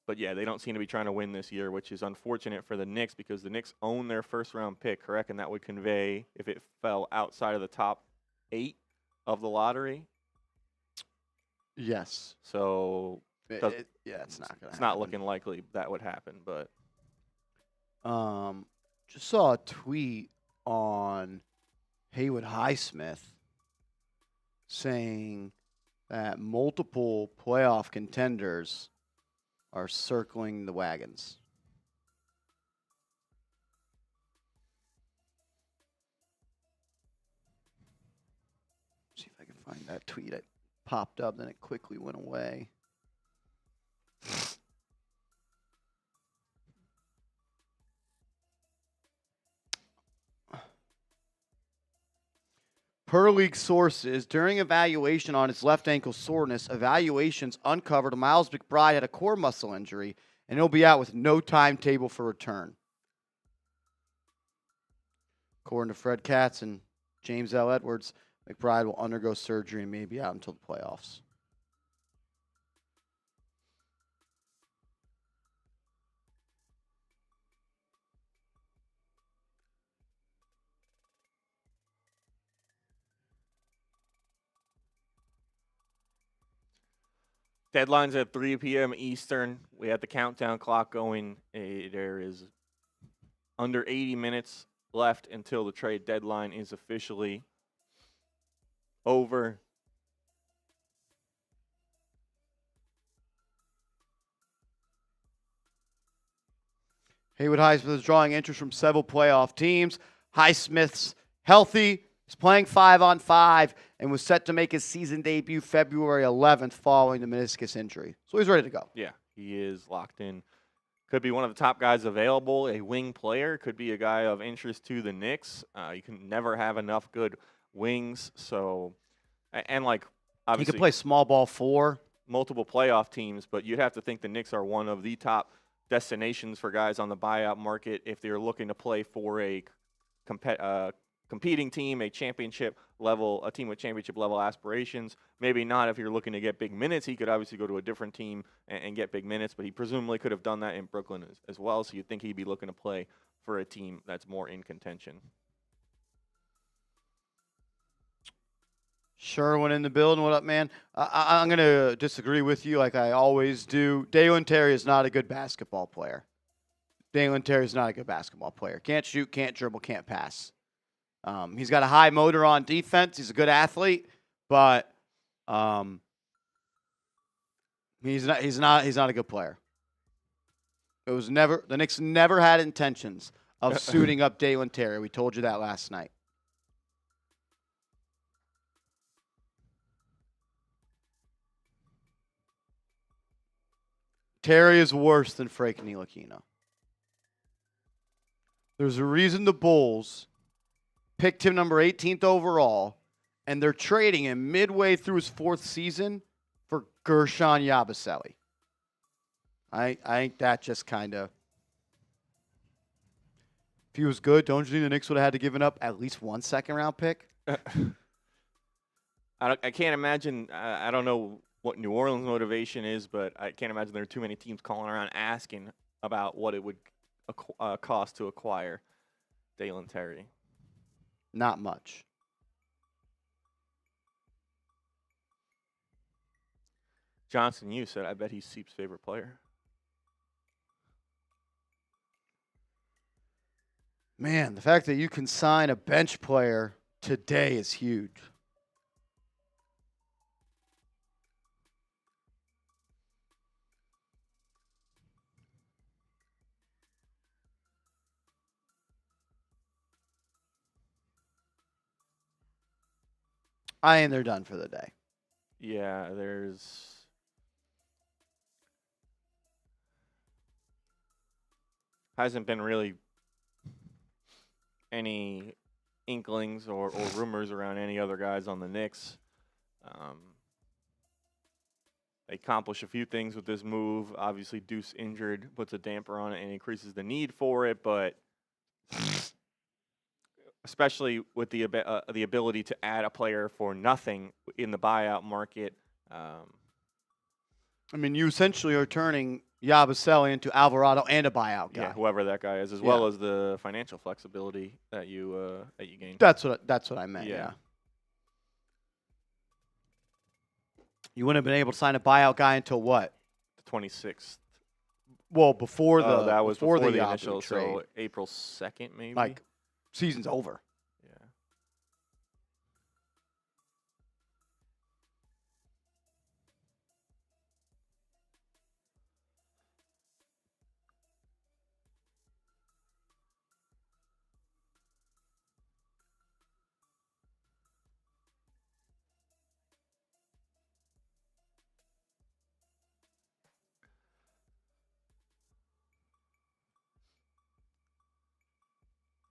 But yeah, they don't seem to be trying to win this year, which is unfortunate for the Knicks because the Knicks own their first-round pick, correct? And that would convey if it fell outside of the top 8 of the lottery. Yes. So Yeah, it's not gonna. It's not looking likely that would happen, but Just saw a tweet on Haywood Highsmith saying that multiple playoff contenders are circling the wagons. See if I can find that tweet. It popped up, then it quickly went away. Per league sources, during evaluation on his left ankle soreness, evaluations uncovered Miles McBride had a core muscle injury, and he'll be out with no timetable for return. According to Fred Katz and James L. Edwards, McBride will undergo surgery and may be out until the playoffs. deadline's at 3 p.m. Eastern. We have the countdown clock going. There is under 80 minutes left until the trade deadline is officially over. Haywood Highsmith is drawing interest from several playoff teams. Highsmith's healthy. He's playing 5-on-5 and was set to make his season debut February 11th following the meniscus injury. So he's ready to go. Yeah, he is locked in. Could be one of the top guys available, a wing player. Could be a guy of interest to the Knicks. You can never have enough good wings. So, and like, He obviously, can play small ball 4. multiple playoff teams, but you'd have to think the Knicks are one of the top destinations for guys on the buyout market if they're looking to play for a competing team, a championship level, a team with championship level aspirations. Maybe not if you're looking to get big minutes. He could obviously go to a different team and get big minutes, but he presumably could have done that in Brooklyn as well. So you'd think he'd be looking to play for a team that's more in contention. Sherwin in the building. What up, man? I'm going to disagree with you like I always do. Dalen Terry is not a good basketball player. Dalen Terry is not a good basketball player. Can't shoot, can't dribble, can't pass. He's got a high motor on defense. He's a good athlete, but he's not a good player. The Knicks never had intentions of suiting up Dalen Terry. We told you that last night. Terry is worse than Frank Ntilikina. There's a reason the Bulls picked him number 18th overall, and they're trading him midway through his 4th season for Guerschon Yabusele. I think that just kind of... If he was good, don't you think the Knicks would have had to give up at least 1 second-round pick? I can't imagine. I don't know what New Orleans' motivation is, but I can't imagine there are too many teams calling around asking about what it would cost to acquire Dalen Terry. Not much. Johnson, you said, I bet he's Seep's favorite player. Man, the fact that you can sign a bench player today is huge. I think they're done for the day. Yeah, there's hasn't been really any inklings or rumors around any other guys on the Knicks. They accomplish a few things with this move. Obviously, Deuce injured puts a damper on it and increases the need for it, but especially with the ability to add a player for nothing in the buyout market. I mean, you essentially are turning Yabusele into Alvarado and a buyout guy. Yeah, whoever that guy is, as well as the financial flexibility that you gain. That's what I meant. Yeah. Yeah. You wouldn't have been able to sign a buyout guy until what? The 26th. Well, before the that was before the Yabu initial, trade. so April 2nd, maybe. Like, season's over. Yeah.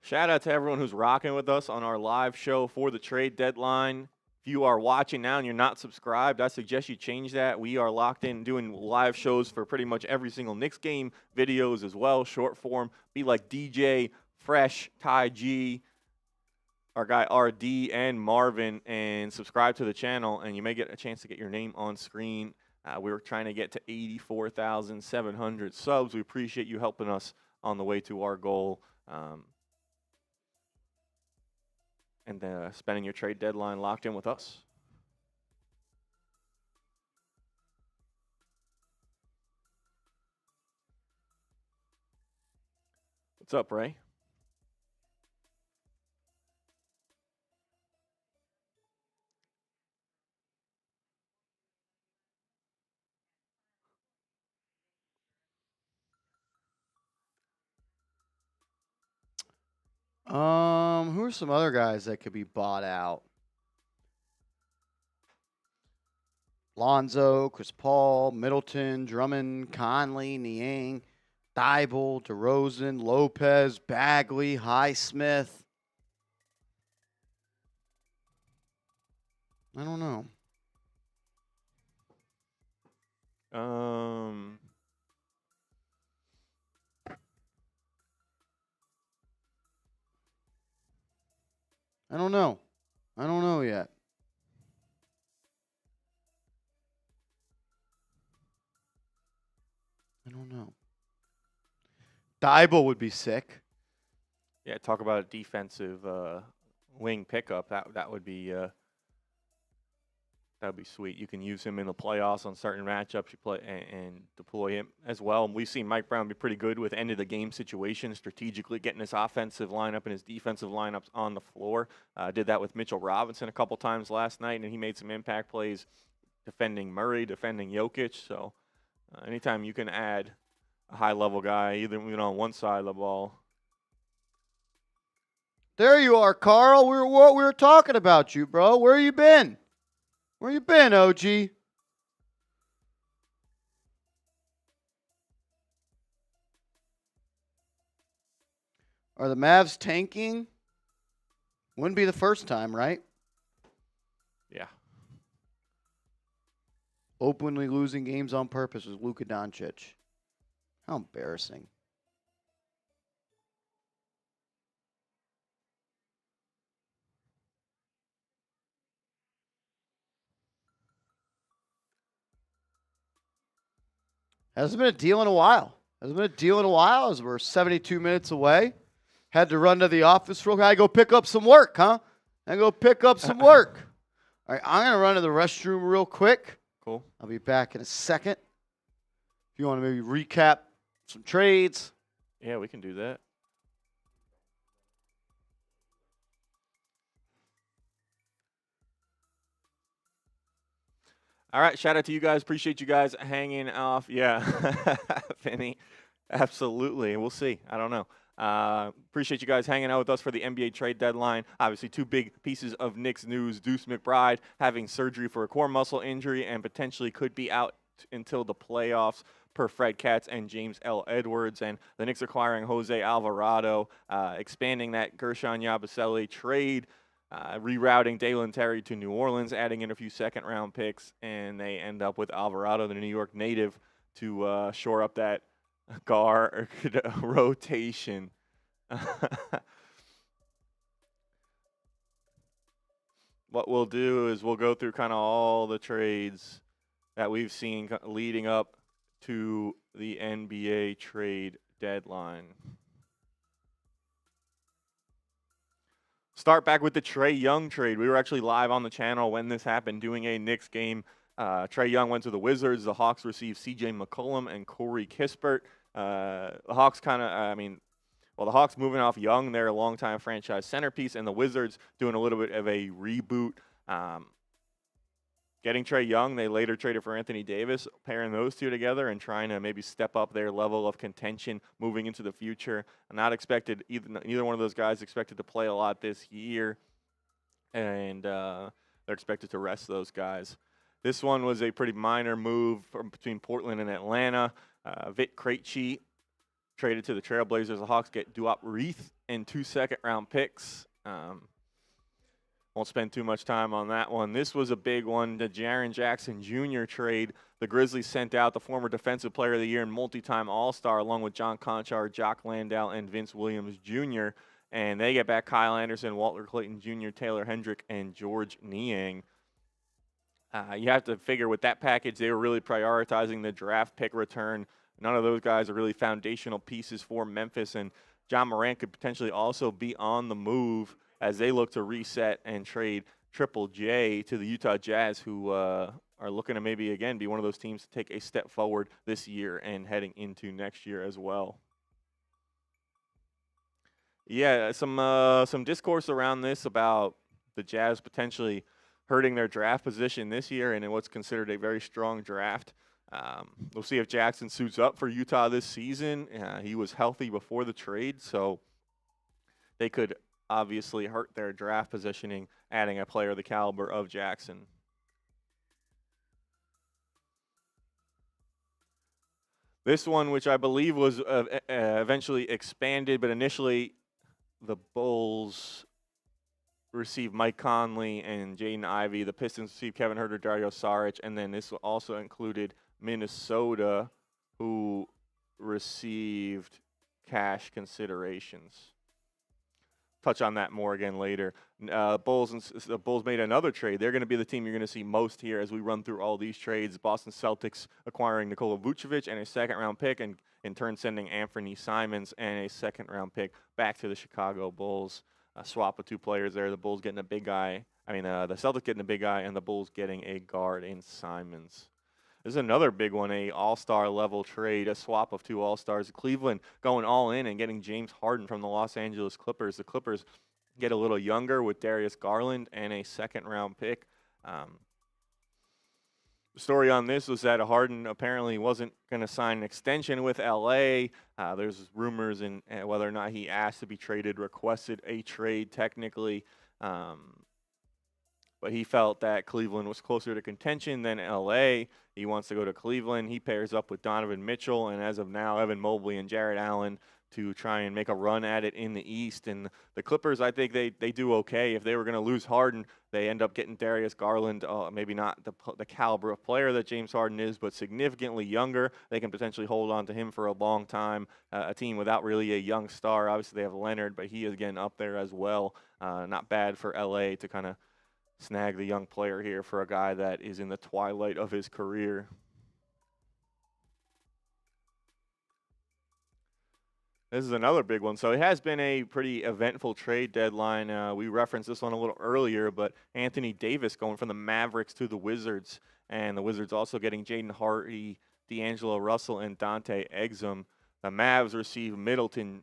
Shout out to everyone who's rocking with us on our live show for the trade deadline. If you are watching now and you're not subscribed, I suggest you change that. We are locked in doing live shows for pretty much every single Knicks game, videos as well, short form. Be like DJ, Fresh, Ty G, our guy RD, and Marvin, and subscribe to the channel, and you may get a chance to get your name on screen. We were trying to get to 84,700 subs. We appreciate you helping us on the way to our goal. And spending your trade deadline locked in with us. What's up, Ray? Who are some other guys that could be bought out? Lonzo, Chris Paul, Middleton, Drummond, Conley, Niang, Thibault, DeRozan, Lopez, Bagley, Highsmith. I don't know. I don't know. I don't know yet. I don't know. Thibault would be sick. Yeah, talk about a defensive wing pickup. That would be sweet. You can use him in the playoffs on certain matchups. You play and deploy him as well. And we've seen Mike Brown be pretty good with end of the game situations, strategically getting his offensive lineup and his defensive lineups on the floor. Did that with Mitchell Robinson a couple times last night, and he made some impact plays defending Murray, defending Jokic. So anytime you can add a high-level guy, either on one side of the ball. There you are, Carl. We were talking about you, bro. Where you been? Where you been, OG? Are the Mavs tanking? Wouldn't be the first time, right? Yeah. Openly losing games on purpose with Luka Doncic. How embarrassing. Hasn't been a deal in a while. Hasn't been a deal in a while as we're 72 minutes away. Had to run to the office real quick. I go pick up some work, huh? I go pick up some work. All right, I'm going to run to the restroom real quick. Cool. I'll be back in a second. If you want to maybe recap some trades. Yeah, we can do that. All right, shout out to you guys. Appreciate you guys hanging off. Yeah, Vinny, absolutely. We'll see. I don't know. Appreciate you guys hanging out with us for the NBA trade deadline. Obviously, two big pieces of Knicks news. Deuce McBride having surgery for a core muscle injury and potentially could be out until the playoffs per Fred Katz and James L. Edwards. And the Knicks acquiring Jose Alvarado, expanding that Guerschon Yabusele trade. Rerouting Dalen Terry to New Orleans, adding in a few second-round picks, and they end up with Alvarado, the New York native, to shore up that guard rotation. what we'll do is we'll go through kind of all the trades that we've seen leading up to the NBA trade deadline. Start back with the Trae Young trade. We were actually live on the channel when this happened, doing a Knicks game. Trae Young went to the Wizards. The Hawks received C.J. McCollum and Corey Kispert. The Hawks the Hawks moving off Young, they're a longtime franchise centerpiece, and the Wizards doing a little bit of a reboot. Getting Trae Young, they later traded for Anthony Davis, pairing those two together and trying to maybe step up their level of contention moving into the future. Not expected, neither one of those guys expected to play a lot this year, and they're expected to rest those guys. This one was a pretty minor move between Portland and Atlanta. Vit Krejci traded to the Trailblazers. The Hawks get Duop Reith and 2 second-round picks. Won't spend too much time on that one. This was a big one, the Jaren Jackson Jr. trade. The Grizzlies sent out the former Defensive Player of the Year and multi-time All-Star along with John Conchar, Jock Landale, and Vince Williams Jr. And they get back Kyle Anderson, Walter Clayton Jr., Taylor Hendrick, and George Niang. You have to figure with that package, they were really prioritizing the draft pick return. None of those guys are really foundational pieces for Memphis, and John Morant could potentially also be on the move as they look to reset and trade Triple J to the Utah Jazz, who are looking to maybe, again, be one of those teams to take a step forward this year and heading into next year as well. Yeah, some discourse around this about the Jazz potentially hurting their draft position this year and in what's considered a very strong draft. We'll see if Jackson suits up for Utah this season. He was healthy before the trade, so they could obviously hurt their draft positioning, adding a player of the caliber of Jackson. This one, which I believe was eventually expanded, but initially the Bulls received Mike Conley and Jaden Ivey. The Pistons received Kevin Huerter, Dario Saric, and then this also included Minnesota, who received cash considerations. Touch on that more again later. The Bulls made another trade. They're going to be the team you're going to see most here as we run through all these trades. Boston Celtics acquiring Nikola Vucevic and a second-round pick, and in turn sending Anthony Simons and a second-round pick back to the Chicago Bulls. A swap of two players there. The Bulls getting a big guy. The Celtics getting a big guy, and the Bulls getting a guard in Simons. This is another big one, a all-star level trade, a swap of two all-stars. Cleveland going all in and getting James Harden from the Los Angeles Clippers. The Clippers get a little younger with Darius Garland and a second-round pick. The story on this was that Harden apparently wasn't going to sign an extension with L.A. There's rumors in whether or not he asked to be traded, requested a trade technically. But he felt that Cleveland was closer to contention than L.A. He wants to go to Cleveland. He pairs up with Donovan Mitchell and, as of now, Evan Mobley and Jarrett Allen to try and make a run at it in the East. And the Clippers, I think they do okay. If they were going to lose Harden, they end up getting Darius Garland, maybe not the caliber of player that James Harden is, but significantly younger. They can potentially hold on to him for a long time. A team without really a young star. Obviously, they have Leonard, but he is, again, up there as well. Not bad for L.A. to kind of snag the young player here for a guy that is in the twilight of his career. This is another big one. So it has been a pretty eventful trade deadline. We referenced this one a little earlier, but Anthony Davis going from the Mavericks to the Wizards, and the Wizards also getting Jaden Hardy, D'Angelo Russell, and Dante Exum. The Mavs received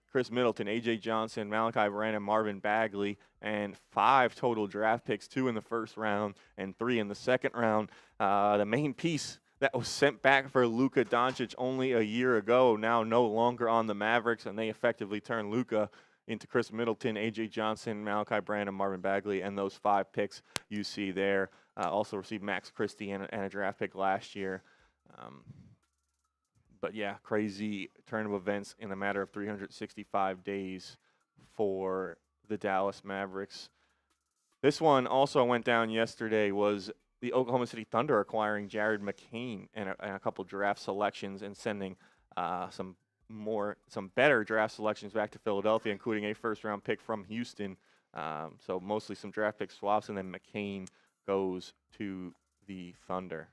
Chris Middleton, A.J. Johnson, Malachi Branham, Marvin Bagley, and 5 total draft picks, 2 in the first round and 3 in the second round. The main piece that was sent back for Luka Doncic only a year ago, now no longer on the Mavericks, and they effectively turned Luka into Chris Middleton, A.J. Johnson, Malachi Branham, Marvin Bagley, and those 5 picks you see there. Also received Max Christie and a draft pick last year. But yeah, crazy turn of events in a matter of 365 days for the Dallas Mavericks. This one also went down yesterday, was the Oklahoma City Thunder acquiring Jared McCain and a couple draft selections and sending some better draft selections back to Philadelphia, including a first-round pick from Houston. So mostly some draft pick swaps, and then McCain goes to the Thunder.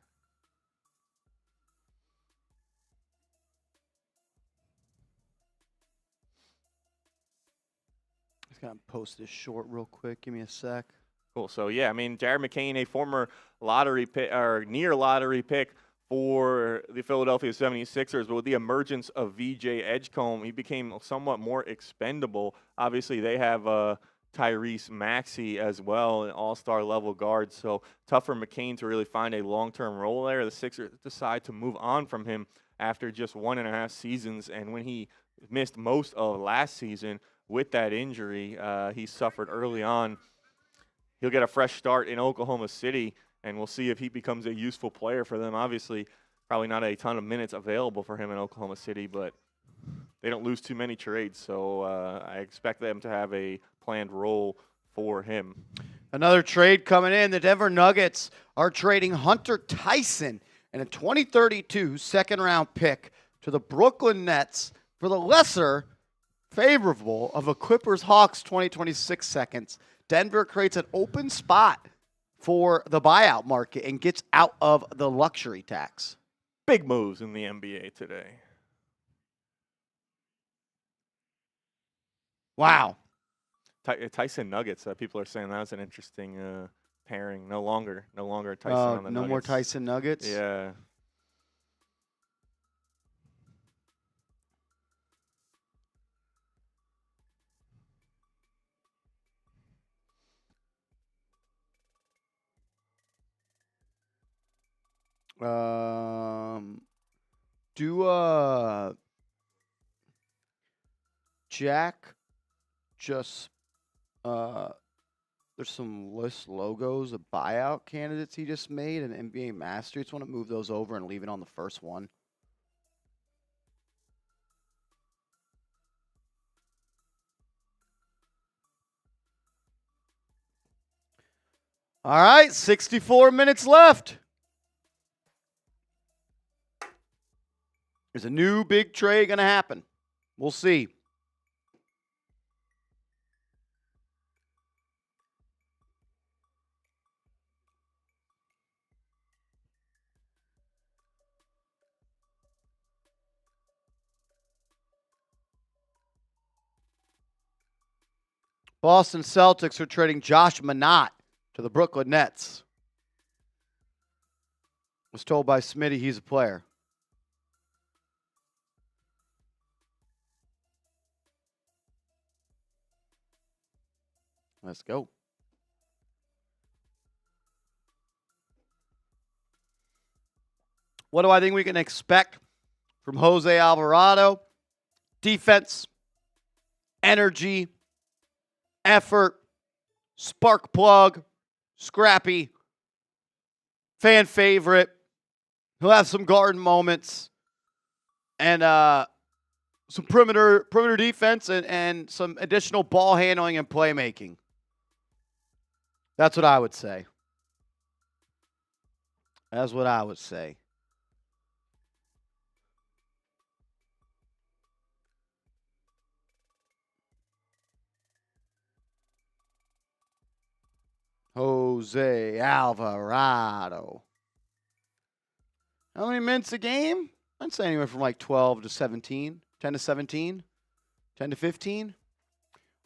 Just gotta post this short real quick. Give me a sec. Cool. So yeah, I mean, Jared McCain, a former lottery pick or near lottery pick for the Philadelphia 76ers, but with the emergence of VJ Edgecombe, he became somewhat more expendable. Obviously, they have Tyrese Maxey as well, an all-star level guard. So tough for McCain to really find a long-term role there. The Sixers decide to move on from him after just 1.5 seasons, and when he missed most of last season with that injury he suffered early on, he'll get a fresh start in Oklahoma City, and we'll see if he becomes a useful player for them. Obviously, probably not a ton of minutes available for him in Oklahoma City, but they don't lose too many trades, so I expect them to have a planned role for him. Another trade coming in. The Denver Nuggets are trading Hunter Tyson and a 2032 second-round pick to the Brooklyn Nets for the lesser favorable of a Clippers-Hawks 2026 seconds. Denver creates an open spot for the buyout market and gets out of the luxury tax. Big moves in the NBA today. Wow. Tyson Nuggets. People are saying that was an interesting pairing. No longer Tyson on the no Nuggets. more Tyson Nuggets? Yeah. Jack just there's some list logos of buyout candidates he just made in NBA Master. Just want to move those over and leave it on the first one. All right, 64 minutes left. There's a new big trade going to happen. We'll see. Boston Celtics are trading Josh Minott to the Brooklyn Nets. Was told by Smitty he's a player. Let's go. What do I think we can expect from Jose Alvarado? Defense, energy, effort, spark plug, scrappy, fan favorite. He'll have some garden moments and some perimeter defense and some additional ball handling and playmaking. That's what I would say. That's what I would say. Jose Alvarado. How many minutes a game? I'd say anywhere from like 12 to 17, 10 to 17, 10 to 15.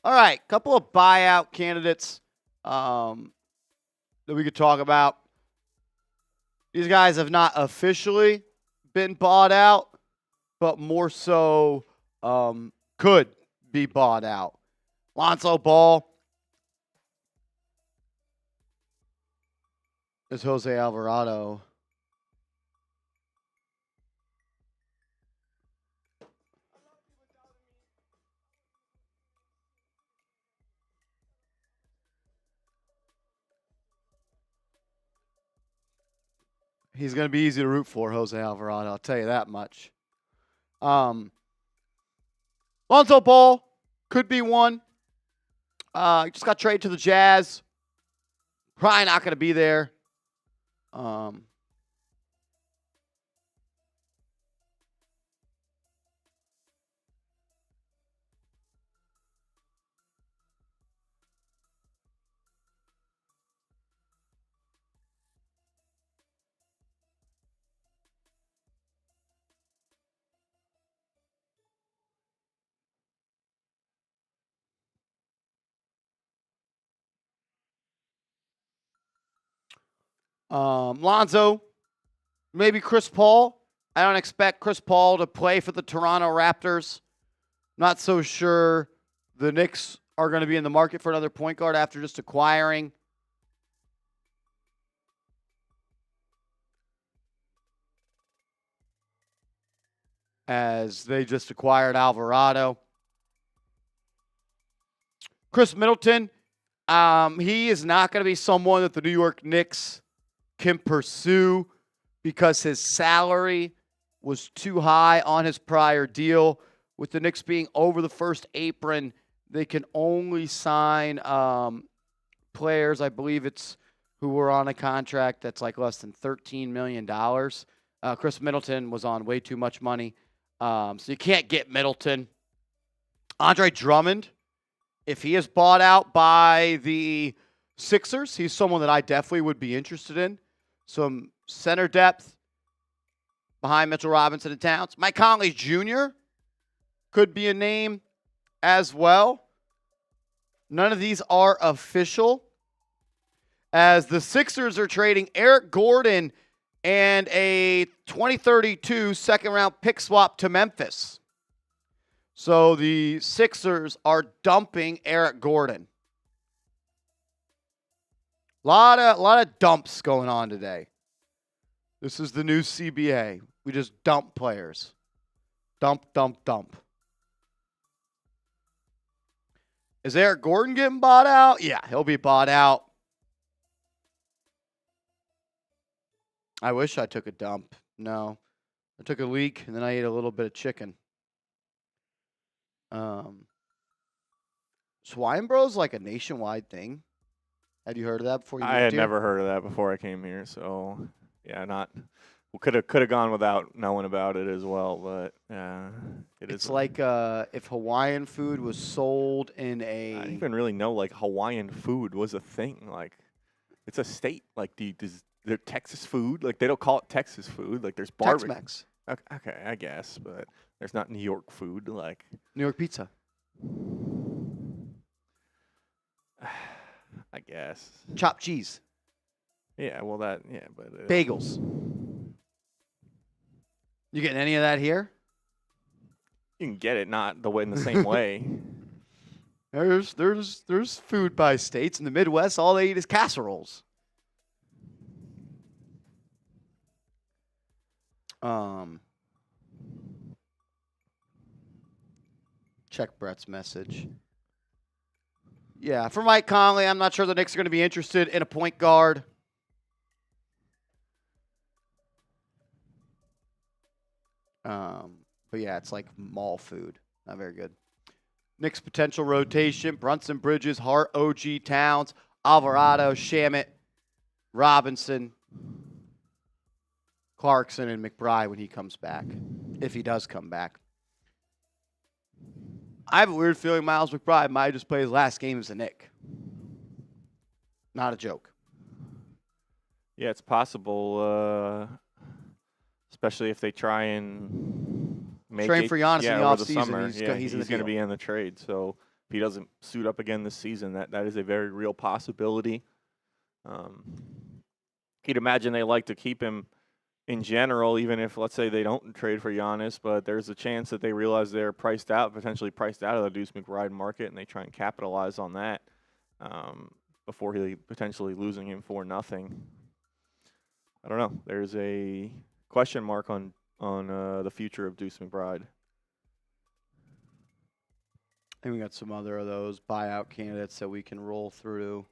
All right, couple of buyout candidates that we could talk about. These guys have not officially been bought out, but more so could be bought out. Lonzo Ball is Jose Alvarado. He's going to be easy to root for, Jose Alvarado. I'll tell you that much. Lonzo Ball could be one. Just got traded to the Jazz. Probably not going to be there. Lonzo, maybe Chris Paul. I don't expect Chris Paul to play for the Toronto Raptors. Not so sure the Knicks are going to be in the market for another point guard after just acquiring as they just acquired Alvarado. Chris Middleton, he is not going to be someone that the New York Knicks can pursue because his salary was too high on his prior deal. With the Knicks being over the first apron, they can only sign players, I believe it's who were on a contract that's like less than $13 million. Chris Middleton was on way too much money. So you can't get Middleton. Andre Drummond, if he is bought out by the Sixers, he's someone that I definitely would be interested in. Some center depth behind Mitchell Robinson and Towns. Mike Conley Jr. could be a name as well. None of these are official, as the Sixers are trading Eric Gordon and a 2032 second-round pick swap to Memphis. So the Sixers are dumping Eric Gordon. Lot of dumps going on today. This is the new CBA. We just dump players. Dump, dump, dump. Is Eric Gordon getting bought out? Yeah, he'll be bought out. I wish I took a dump. No. I took a leak, and then I ate a little bit of chicken. Swine Bros like a nationwide thing. Had you heard of that before you moved I had here? never heard of that before I came here, so yeah, could have gone without knowing about it as well, but yeah, It's like if Hawaiian food was sold in I a. didn't even really know like Hawaiian food was a thing. Like, it's a state. Like, does there Texas food? Like, they don't call it Texas food. Like, there's barbecue. Tex-Mex. Okay, I guess, but there's not New York food. Like, New York pizza. I guess. Chopped cheese. Yeah, well, but Bagels. You getting any of that here? you can get it, not the way in the same way. There's food by states. In the Midwest, all they eat is casseroles. Check Brett's message. Yeah, for Mike Conley, I'm not sure the Knicks are going to be interested in a point guard. But yeah, it's like mall food. Not very good. Knicks potential rotation: Brunson, Bridges, Hart, OG, Towns, Alvarado, Shamet, Robinson, Clarkson, and McBride when he comes back, if he does come back. I have a weird feeling Miles McBride might just play his last game as a Knick. Not a joke. Yeah, it's possible, especially if they try and make Train it, for Giannis in the over offseason, summer. he's He's in the going to deal. be in the trade. So if he doesn't suit up again this season, that is a very real possibility. You'd imagine they like to keep him in general, even if, let's say, they don't trade for Giannis, but there's a chance that they realize they're potentially priced out of the Deuce McBride market, and they try and capitalize on that before he potentially losing him for nothing. I don't know. There's a question mark on the future of Deuce McBride. And we got some other of those buyout candidates that we can roll through.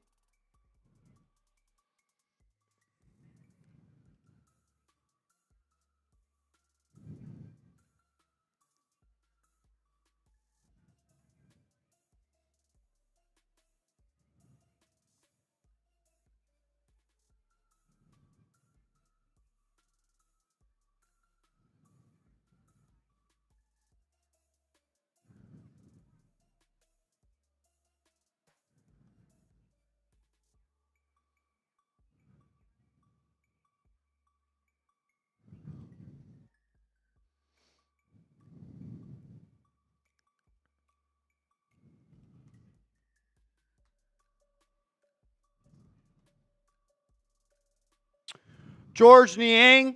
George Niang,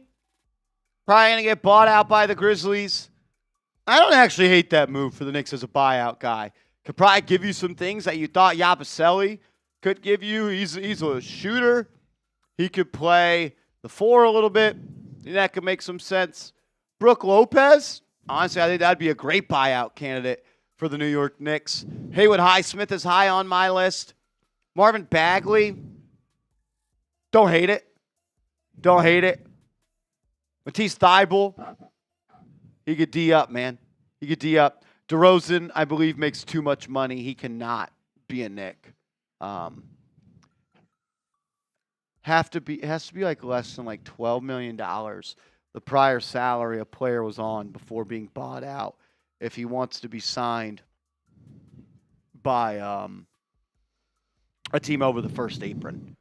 probably going to get bought out by the Grizzlies. I don't actually hate that move for the Knicks as a buyout guy. Could probably give you some things that you thought Yabusele could give you. He's a shooter. He could play the 4 a little bit. That could make some sense. Brook Lopez, honestly, I think that'd be a great buyout candidate for the New York Knicks. Haywood Highsmith is high on my list. Marvin Bagley, don't hate it. Don't hate it. Matisse Thybulle, he could D up, man. He could D up. DeRozan, I believe, makes too much money. He cannot be a Knick. It has to be like less than like $12 million. The prior salary a player was on before being bought out if he wants to be signed by a team over the first apron.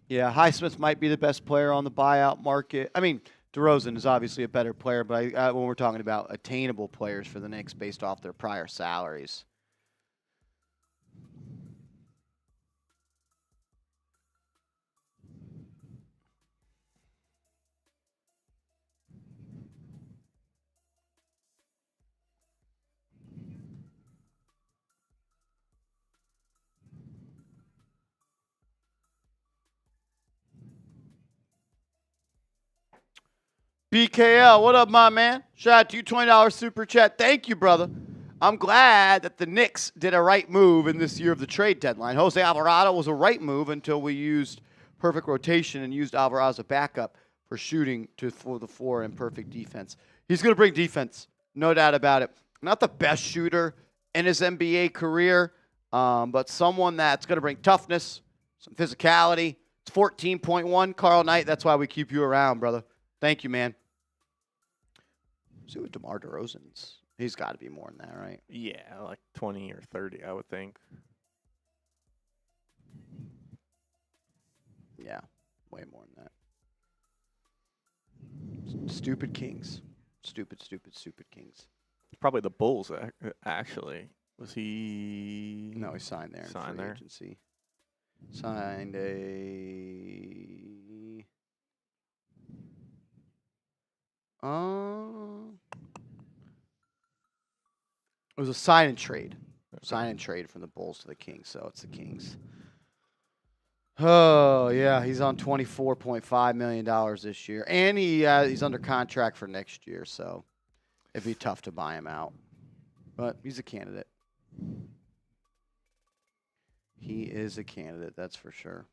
Yeah, Highsmith might be the best player on the buyout market. I mean, DeRozan is obviously a better player, but when we're talking about attainable players for the Knicks based off their prior salaries. BKL, what up, my man? Shout out to you, $20 super chat. Thank you, brother. I'm glad that the Knicks did a right move in this year of the trade deadline. Jose Alvarado was a right move until we used perfect rotation and used Alvarado as a backup for shooting for the 4 and perfect defense. He's going to bring defense, no doubt about it. Not the best shooter in his NBA career, but someone that's going to bring toughness, some physicality. It's 14.1, Carl Knight. That's why we keep you around, brother. Thank you, man. See what DeMar DeRozan's. He's got to be more than that, right? Yeah, like 20 or 30, I would think. Yeah, way more than that. Stupid Kings. Stupid Kings. Probably the Bulls, actually. Was he? No, he signed there. Signed in free there. Agency. Signed it was a sign and trade. Sign and trade from the Bulls to the Kings, so it's the Kings. Oh, yeah, he's on $24.5 million this year. And he's under contract for next year, so it'd be tough to buy him out. But he's a candidate. He is a candidate, that's for sure.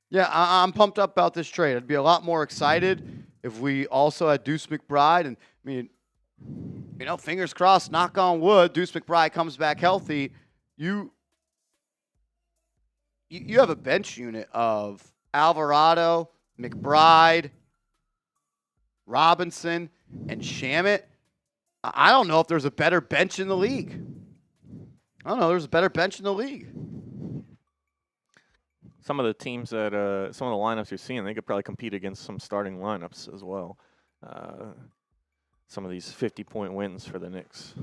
Yeah, I'm pumped up about this trade. I'd be a lot more excited if we also had Deuce McBride. And, I mean, you know, fingers crossed, knock on wood, Deuce McBride comes back healthy. You have a bench unit of Alvarado, McBride, Robinson, and Shamet. I don't know if there's a better bench in the league. I don't know. There's a better bench in the league. Some of the teams that, some of the lineups you're seeing, they could probably compete against some starting lineups as well. Some of these 50-point wins for the Knicks.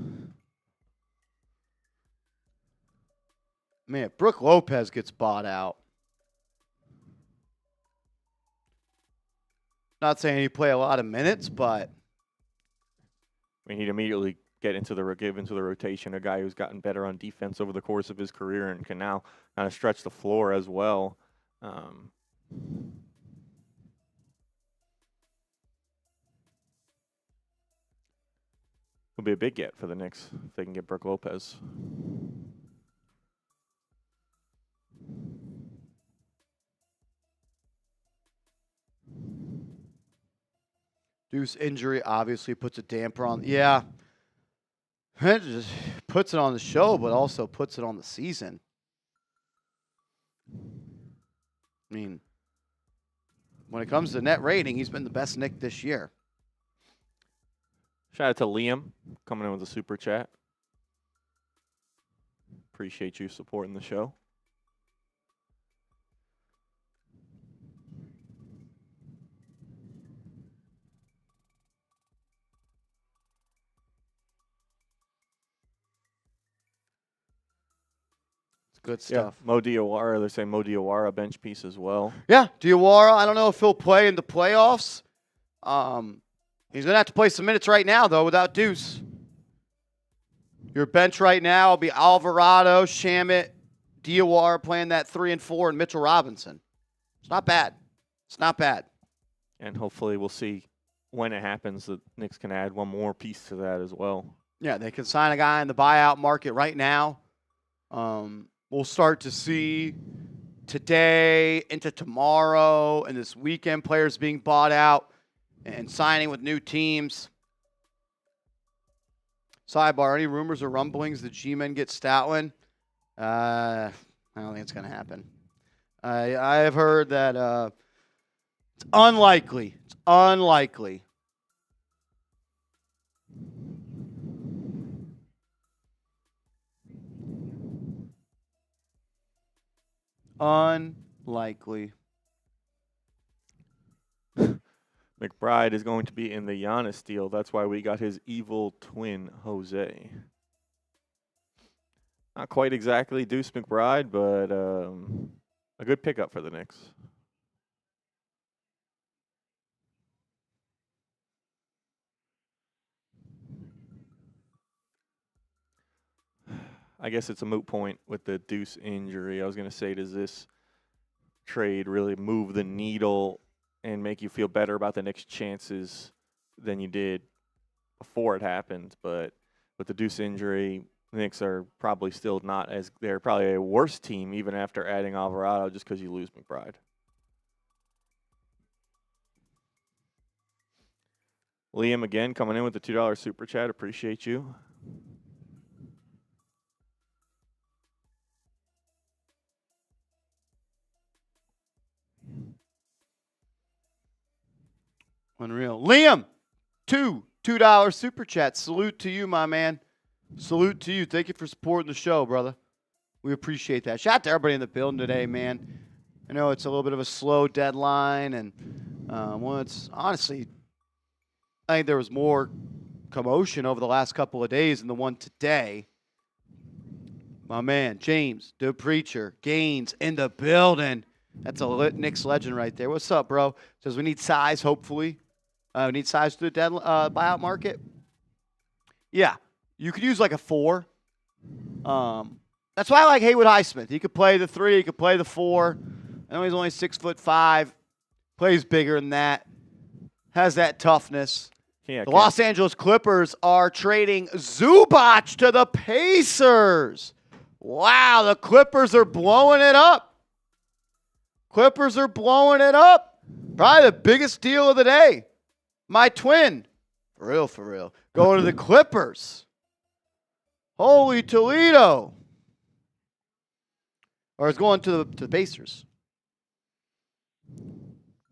Man, Brook Lopez gets bought out. Not saying he play a lot of minutes, but I mean, he'd immediately give into the rotation, a guy who's gotten better on defense over the course of his career and can now kind of stretch the floor as well. Will be a big get for the Knicks if they can get Brook Lopez. Deuce injury obviously puts a damper on. Yeah. It just puts it on the show, but also puts it on the season. I mean, when it comes to net rating, he's been the best Knick this year. Shout out to Liam coming in with a super chat. Appreciate you supporting the show. Good stuff. Yeah, Mo Diawara. They're saying Mo Diawara bench piece as well. Yeah, Diawara, I don't know if he'll play in the playoffs. He's going to have to play some minutes right now, though, without Deuce. Your bench right now will be Alvarado, Shamit, Diawara playing that 3 and 4, and Mitchell Robinson. It's not bad. It's not bad. And hopefully we'll see when it happens that Knicks can add one more piece to that as well. Yeah, they can sign a guy in the buyout market right now. We'll start to see today into tomorrow and this weekend players being bought out and signing with new teams. Sidebar, any rumors or rumblings that G-Men get Stoutland? I don't think it's going to happen. I have heard that it's unlikely. It's unlikely. Unlikely. McBride is going to be in the Giannis deal. That's why we got his evil twin, Jose. Not quite exactly Deuce McBride, but a good pickup for the Knicks. I guess it's a moot point with the Deuce injury. I was going to say, does this trade really move the needle and make you feel better about the Knicks' chances than you did before it happened? But with the Deuce injury, the Knicks are probably still not as – they're probably a worse team even after adding Alvarado just because you lose McBride. Liam again coming in with the $2 super chat. Appreciate you. Unreal. Liam, $2 super chat. Salute to you, my man. Salute to you. Thank you for supporting the show, brother. We appreciate that. Shout out to everybody in the building today, man. I know it's a little bit of a slow deadline, and well, it's honestly, I think there was more commotion over the last couple of days than the one today. My man, James, the preacher, Gaines in the building. That's a Knicks legend right there. What's up, bro? Says we need size, hopefully. We need size to the buyout market. Yeah, you could use like a 4. That's why I like Haywood Highsmith. He could play the 3. He could play the 4. I know he's only 6'5". Plays bigger than that. Has that toughness. Yeah, the Los Angeles Clippers are trading Zubac to the Pacers. Wow, the Clippers are blowing it up. Clippers are blowing it up. Probably the biggest deal of the day. My twin. For real. Going to the Clippers. Holy Toledo. Or it's going to the Pacers.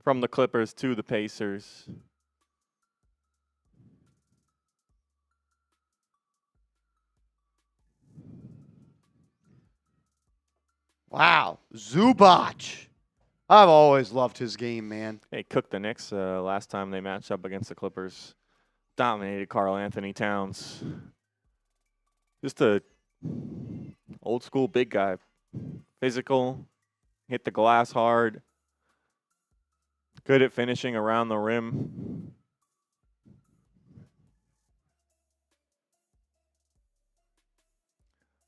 From the Clippers to the Pacers. Wow. Zubac. I've always loved his game, man. Hey, cooked the Knicks last time they matched up against the Clippers. Dominated Karl-Anthony Towns. Just a old school big guy. Physical. Hit the glass hard. Good at finishing around the rim.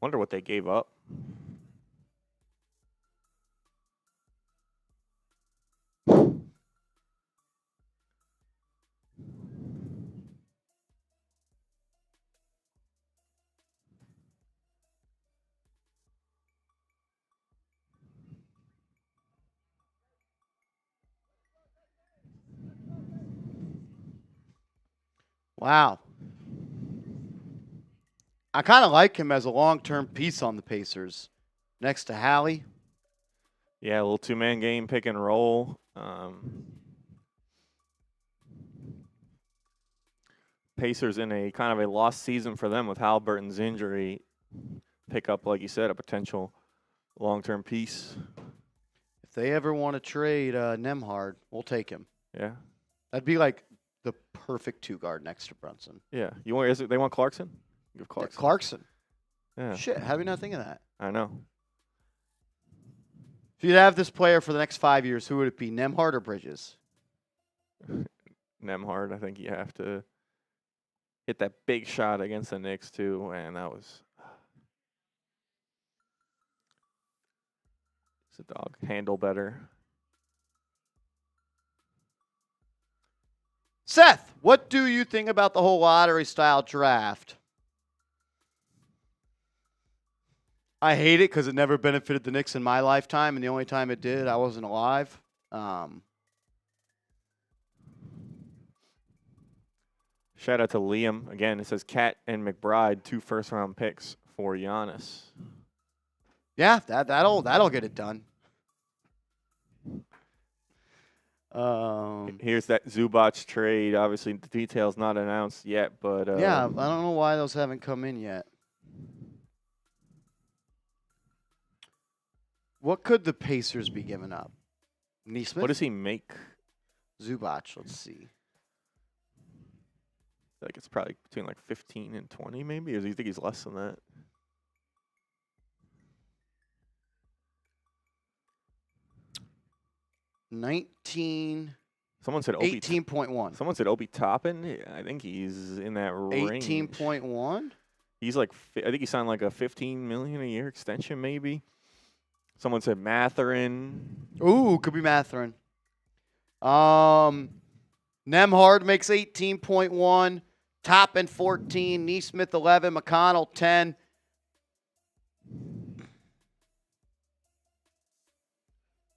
Wonder what they gave up. Wow. I kind of like him as a long-term piece on the Pacers. Next to Hallie. Yeah, a little two-man game, pick and roll. Pacers in a kind of a lost season for them with Halliburton's injury. Pick up, like you said, a potential long-term piece. If they ever want to trade Nembhard, we'll take him. Yeah. That'd be like the perfect 2-guard next to Brunson. Yeah. You want? They want Clarkson? Give Clarkson. Clarkson. Yeah. Shit, how do we not think of that? I know. If you'd have this player for the next 5 years, who would it be, Nembhard or Bridges? Nembhard, I think you have to hit that big shot against the Knicks too, and that was it's a dog. Handle better. Seth, what do you think about the whole lottery-style draft? I hate it because it never benefited the Knicks in my lifetime, and the only time it did, I wasn't alive. Shout out to Liam. Again, it says Cat and McBride, 2 first-round picks for Giannis. Yeah, that'll get it done. Here's that Zubac trade. Obviously, the details not announced yet, but yeah, I don't know why those haven't come in yet. What could the Pacers be giving up? Nesmith? what does he make? Zubac, let's see. Like it's probably between like 15 and 20, maybe. Or do you think he's less than that? Someone said Obi. 18.1. Someone said Obi Toppin. I think he's in that range. 18.1? He's like, I think he signed like a $15 million a year extension, maybe. Someone said Mathurin. Ooh, could be Mathurin. Nembhard makes 18.1. Toppin 14. Nesmith 11. McConnell 10.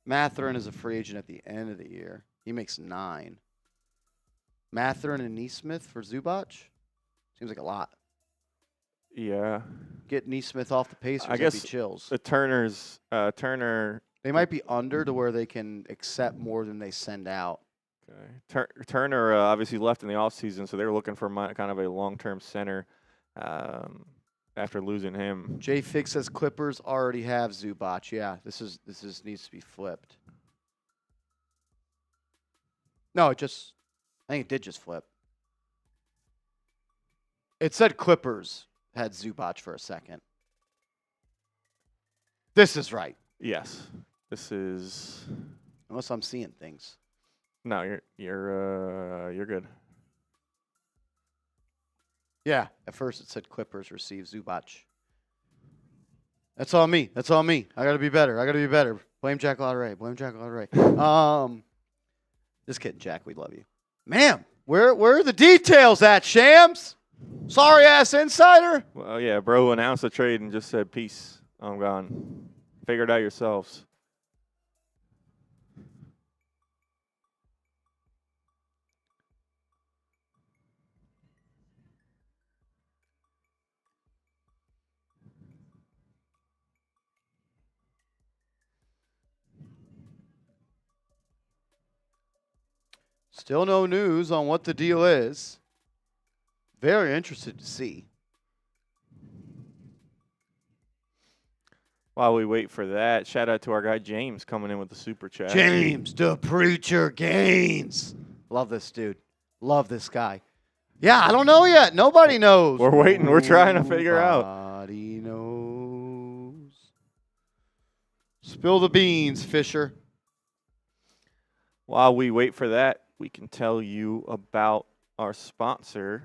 Mathurin is a free agent at the end of the year. He makes 9. Mathurin and Nesmith for Zubac? Seems like a lot. Yeah. Get Nesmith off the Pacers, I that'd guess be chills. the Turner. They might be under to where they can accept more than they send out. Okay. Turner obviously left in the offseason, so they were looking for kind of a long-term center after losing him. Jay Fig says Clippers already have Zubac. Yeah, this needs to be flipped. No, I think it did just flip. It said Clippers had Zubac for a second. This is right. Yes. This is. Unless I'm seeing things. No, you're good. Yeah, at first it said Clippers receive Zubac. That's on me. That's on me. I got to be better. Blame Jack Lauderay. Just kidding, Jack. We love you. Man, where are the details at, Shams? Sorry ass insider. Well, yeah, bro announced the trade and just said, peace, I'm gone. Figure it out yourselves. Still no news on what the deal is. Very interested to see. While we wait for that, shout out to our guy James coming in with the super chat. James, the preacher Gaines. Love this dude. Love this guy. Yeah, I don't know yet. Nobody knows. We're waiting. We're trying to figure out. Nobody knows. Spill the beans, Fisher. While we wait for that, we can tell you about our sponsor,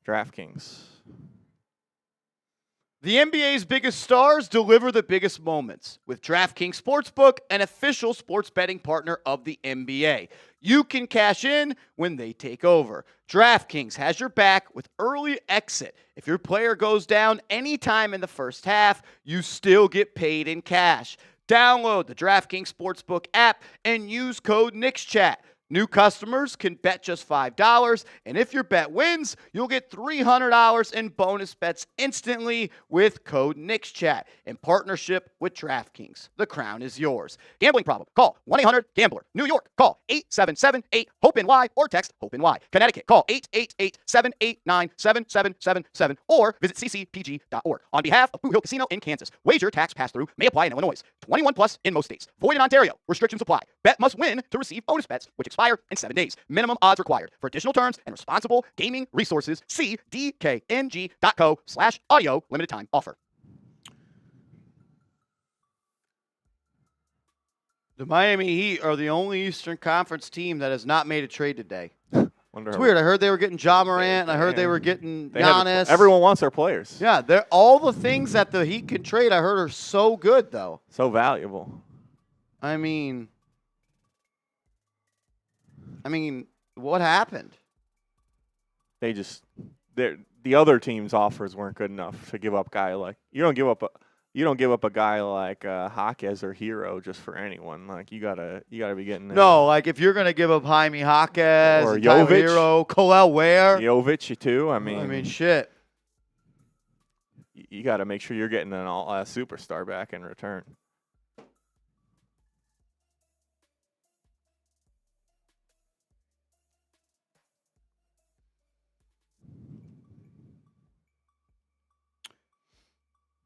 DraftKings. The NBA's biggest stars deliver the biggest moments with DraftKings Sportsbook, an official sports betting partner of the NBA. You can cash in when they take over. DraftKings has your back with early exit. If your player goes down anytime in the first half, you still get paid in cash. Download the DraftKings Sportsbook app and use code KnicksChat. New customers can bet just $5, and if your bet wins, you'll get $300 in bonus bets instantly with code KnicksChat in partnership with DraftKings. The crown is yours. Gambling problem? Call 1-800-GAMBLER. New York, call 877-8-HOPE-NY or text HOPE-NY. Connecticut, call 888-789-7777 or visit ccpg.org. On behalf of Blue Hill Casino in Kansas, wager tax pass-through may apply in Illinois. 21 plus in most states. Void in Ontario. Restrictions apply. Bet must win to receive bonus bets, which expire in 7 days. Minimum odds required. For additional terms and responsible gaming resources, see dkng.co/audio limited time offer. The Miami Heat are the only Eastern Conference team that has not made a trade today. Wonder It's how- weird. I heard they were getting Ja Morant, and I heard they were getting They have Giannis. everyone wants their players. Yeah, they're all the things that the Heat can trade. I heard are so good, though. So valuable. I mean, what happened? They just the other team's offers weren't good enough to give up guy like you don't give up a guy like Jaquez or Hero just for anyone. Like you gotta be getting No, like if you're gonna give up Jaime Jaquez Or and Tyler Jovic. Hero, Coel Ware. Jovic too. I mean, Shit. you got to make sure you're getting an all superstar back in return.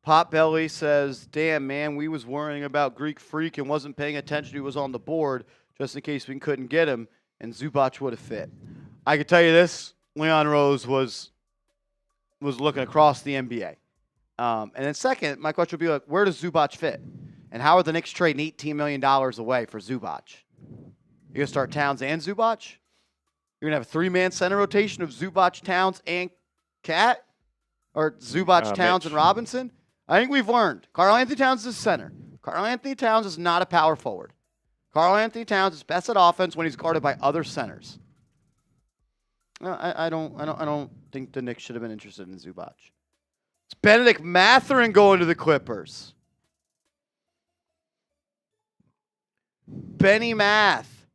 Potbelly says, "Damn man, we was worrying about Greek Freak and wasn't paying attention. He was on the board just in case we couldn't get him, and Zubac would have fit." I could tell you this: Leon Rose was looking across the NBA. And then second, my question would be like, where does Zubac fit? And how are the Knicks trading $18 million away for Zubac? You gonna start Towns and Zubac? You're gonna have a 3-man center rotation of Zubac, Towns, and Cat, or Zubac, Towns, Mitch. and Robinson? I think we've learned. Karl-Anthony Towns is center. Karl-Anthony Towns is not a power forward. Karl-Anthony Towns is best at offense when he's guarded by other centers. I don't think the Knicks should have been interested in Zubac. It's Benedict Mathurin going to the Clippers. Benny Math,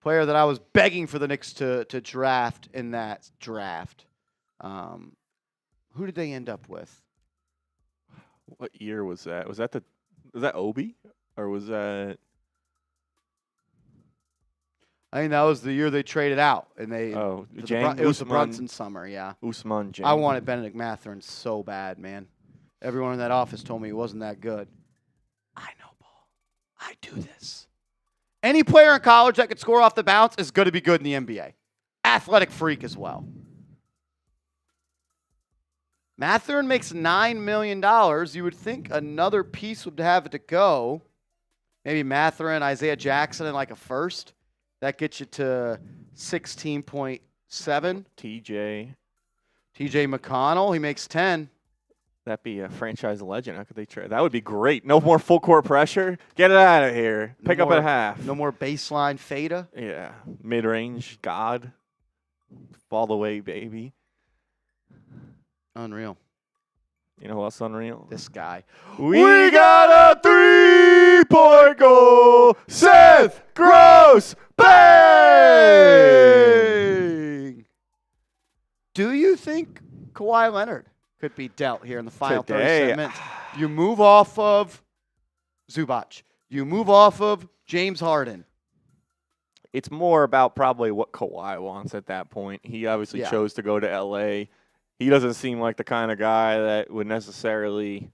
player that I was begging for the Knicks to draft in that draft. Who did they end up with? What year was that? Was that Obi or was that? I think that was the year they traded out, and they. James it was the Usman- Brunson summer, yeah. Usman James. I wanted Benedict Mathurin so bad, man. Everyone in that office told me he wasn't that good. I know ball. I do this. Any player in college that could score off the bounce is going to be good in the NBA. Athletic freak as well. Mathurin makes $9 million. You would think another piece would have it to go. Maybe Mathurin, Isaiah Jackson, and like a first. That gets you to 16.7. TJ. TJ McConnell, he makes 10. That'd be a franchise legend. How could they trade? That would be great. No more full court pressure. Get it out of here. Pick up at half. No more baseline fada. Yeah. Mid range. God. Fall away, baby. Unreal. You know who else unreal? This guy. We got a 3-point goal. Seth Gross. Bang! Do you think Kawhi Leonard could be dealt here in the final Today. 37 minutes? You move off of Zubac. You move off of James Harden. It's more about probably what Kawhi wants at that point. He obviously chose to go to L.A. He doesn't seem like the kind of guy that would necessarily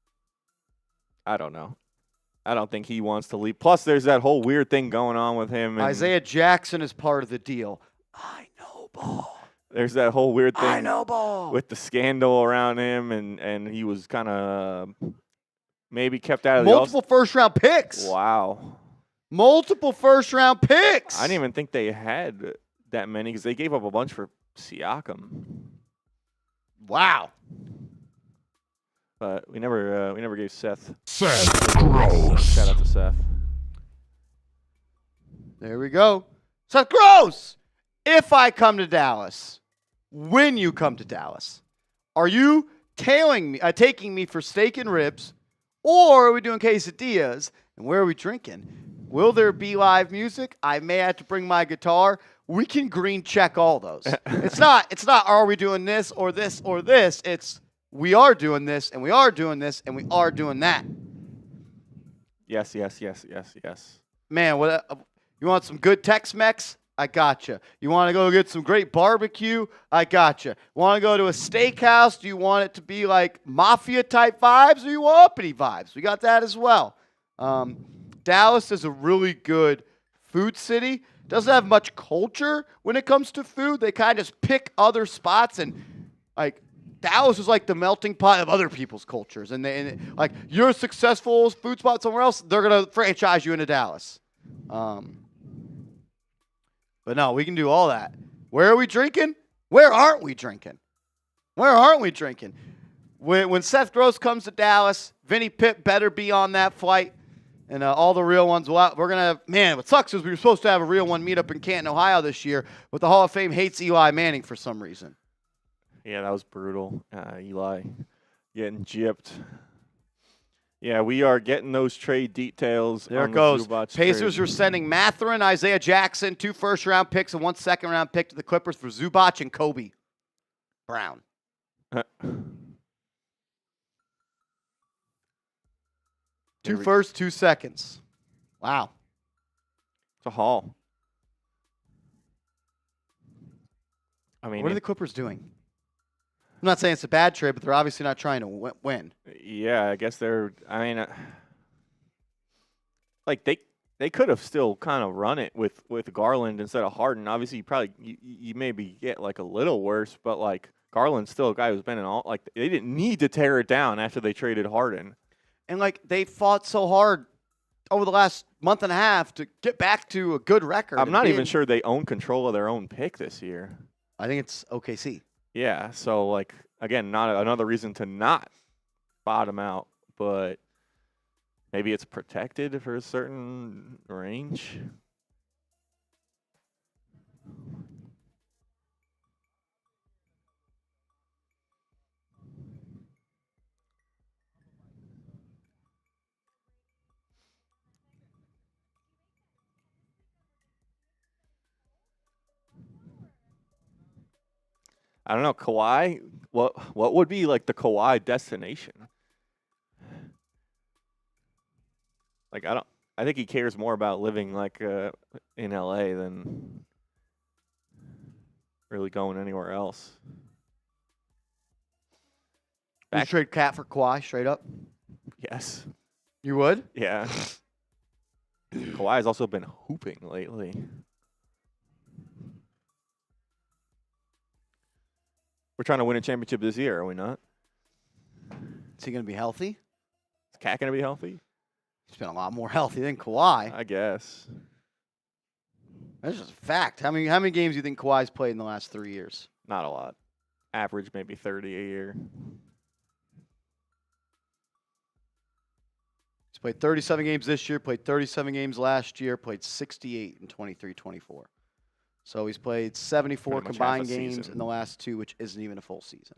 – I don't know. I don't think he wants to leave. Plus, there's that whole weird thing going on with him. And Isaiah Jackson is part of the deal. I know ball. there's that whole weird thing I know ball. with the scandal around him, and he was kind of maybe kept out of the multiple first-round picks. Wow. Multiple first-round picks. I didn't even think they had that many because they gave up a bunch for Siakam. Wow. But we never gave Seth. Gross. Shout out to Seth. There we go. Seth Gross. If I come to Dallas, when you come to Dallas, are you taking me for steak and ribs, or are we doing quesadillas? And where are we drinking? Will there be live music? I may have to bring my guitar. We can green check all those. It's not, are we doing this or this or this? It's, we are doing this and we are doing this and we are doing that. Yes. Man, what? You want some good Tex-Mex? I got you. You want to go get some great barbecue? I got you. Want to go to a steakhouse? Do you want it to be like mafia-type vibes or you want uppity vibes? We got that as well. Dallas is a really good food city. Doesn't have much culture when it comes to food. They kind of just pick other spots and like Dallas is like the melting pot of other people's cultures, like you're a successful food spot somewhere else, they're gonna franchise you into Dallas. But no, we can do all that. Where are we drinking? Where aren't we drinking? Where aren't we drinking? When Seth Gross comes to Dallas, Vinny Pitt better be on that flight. And all the real ones, we're going to, man, what sucks is we were supposed to have a real one meet up in Canton, Ohio this year, but the Hall of Fame hates Eli Manning for some reason. Yeah, that was brutal. Eli getting gypped. Yeah, we are getting those trade details. There on it the goes. Zubac Pacers trade. are sending Mathurin, Isaiah Jackson, 2 first-round picks and 1 second-round pick to the Clippers for Zubac and Kobe Brown. 2 firsts, 2 seconds. Wow. It's a haul. I mean, What are the Clippers doing? I'm not saying it's a bad trade, but they're obviously not trying to win. yeah, I guess they're. I mean, like they could have still kind of run it with Garland instead of Harden. Obviously, you maybe get like a little worse, but like Garland's still a guy who's been in all. Like they didn't need to tear it down after they traded Harden. And, like, they fought so hard over the last month and a half to get back to a good record. I'm not even sure they own control of their own pick this year. I think it's OKC. Yeah, so, like, again, not another reason to not bottom out, but maybe it's protected for a certain range. I don't know, Kawhi. What would be like the Kawhi destination? Like I think he cares more about living like in LA than really going anywhere else. Would you trade Cat for Kawhi straight up? Yes. You would? Yeah. Kawhi has also been hooping lately. We're trying to win a championship this year, are we not? Is he going to be healthy? Is Cat going to be healthy? He's been a lot more healthy than Kawhi. I guess. That's just a fact. How many games do you think Kawhi's played in the last 3 years? Not a lot. Average maybe 30 a year. He's played 37 games this year, played 37 games last year, played 68 in 23-24. So he's played 74 Pretty much combined half a games season. in the last 2, which isn't even a full season.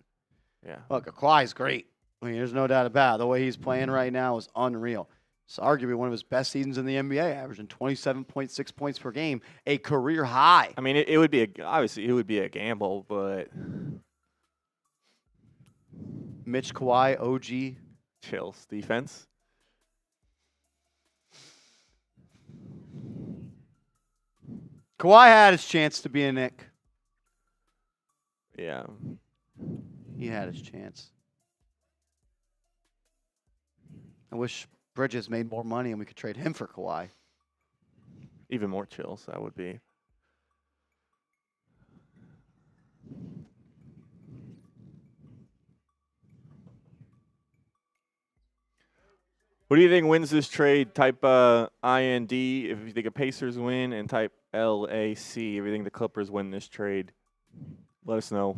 Yeah. Look, Kawhi's great. I mean, there's no doubt about it. The way he's playing right now is unreal. It's arguably one of his best seasons in the NBA, averaging 27.6 points per game, a career high. I mean, it would be obviously it would be a gamble, but Mitch Kawhi, OG. chills. Defense. Kawhi had his chance to be a Knick. Yeah. He had his chance. I wish Bridges made more money and we could trade him for Kawhi. Even more chills, that would be. What do you think wins this trade? Type IND if you think a Pacers win, and type LAC if you think the Clippers win this trade. Let us know.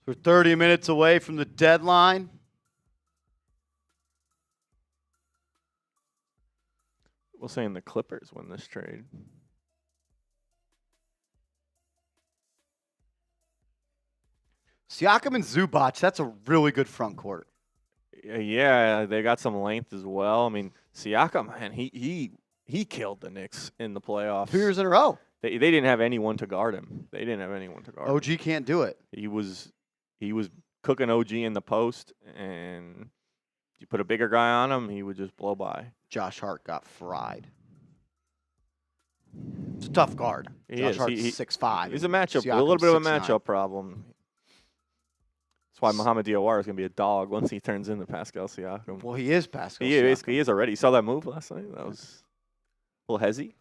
We're 30 minutes away from the deadline. We're saying the Clippers win this trade. Siakam and Zubac, that's a really good front court. Yeah, they got some length as well. I mean, Siakam, man, he killed the Knicks in the playoffs. 2 years in a row. They didn't have anyone to guard him. They didn't have anyone to guard him. OG can't do it. He was cooking OG in the post, and you put a bigger guy on him, he would just blow by. Josh Hart got fried. It's a tough guard. He Josh is. Hart's He- 6'5". He's a matchup, a Siakam's little bit of a 6'9". matchup problem. That's why Mohamed Diawara is going to be a dog once he turns into Pascal Siakam. Well, he is Pascal He Siakam. basically is already. You saw that move last night? That was a little hezzy.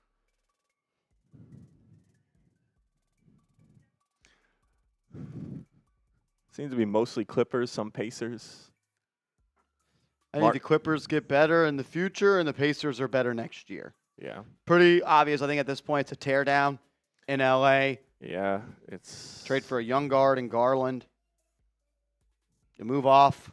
Seems to be mostly Clippers, some Pacers. I think the Clippers get better in the future, and the Pacers are better next year. Yeah. Pretty obvious. I think at this point it's a teardown in LA. Yeah, it's Trade for a young guard in Garland. You move off.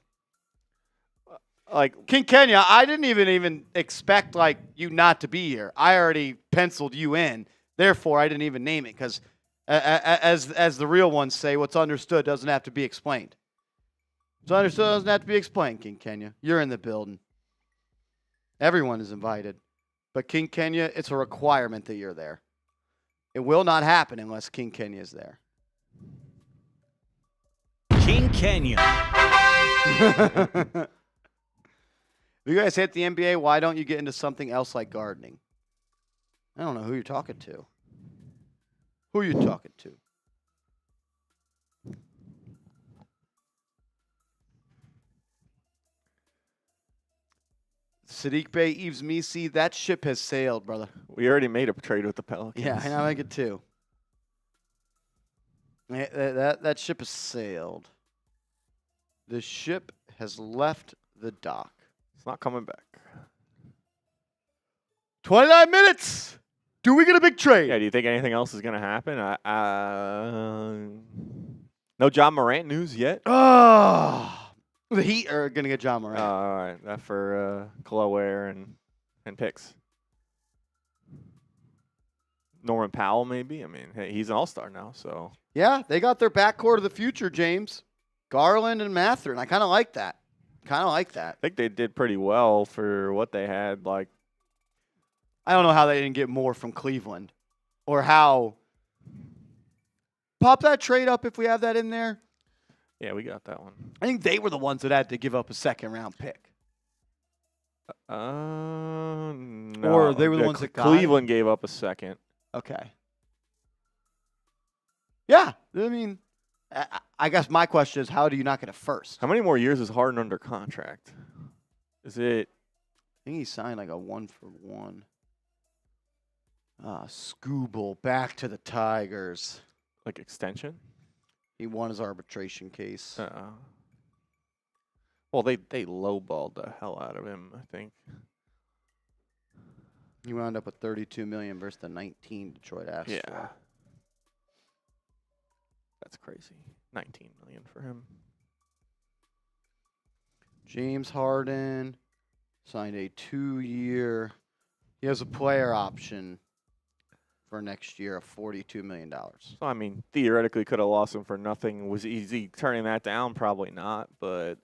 like King Kenya, I didn't even expect like you not to be here. I already penciled you in. Therefore, I didn't even name it because, as the real ones say, what's understood doesn't have to be explained. What's understood doesn't have to be explained, King Kenya. You're in the building. Everyone is invited. But King Kenya, it's a requirement that you're there. It will not happen unless King Kenya is there. King Kenya. If you guys hit the NBA, why don't you get into something else like gardening? I don't know who you're talking to. Who are you talking to? Sadiq Bey, Eves Misi, that ship has sailed, brother. we already made a trade with the Pelicans. Yeah, I like it too. That ship has sailed. The ship has left the dock. It's not coming back. 29 minutes. Do we get a big trade? Yeah, do you think anything else is going to happen? No John Morant news yet? Oh, the Heat are going to get John Morant. All right, that for Kalowair and picks. Norman Powell, maybe. I mean, hey, he's an all-star now, so. Yeah, they got their backcourt of the future, James. Garland and Mathurin. I kind of like that. I think they did pretty well for what they had. Like, I don't know how they didn't get more from Cleveland or how. Pop that trade up if we have that in there. yeah, we got that one. I think they were the ones that had to give up a second-round pick. No. Or they were the ones that got it? Cleveland gave up a second. Okay. Yeah, I mean, I guess my question is, how do you not get a first? How many more years is Harden under contract? Is it? I think he signed like a 1-for-1. Scooble back to the Tigers. Like extension? He won his arbitration case. Well, they lowballed the hell out of him, I think. He wound up with $32 million versus the 19 Detroit asked Yeah. for. That's crazy. $19 million for him. James Harden signed a 2-year. He has a player option for next year of $42 million. So, I mean, theoretically could have lost him for nothing. Was easy turning that down? Probably not, but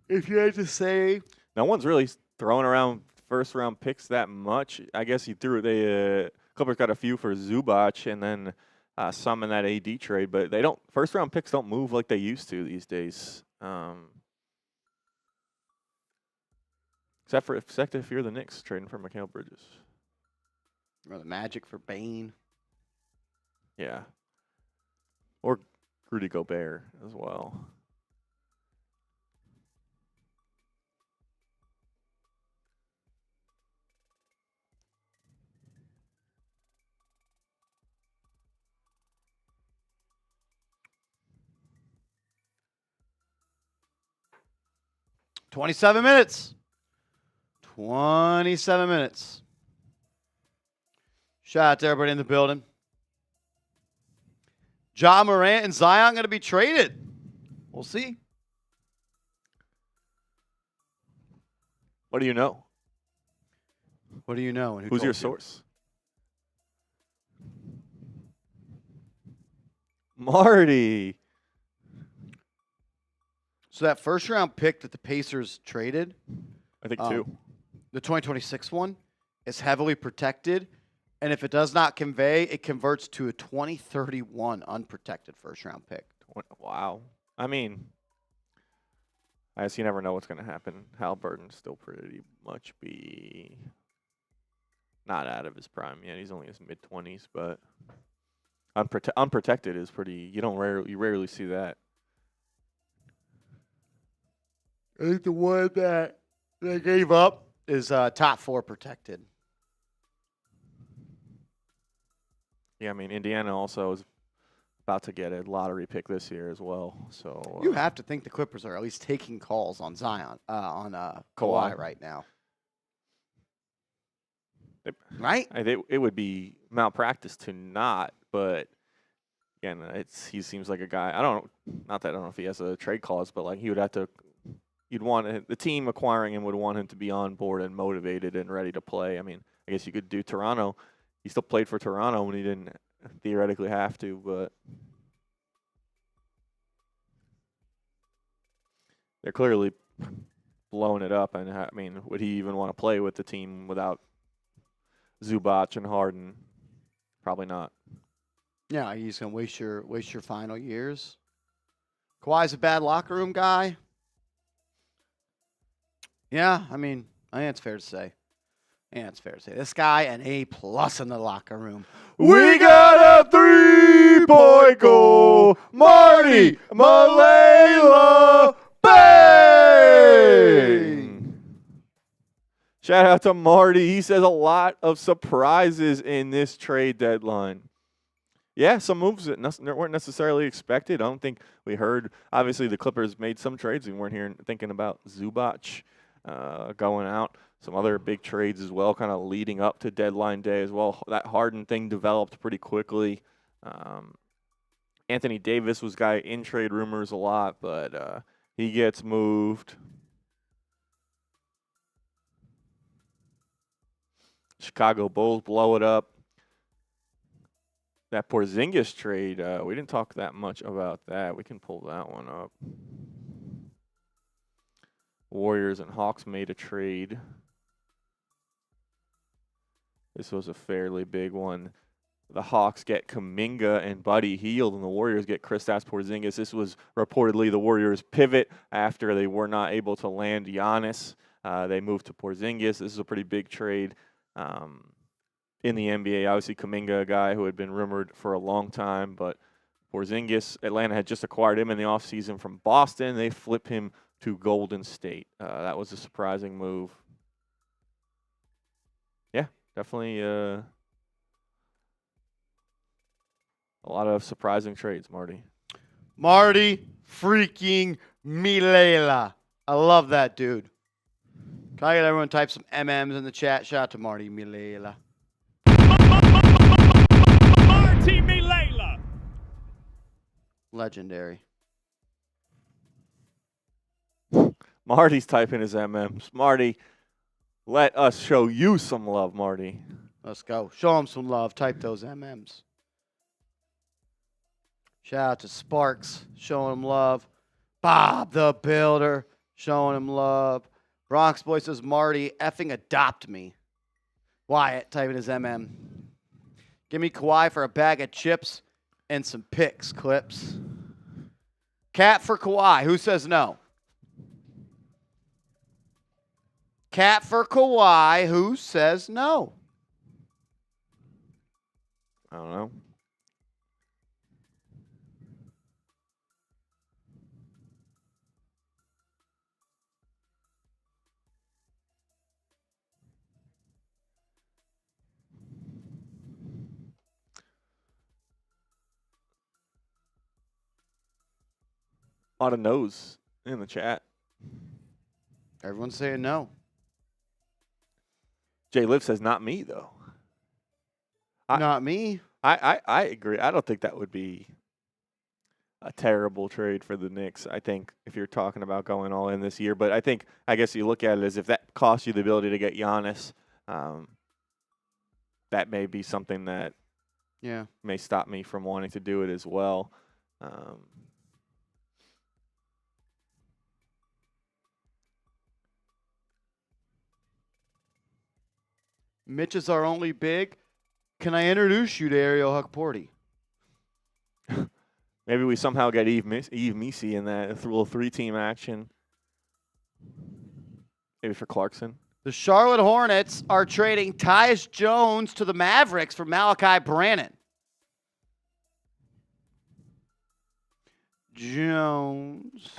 If you had to say, no one's really throwing around first-round picks that much. I guess he threw. Clippers got a few for Zubac and then some in that AD trade, but they don't. First-round picks don't move like they used to these days. Except if you're the Knicks trading for Mikal Bridges. or the Magic for Bane. Yeah. Or Rudy Gobert as well. $27 minutes. 27 minutes. Shout out to everybody in the building. Ja Morant and Zion going to be traded. We'll see. What do you know? What do you know? And Who's your told you? source? Marty. So that first round pick that the Pacers traded, I think two. the 2026 one, is heavily protected. And if it does not convey, it converts to a 2031 unprotected first round pick. Wow. I mean, I guess you never know what's going to happen. Halliburton's still pretty much be not out of his prime yet. He's only in his mid-20s, but unprotected is pretty. You rarely see that. I think the one that they gave up is top 4 protected. Yeah, I mean, Indiana also is about to get a lottery pick this year as well. So You have to think the Clippers are at least taking calls on Zion, on Kawhi right now. Right? It would be malpractice to not, but again, he seems like a guy. I don't know if he has a trade clause, but like he would have to. You'd want the team acquiring him would want him to be on board and motivated and ready to play. I mean, I guess you could do Toronto. He still played for Toronto when he didn't theoretically have to, but they're clearly blowing it up. And I mean, would he even want to play with the team without Zubac and Harden? Probably not. Yeah, he's gonna waste your final years. Kawhi's a bad locker room guy. Yeah, I think it's fair to say. Yeah, it's fair to say. This guy an A+ in the locker room. We got a 3-point goal, Marty Malela, bang! Shout out to Marty. He says a lot of surprises in this trade deadline. Yeah, some moves that weren't necessarily expected. I don't think we heard. Obviously, the Clippers made some trades. We weren't here thinking about Zubac going out. Some other big trades as well, kind of leading up to deadline day as well. That Harden thing developed pretty quickly. Anthony Davis was guy in trade rumors a lot, but he gets moved. Chicago Bulls blow it up. That Porzingis trade, we didn't talk that much about that. We can pull that one up. Warriors and Hawks made a trade. This was a fairly big one. The Hawks get Kuminga and Buddy Hield, and the Warriors get Kristaps Porzingis. This was reportedly the Warriors' pivot after they were not able to land Giannis. They moved to Porzingis. This is a pretty big trade in the NBA. Obviously, Kuminga, a guy who had been rumored for a long time, but Porzingis, Atlanta had just acquired him in the offseason from Boston. They flip him to Golden State. That was a surprising move. Yeah, definitely a lot of surprising trades, Marty. Marty freaking Milela. I love that dude. Can I get everyone type some MMs in the chat? Shout out to Marty Milela. Marty Milela. Legendary. Marty's typing his MMs. Marty, let us show you some love, Marty. Let's go. Show him some love. Type those MMs. Shout out to Sparks. Showing him love. Bob the Builder. Showing him love. Bronx Boy says, Marty, effing adopt me. Wyatt typing his MM. Give me Kawhi for a bag of chips and some picks, clips. Cat for Kawhi. Who says no? Cat for Kawhi. Who says no? I don't know. A lot of no's in the chat. Everyone's saying no. Jay Liv says, not me, though. Not me. I agree. I don't think that would be a terrible trade for the Knicks. I think if you're talking about going all in this year. But I guess you look at it as if that costs you the ability to get Giannis, that may be something that may stop me from wanting to do it as well. Mitch is our only big. Can I introduce you to Ariel Huckporty? Maybe we somehow get Eve Misi in that little 3-team action. Maybe for Clarkson. The Charlotte Hornets are trading Tyus Jones to the Mavericks for Malachi Brannon. Jones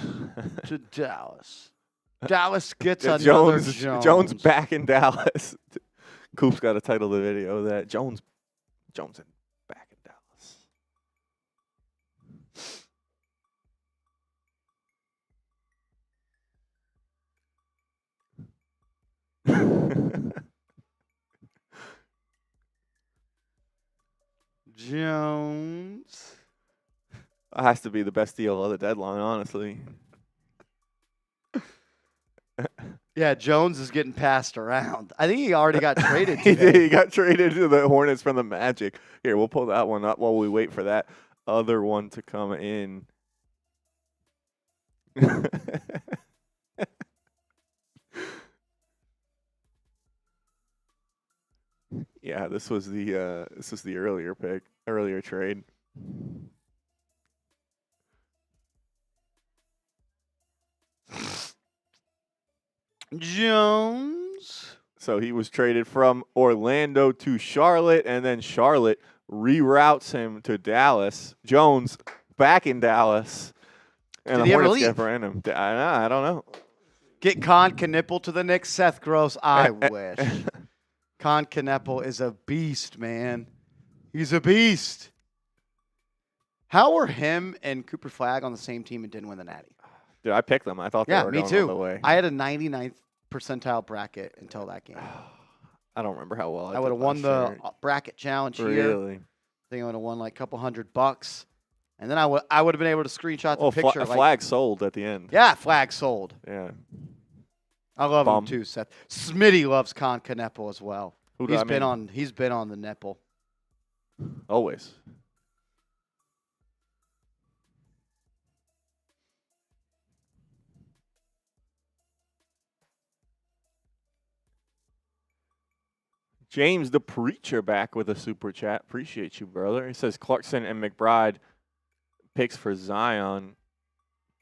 to Dallas. Dallas gets another Jones. Jones back in Dallas. Coop's got to title the video that Jones back in Jones. That has to be the best deal of the deadline, honestly. Yeah, Jones is getting passed around. I think he already got traded He today. did. He got traded to the Hornets from the Magic. Here, we'll pull that one up while we wait for that other one to come in. Yeah, this was the earlier trade. Jones. So he was traded from Orlando to Charlotte, and then Charlotte reroutes him to Dallas. Jones back in Dallas, and Did the he ever Hornets leave? get for him. I don't know. Get Con Knipple to the Knicks. Seth Gross. I wish. Con Knipple is a beast, man. He's a beast. How were him and Cooper Flagg on the same team and didn't win the Natty? Dude, I picked them. I thought they Yeah, were me going all the too. way. I had a 99th percentile bracket until that game. I don't remember how well I would have won the bracket challenge here. Really? I think I would have won like a couple $100. And then I would have been able to screenshot the Oh, picture. Flag sold at the end. Yeah, Flag sold. Yeah. I love Bum. him too, Seth. Smitty loves Con Knipple as well. Who He's been on the nipple. Always. James the Preacher back with a super chat. Appreciate you, brother. He says Clarkson and McBride picks for Zion.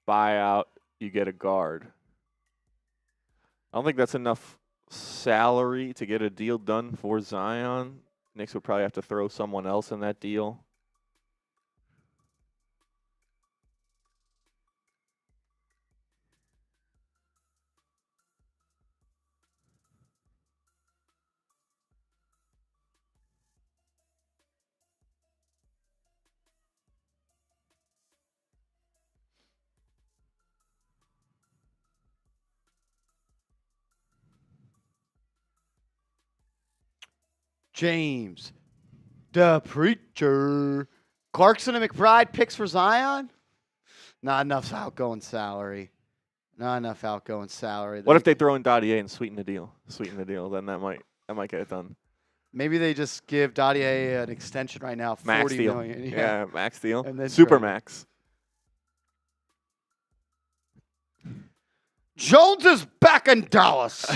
Buyout, you get a guard. I don't think that's enough salary to get a deal done for Zion. Knicks would probably have to throw someone else in that deal. James, the Preacher. Clarkson and McBride picks for Zion? Not enough outgoing salary. Not enough outgoing salary. What if they throw in Dottier and sweeten the deal? Then that might get it done. Maybe they just give Dottier an extension right now, Max $40 deal. million. Yeah, max deal. And then Super trade. max. Jones is back in Dallas.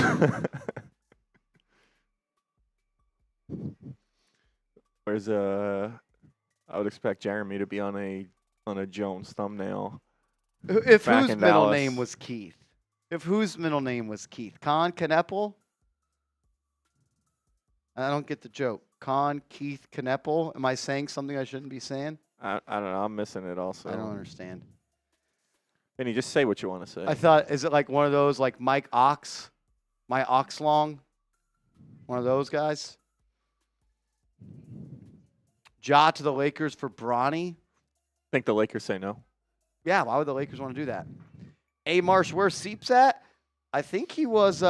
Where's I would expect Jeremy to be on a Jones thumbnail. If Back whose in middle Dallas. name was Keith? If whose middle name was Keith? Con Knepple? I don't get the joke. Con Keith Knepple? Am I saying something I shouldn't be saying? I don't know. I'm missing it also. I don't understand. Benny, just say what you want to say. I thought, is it like one of those like Mike Ox? My Oxlong? One of those guys? Ja to the Lakers for Bronny? think the Lakers say no. Yeah, why would the Lakers want to do that? A Marsh, where's Seeps at? I think he was He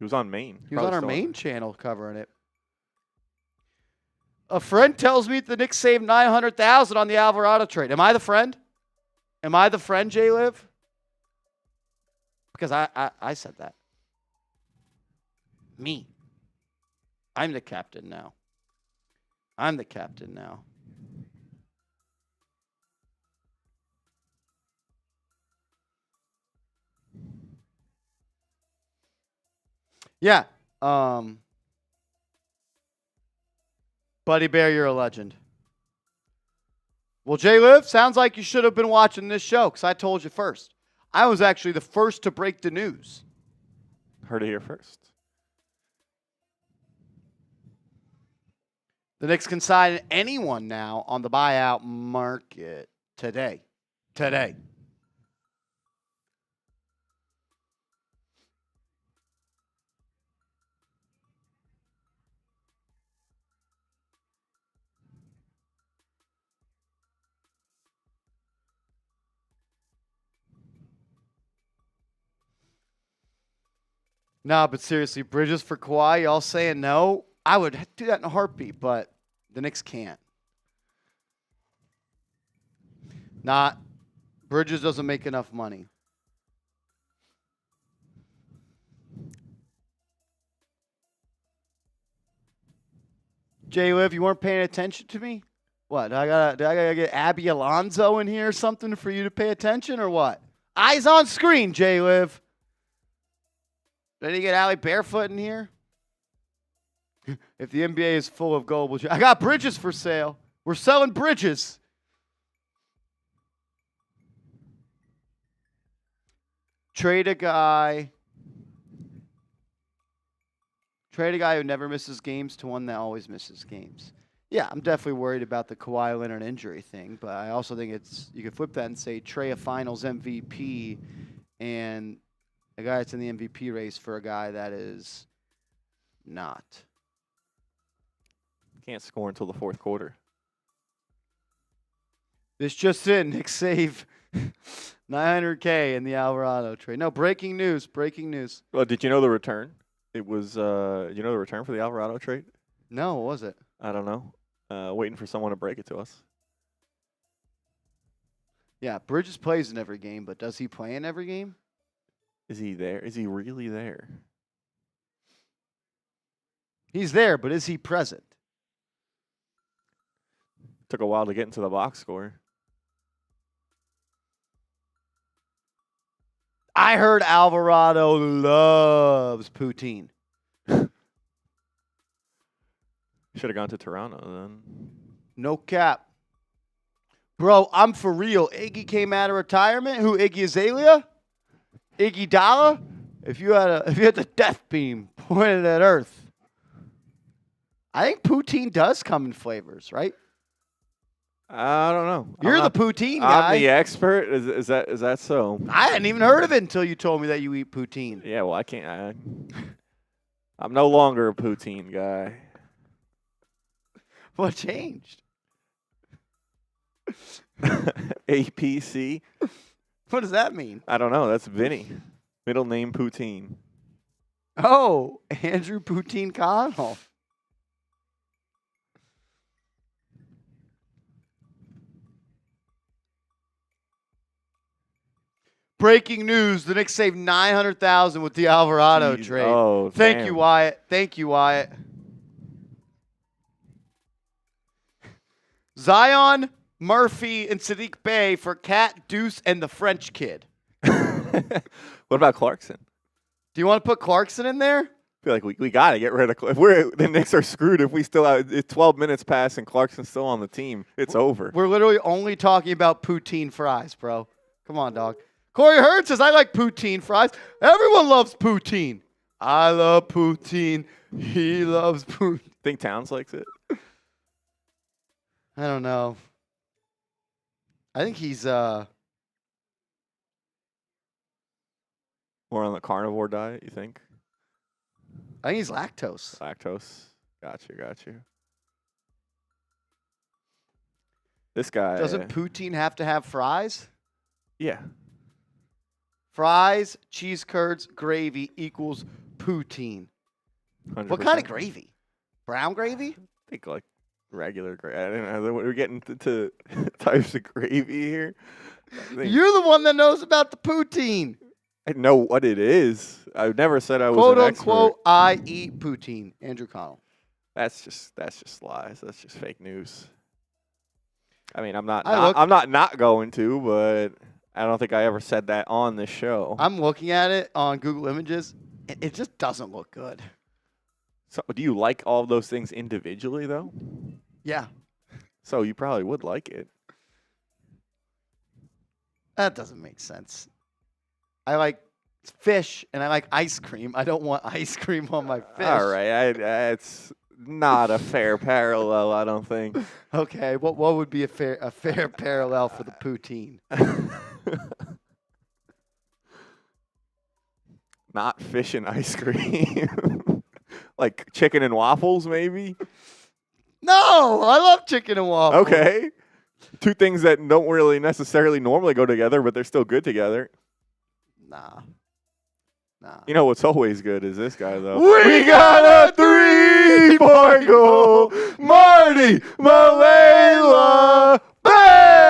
was on Maine. he was Probably on our still main channel covering it. A friend tells me the Knicks saved $900,000 on the Alvarado trade. Am I the friend? Am I the friend, J Liv? Because I said that. Me. I'm the captain now. I'm the captain now. Yeah. Buddy Bear, you're a legend. Well, J Liv, sounds like you should have been watching this show because I told you first. I was actually the first to break the news. Heard it here first. The Knicks can sign anyone now on the buyout market today. Today. Nah, but seriously, Bridges for Kawhi, y'all saying no? I would do that in a heartbeat, but the Knicks can't. Not. Bridges doesn't make enough money. Jay Liv, you weren't paying attention to me? What? Do I gotta get Abby Alonso in here or something for you to pay attention or what? Eyes on screen, Jay Liv. Did you get Allie Barefoot in here? If the NBA is full of gullible, I got Bridges for sale. We're selling Bridges. Trade a guy who never misses games to one that always misses games. Yeah, I'm definitely worried about the Kawhi Leonard injury thing, but I also think you could flip that and say trade a Finals MVP and a guy that's in the MVP race for a guy that is not. Can't score until the fourth quarter. This just in, Knicks save $900K in the Alvarado trade. No, breaking news. Well, did you know the return? It was, the return for the Alvarado trade? No, what was it? I don't know. Waiting for someone to break it to us. Yeah, Bridges plays in every game, but does he play in every game? Is he there? Is he really there? He's there, but is he present? Took a while to get into the box score. I heard Alvarado loves poutine. Should have gone to Toronto then. No cap. Bro, I'm for real. Iggy came out of retirement. Who, Iggy Azalea? Iggy Dalla? If you had the death beam pointed at Earth. I think poutine does come in flavors, right? I don't know. You're the poutine guy. I'm the expert. Is that so? I hadn't even heard of it until you told me that you eat poutine. Yeah, well, I can't. I'm no longer a poutine guy. What changed? APC? What does that mean? I don't know. That's Vinny. Middle name Poutine. Oh, Andrew Poutine Connell. Breaking news: the Knicks saved $900,000 with the Alvarado Jeez. trade. Oh, Thank damn. you, Wyatt. Thank you, Wyatt. Zion, Murphy, and Sadiq Bey for Cat, Deuce, and the French kid. What about Clarkson? Do you want to put Clarkson in there? I feel like we got to get rid of if the Knicks are screwed if we still have 12 minutes pass and Clarkson's still on the team. It's over. We're literally only talking about poutine fries, bro. Come on, dog. Corey Hurd says, I like poutine fries. Everyone loves poutine. I love poutine. He loves poutine. Think Towns likes it? I don't know. I think he's More on the carnivore diet, you think? I think he's lactose. Lactose. Got you. This guy. Doesn't poutine have to have fries? Yeah. Fries, cheese curds, gravy equals poutine. 100%. What kind of gravy? Brown gravy? I think like regular gravy. I don't know. We're getting to types of gravy here. You're the one that knows about the poutine. I know what it is. I've never said I was Quote an unquote, expert. I eat poutine. Andrew Connell. That's just lies. That's just fake news. I mean, I'm not going to, but I don't think I ever said that on this show. I'm looking at it on Google Images. It just doesn't look good. So, do you like all of those things individually, though? Yeah. So you probably would like it. That doesn't make sense. I like fish and I like ice cream. I don't want ice cream on my fish. All right. It's not a fair parallel, I don't think. Okay. What would be a fair parallel for the poutine? Not fish and ice cream. Like chicken and waffles, maybe? No, I love chicken and waffles. Okay. Two things that don't really necessarily normally go together, but they're still good together. Nah. Nah. You know what's always good is this guy, though. We got a 3-point goal. Marty Malela. Bang!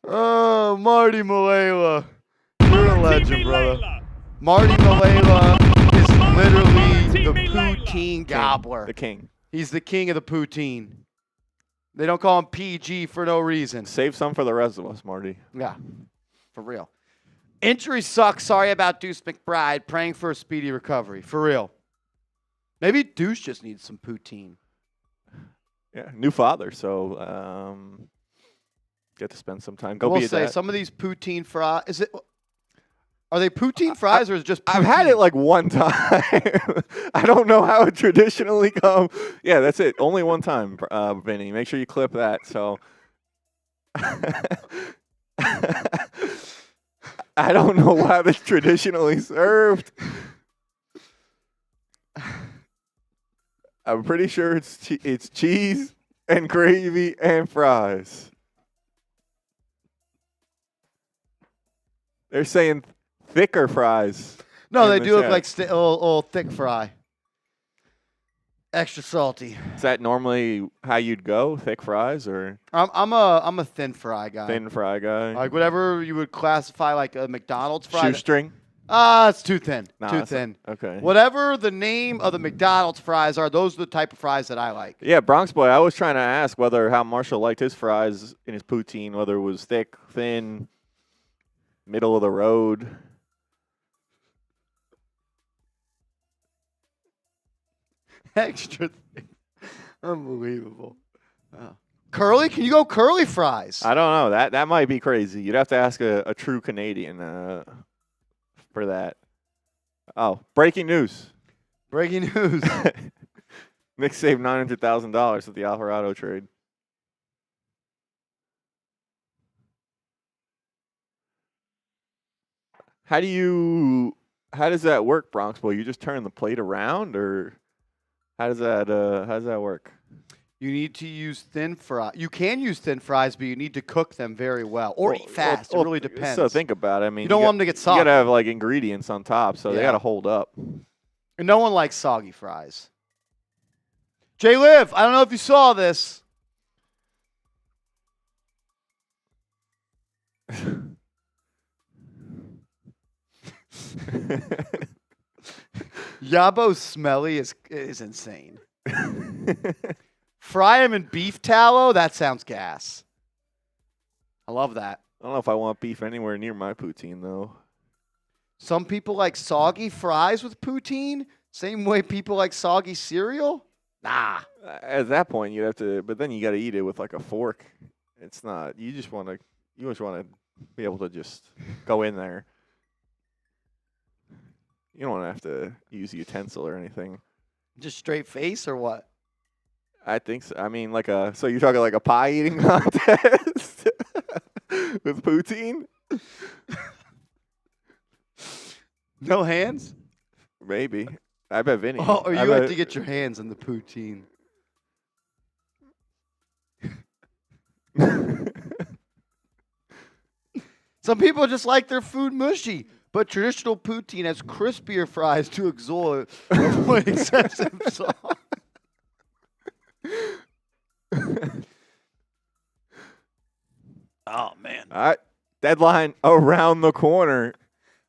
Oh, Marty Malela. You're a legend, brother. Marty Malela is literally the poutine gobbler. The king. He's the king of the poutine. They don't call him PG for no reason. Save some for the rest of us, Marty. Yeah, for real. Injury sucks. Sorry about Deuce McBride. Praying for a speedy recovery. For real. Maybe Deuce just needs some poutine. Yeah, new father, so get to spend some time. Go I will be a say, dad. some of these poutine fries, are they poutine fries or is it just poutine? I've had it like one time. I don't know how it traditionally comes. Yeah, that's it. Only one time, Vinny. Make sure you clip that. So I don't know how it's traditionally served. I'm pretty sure it's cheese and gravy and fries. They're saying thicker fries. No, in they the do look chat. like a little thick fry. Extra salty. Is that normally how you'd go? Thick fries or I'm a thin fry guy. thin fry guy? Like whatever you would classify like a McDonald's fry. Shoestring? It's too thin. Nah, Too that's thin. Okay. Whatever the name of the McDonald's fries are, those are the type of fries that I like. Yeah, Bronx Boy, I was trying to ask how Marshall liked his fries in his poutine, whether it was thick, thin, middle of the road. Extra thick. Unbelievable. Wow. Curly? Can you go curly fries? I don't know. That might be crazy. You'd have to ask a true Canadian for that. Oh, breaking news. Breaking news. Knicks saved $900,000 with the Alvarado trade. How does that work, Bronx Boy? You just turn the plate around, or how does that work? You need to use thin fry. You can use thin fries, but you need to cook them very well or eat fast. It really depends. So think about it. I mean, you don't want them to get soggy. You gotta have like ingredients on top, so they Yeah. gotta hold up. And no one likes soggy fries. Jay Liv, I don't know if you saw this. Yabo Smelly is insane. Fry him in beef tallow? That sounds gas. I love that. I don't know if I want beef anywhere near my poutine, though. Some people like soggy fries with poutine. Same way people like soggy cereal. Nah. At that point, you'd have to, but then you got to eat it with like a fork. It's not. You just want to be able to just go in there. You don't want to have to use a utensil or anything. Just straight face or what? I think so. I mean, so you're talking like a pie eating contest with poutine? No hands? Maybe. I bet Vinny. Oh, or you like to get your hands in the poutine. Some people just like their food mushy, but traditional poutine has crispier fries to avoid excessive sauce. Oh, man. All right. Deadline around the corner.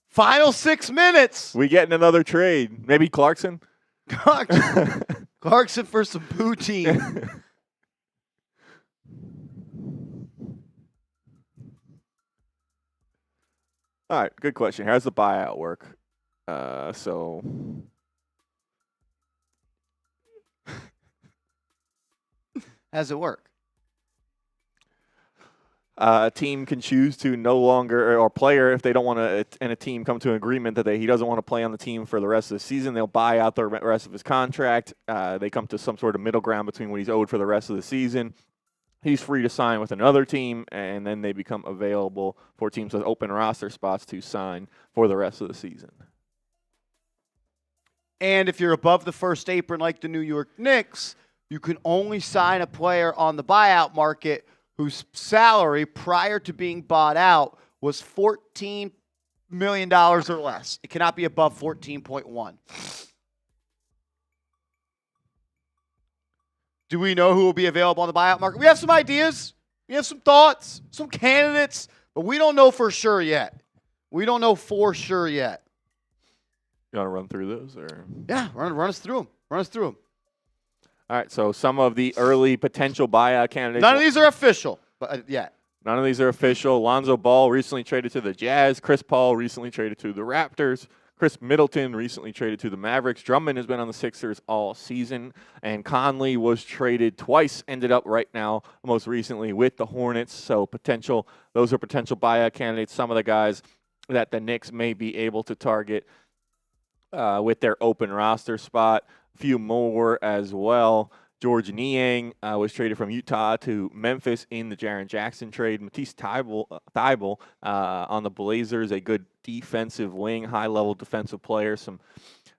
Final 6 minutes. We getting another trade. Maybe Clarkson? Clarkson for some poutine. All right, good question. How's the buyout work? How's it work? A team can choose to no longer, or player, if they don't want to, and a team come to an agreement that he doesn't want to play on the team for the rest of the season, they'll buy out the rest of his contract. They come to some sort of middle ground between what he's owed for the rest of the season. He's free to sign with another team, and then they become available for teams with open roster spots to sign for the rest of the season. And if you're above the first apron like the New York Knicks, you can only sign a player on the buyout market whose salary prior to being bought out was $14 million or less. It cannot be above 14.1. Do we know who will be available on the buyout market? We have some ideas. We have some thoughts, some candidates, but we don't know for sure yet. We don't know for sure yet. You want to run through those? Or? Yeah, run us through them. Run us through them. All right, so some of the early potential buyout candidates. None of these are official, but yet. None of these are official. Lonzo Ball recently traded to the Jazz. Chris Paul recently traded to the Raptors. Chris Middleton recently traded to the Mavericks. Drummond has been on the Sixers all season. And Conley was traded twice, ended up right now most recently with the Hornets. So those are potential buyout candidates. Some of the guys that the Knicks may be able to target with their open roster spot. A few more as well. George Niang was traded from Utah to Memphis in the Jaren Jackson trade. Matisse Thybulle on the Blazers, a good defensive wing, high-level defensive player. Some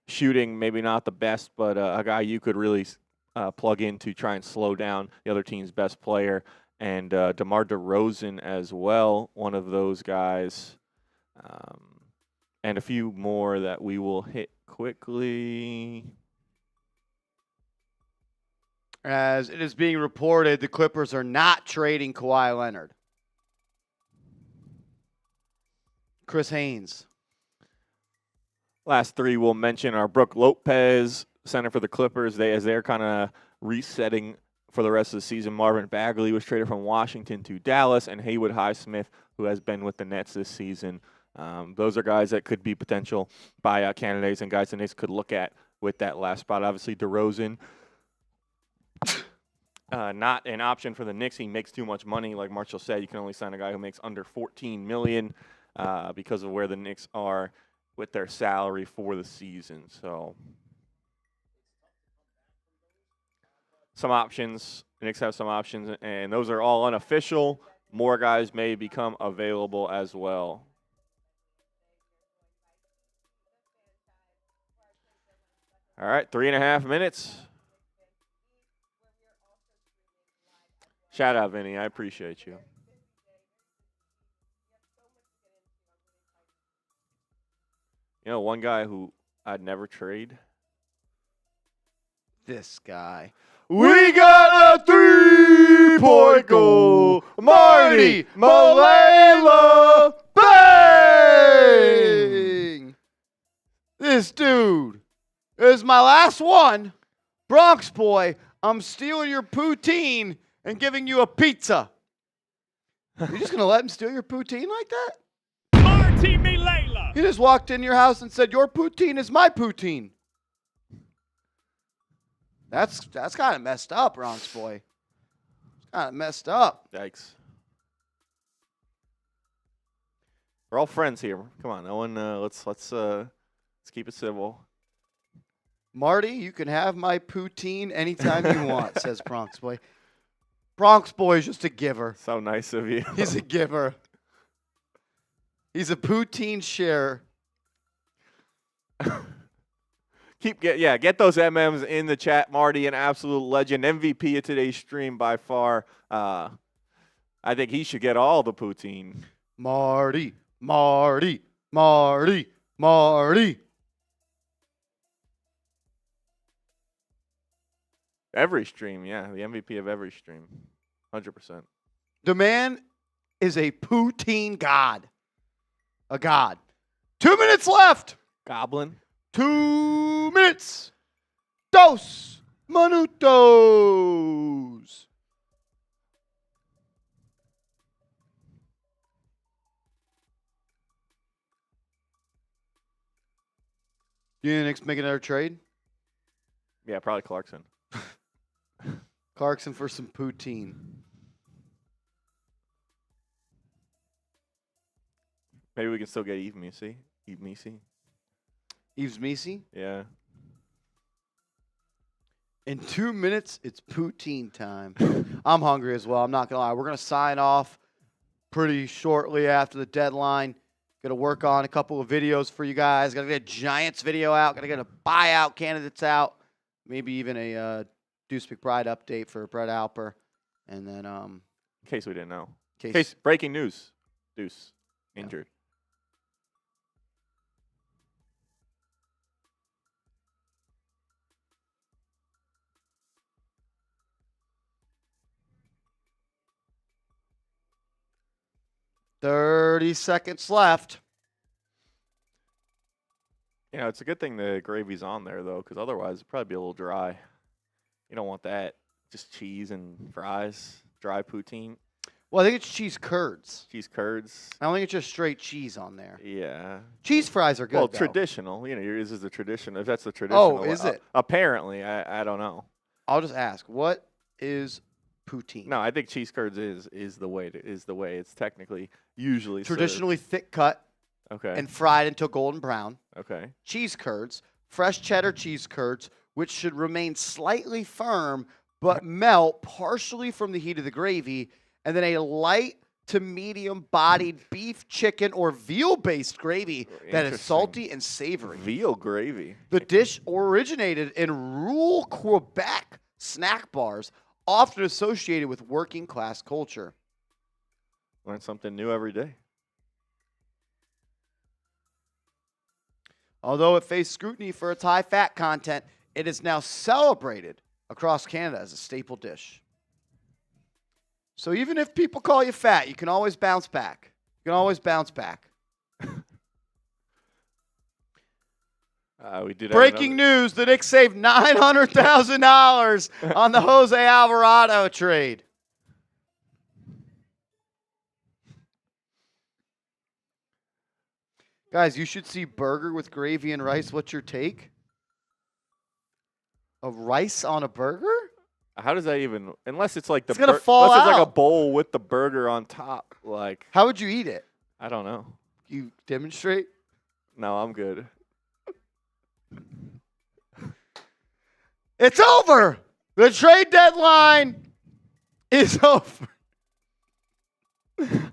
shooting, maybe not the best, but a guy you could really plug in to try and slow down the other team's best player. And DeMar DeRozan as well, one of those guys. And a few more that we will hit quickly. As it is being reported, the Clippers are not trading Kawhi Leonard. Chris Haynes. Last three we'll mention are Brooke Lopez, center for the Clippers. They're kind of resetting for the rest of the season. Marvin Bagley was traded from Washington to Dallas, and Haywood Highsmith, who has been with the Nets this season. Those are guys that could be potential buyout candidates and guys the Knicks could look at with that last spot. Obviously, DeRozan. Not an option for the Knicks. He makes too much money. Like Marshall said, you can only sign a guy who makes under $14 million because of where the Knicks are with their salary for the season. So some options. The Knicks have some options, and those are all unofficial. More guys may become available as well. All right, 3.5 minutes. Shout out, Vinny. I appreciate you. You know, one guy who I'd never trade. This guy. We got a 3-point goal. Marty Malela. Bang! This dude is my last one. Bronx boy, I'm stealing your poutine and giving you a pizza. You're just going to let him steal your poutine like that? Marty Malela. He just walked in your house and said, your poutine is my poutine. That's kind of messed up, Bronx boy. Kind of messed up. Yikes. We're all friends here. Come on, no one. Let's keep it civil. Marty, you can have my poutine anytime you want, says Bronx boy. Bronx boy is just a giver. So nice of you. He's a giver. He's a poutine sharer. Get those MMs in the chat. Marty, an absolute legend, MVP of today's stream by far. I think he should get all the poutine. Marty, Marty, Marty, Marty. Every stream, yeah, the MVP of every stream, 100%. The man is a poutine god. A god. 2 minutes left. Goblin. 2 minutes. Dos minutos. You think the Knicks make another trade? Yeah, probably Clarkson. Clarkson for some poutine. Maybe we can still get Yves Missi. Yves Missi? Yeah. In 2 minutes, it's poutine time. I'm hungry as well. I'm not going to lie. We're going to sign off pretty shortly after the deadline. Going to work on a couple of videos for you guys. Got to get a Giants video out. Got to get a buyout candidates out. Maybe even a Deuce McBride update for Brett Alper. And then In case we didn't know. case Breaking news. Deuce injured. .30 seconds left. You know, it's a good thing the gravy's on there, though, because otherwise it'd probably be a little dry. You don't want that. Just cheese and fries, dry poutine, Well, I think it's cheese curds. cheese curds. I don't think it's just straight cheese on there. Yeah. Cheese fries are good, Well, though. traditional. You know, yours is the tradition. If that's the traditional. is it? Apparently. I don't know. I'll just ask, what is poutine? No, I think cheese curds is the way. It's technically usually served. Traditionally thick cut Okay. and fried until golden brown. Okay. Cheese curds, fresh cheddar cheese curds, which should remain slightly firm but melt partially from the heat of the gravy, and then a light to medium bodied beef, chicken, or veal based gravy that is Interesting. salty and savory. Veal gravy. The dish originated in rural Quebec snack bars, often associated with working class culture. Learn something new every day. Although it faced scrutiny for its high fat content, it is now celebrated across Canada as a staple dish. So even if people call you fat, you can always bounce back. You can always bounce back. We did. Breaking news, the Knicks saved $900,000 on the Jose Alvarado trade. Guys, you should see burger with gravy and rice. What's your take? A rice on a burger? How does that even? Unless it's like the. It's gonna fall unless it's like a out. bowl with the burger on top. Like How would you eat it? I don't know. You demonstrate? No, I'm good. It's over. The trade deadline is over.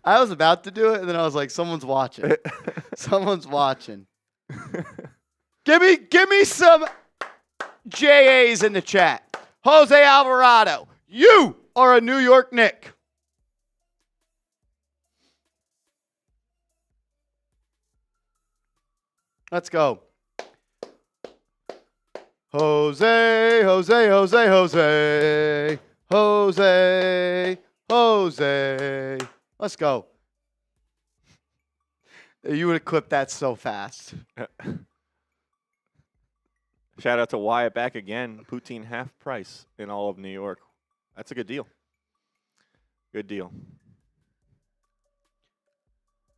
I was about to do it, and then I was like, someone's watching. Someone's watching. Give me some JAs in the chat. Jose Alvarado, you are a New York Knick. Let's go. Jose, Jose, Jose, Jose, Jose, Jose. Let's go. You would have clipped that so fast. Shout out to Wyatt back again. Poutine half price in all of New York. That's a good deal. Good deal.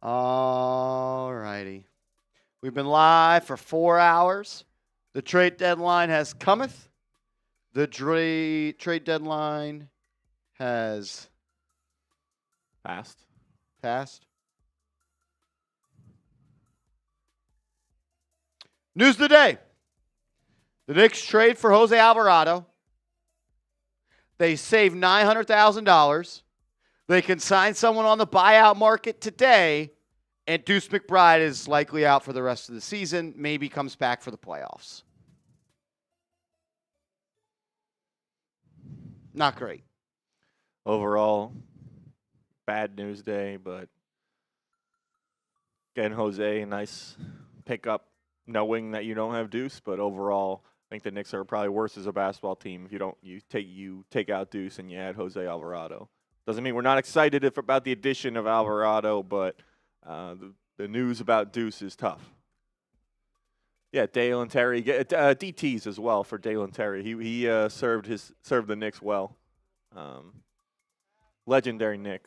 All righty. We've been live for 4 hours. The trade deadline has cometh. The trade deadline has Fast. passed. News of the day. The Knicks trade for Jose Alvarado. They save $900,000. They can sign someone on the buyout market today, and Deuce McBride is likely out for the rest of the season, maybe comes back for the playoffs. Not great. Overall, bad news day, but getting Jose, a nice pickup, knowing that you don't have Deuce. But overall, I think the Knicks are probably worse as a basketball team if you take out Deuce and you add Jose Alvarado. Doesn't mean we're not excited about the addition of Alvarado, but the news about Deuce is tough. Yeah, Dalen Terry, DTs as well for Dalen Terry. He served the Knicks well. Legendary Knick.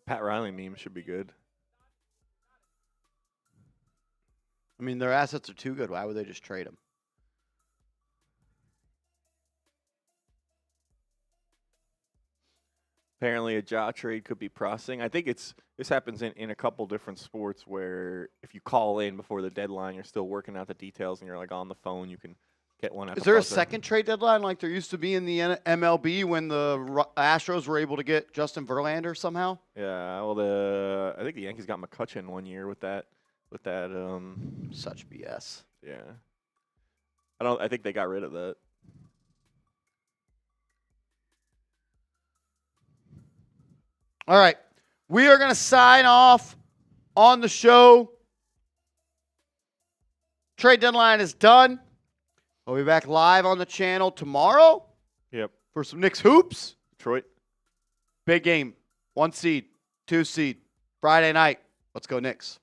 Pat Riley meme should be good. I mean, their assets are too good. Why would they just trade them? Apparently, a jaw trade could be processing. I think this happens in a couple different sports where if you call in before the deadline, you're still working out the details and you're like on the phone, you can get one at Is the there a buzzer. second trade deadline like there used to be in the MLB when the Astros were able to get Justin Verlander somehow? Yeah, well, I think the Yankees got McCutchen one year with that. Such BS. Yeah. I think they got rid of that. All right. We are going to sign off on the show. Trade deadline is done. We'll be back live on the channel tomorrow Yep. for some Knicks hoops. Detroit. Big game. 1 seed, 2 seed. Friday night. Let's go Knicks.